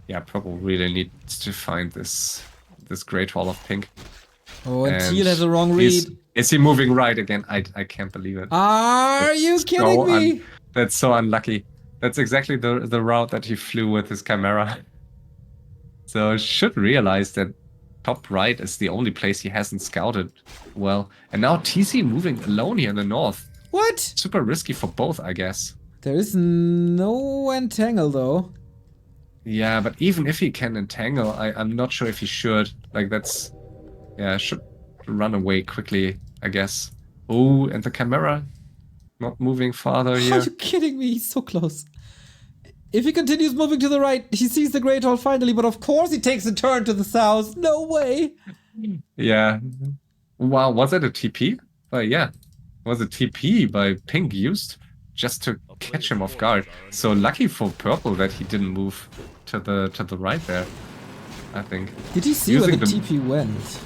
yeah, Purple really needs to find this Great Hall of Pink. Oh, and Teal has a wrong Is read. he moving right again? I can't believe it. Are you kidding me? That's so unlucky. That's exactly the route that he flew with his Chimera. So should realize that top right is the only place he hasn't scouted well. And now TC moving alone here in the north. What? Super risky for both, I guess. There is no entangle though. Yeah, but even if he can entangle, I'm not sure if he should. Like that's... Yeah, should run away quickly, I guess. Oh, and the Chimera not moving farther here. Are you kidding me? He's so close. If he continues moving to the right, he sees the Great Hall finally, but of course he takes a turn to the south. No way. Yeah. Wow, was it a TP? Yeah. Was a TP by Pink used just to catch him off guard. So lucky for Purple that he didn't move to the right there, I think. Did he see where Using the the- TP went?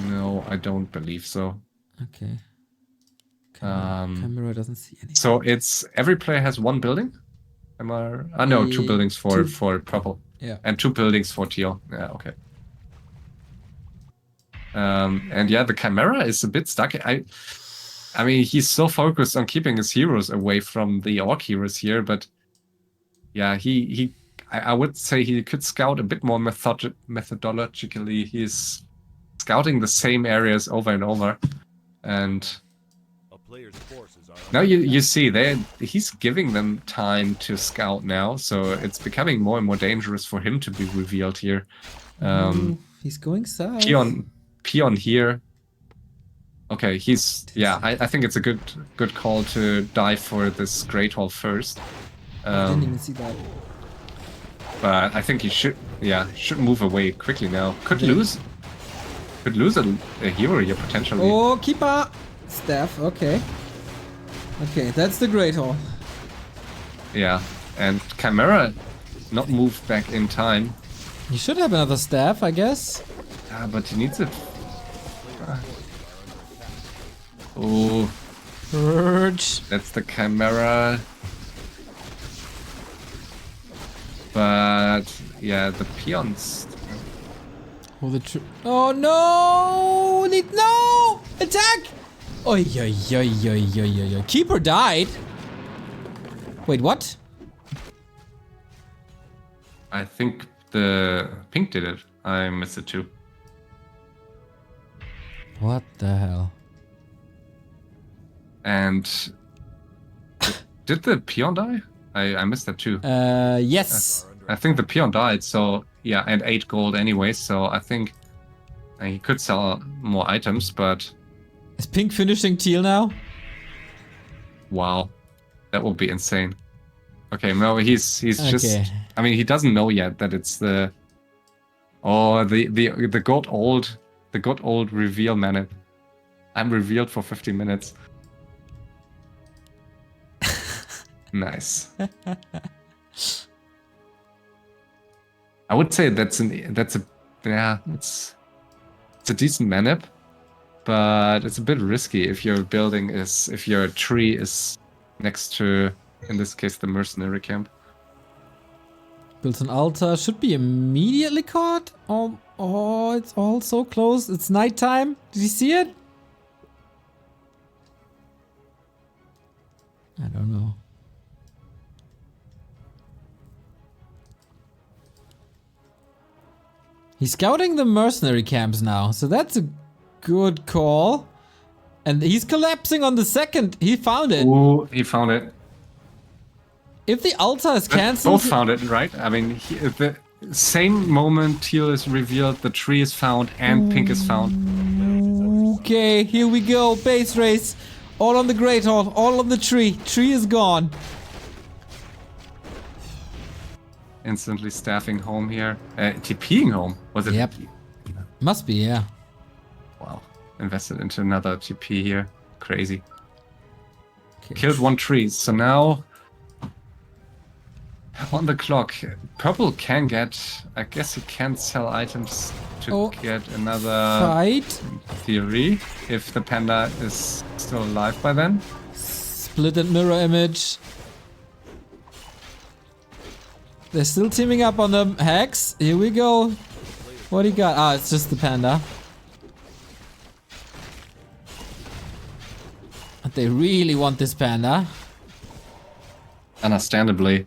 No, I don't believe so. Okay. Camera doesn't see anything. So it's every player has one building. Am I? No, two buildings for purple. Yeah. And 2 buildings for teal. Yeah, okay. And yeah, the Chimera is a bit stuck. I mean, he's so focused on keeping his heroes away from the Orc heroes here, but yeah, I would say he could scout a bit more methodologically. He's scouting the same areas over and over, and A player's forces are now you see he's giving them time to scout now, so it's becoming more and more dangerous for him to be revealed here. He's going south. Peon here. Okay, I think it's a good call to die for this Great Hall first. I didn't even see that. But I think he should move away quickly now. Could lose a hero here potentially. Oh, keeper! Staff, okay. Okay, that's the Great Hall. Yeah, and Chimera not moved back in time. He should have another staff, I guess. But he needs it. Oh, Purge. that's the Chimera. But yeah, the peons. Oh, oh no! No! Attack! Oi, oi, oi, oi, oi, oi. Keeper died. Wait, what? I think the pink did it. I missed it too. What the hell? And did the peon die? I missed that too. Yes. I think the peon died, so yeah, and 8 gold anyway, so I think he could sell more items, but Is pink finishing teal now? wow, that would be insane. Okay, no, he's just, Okay. I mean, he doesn't know yet that it's the god old reveal man. I'm revealed for 50 minutes. Nice. I would say it's a decent manip, but it's a bit risky if your tree is next to, in this case, the mercenary camp. Built an altar. Should be immediately caught. Oh, it's all so close. It's nighttime. Did you see it? I don't know. He's scouting the mercenary camps now, so that's a good call. And he's collapsing on the second. He found it. Ooh, he found it. If the altar is cancelled... Both found it, right? I mean, the same moment teal is revealed, the tree is found, and pink is found. Okay, here we go. Base race. All on the Great Hall. All on the tree. Tree is gone. Instantly staffing home here. TPing home? Was it? Yep. Must be, yeah. Wow. Invested into another TP here. Crazy. Okay. Killed 1 tree. So now on the clock, purple can get, I guess he can sell items to get another fight. Theory, if the panda is still alive by then. Split and mirror image. They're still teaming up on the Hex. Here we go. What do you got? Ah, it's just the panda. But they really want this panda. Understandably.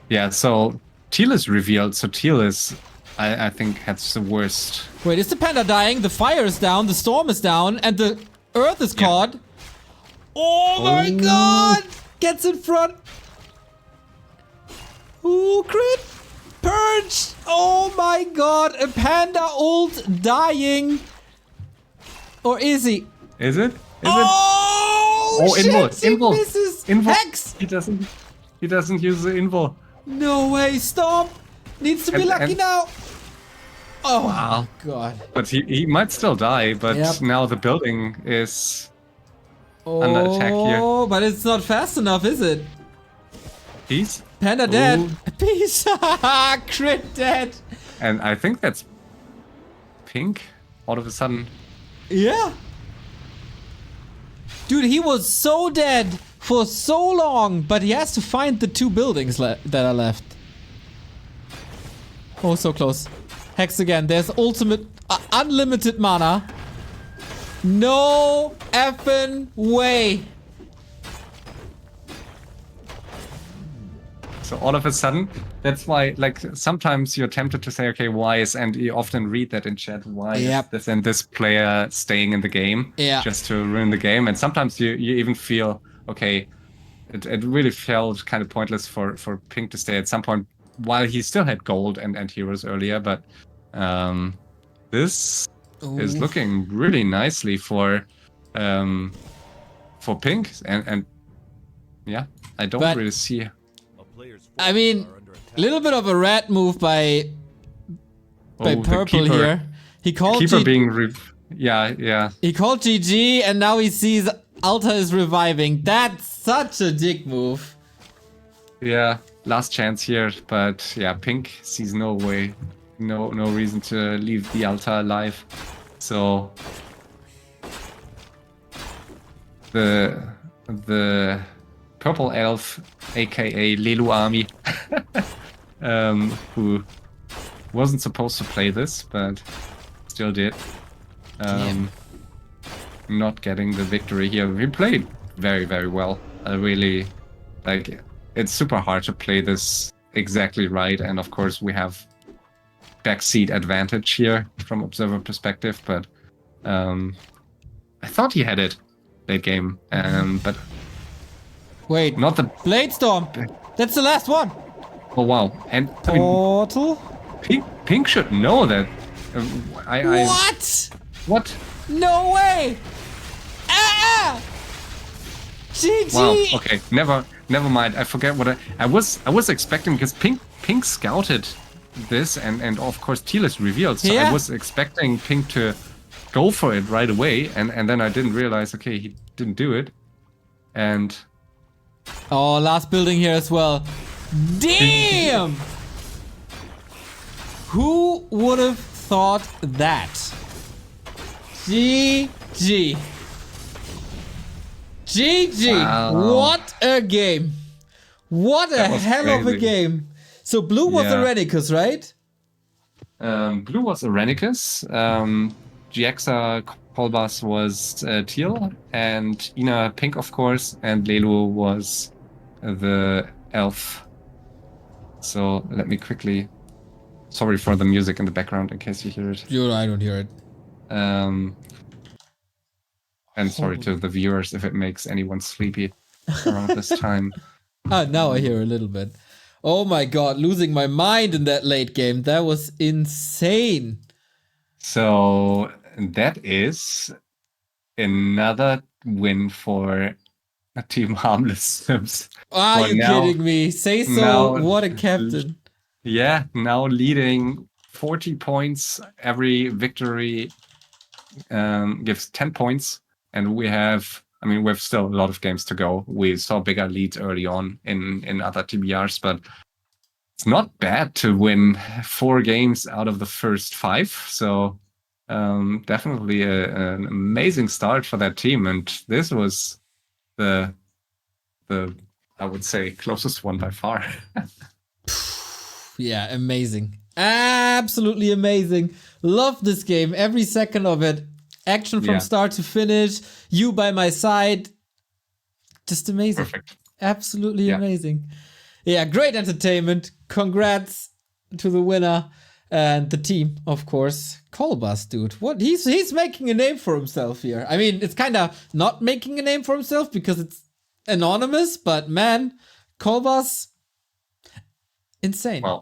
Yeah, so teal is revealed, so teal is, I think, has the worst. Wait, is the panda dying? The fire is down, the storm is down, and the earth is caught. Oh my god! Gets in front. Ooh, crit! Purge! Oh my god, a panda ult dying. Or is he? Is it? Oh, shit! Invul. He misses! Invul. Hex! He doesn't use the invul. No way, Storm! Needs to be lucky now! Oh wow. god. But he might still die, but now the building is under attack here. Oh, but it's not fast enough, is it? Peace? Panda dead. Peace. Crit dead. And I think that's pink all of a sudden. Yeah. Dude, he was so dead for so long, but he has to find the 2 buildings that are left. Oh, so close. Hex again. There's ultimate, unlimited mana. No effing way. So all of a sudden, that's why, like, sometimes you're tempted to say, okay, why is, and you often read that in chat, why is this and this player staying in the game just to ruin the game? And sometimes you even feel, okay, it really felt kind of pointless for Pink to stay at some point while he still had gold and heroes earlier. But this is looking really nicely for Pink. And yeah, I don't really see... I mean, a little bit of a rat move by Purple here. He called Keeper being yeah. He called GG and now he sees Alta is reviving. That's such a dick move. Yeah, last chance here, but yeah, Pink sees no way, no reason to leave the Alta alive. So the Purple Elf, aka Lelu Army, who wasn't supposed to play this, but still did. Not getting the victory here. We played very, very well. I really, like, it's super hard to play this exactly right, and of course we have backseat advantage here from observer perspective, but I thought he had it late game, but wait, not the Blade Storm. That's the last one. Oh wow! And I mean, Portal. Pink should know that. What? What? No way! GG. Wow. Okay. Never mind. I forget what I was expecting, because Pink scouted this and of course Teal is revealed. So I was expecting Pink to go for it right away, and then I didn't realize. Okay, he didn't do it, and. Oh, last building here as well. Damn! Who would have thought that? GG. GG. Wow. What a game. What a hell of a game. So blue was Irenicus, right? Blue was Irenicus. GXA Kolbas was Teal, and Ina Pink, of course, and Lelu was the elf. So let me quickly... Sorry for the music in the background in case you hear it. I don't hear it. And sorry to the viewers if it makes anyone sleepy around this time. Now I hear a little bit. Oh my god, losing my mind in that late game. That was insane. So that is another win for Team Harmless Sims. Are you kidding me? Say so. Now, what a captain. Yeah, now leading 40 points. Every victory gives 10 points. And we have still a lot of games to go. We saw bigger leads early on in other TBRs, but it's not bad to win 4 games out of the first 5. So definitely an amazing start for that team. And this was the I would say closest one by far. Yeah, amazing. Absolutely amazing. Love this game, every second of it. Action from start to finish. You by my side. Just amazing. Perfect. Absolutely amazing. Yeah, great entertainment. Congrats to the winner and the team, of course. Kolbas, dude. What? He's making a name for himself here. I mean, it's kind of not making a name for himself because it's anonymous, but man, Kolbas, insane. Well,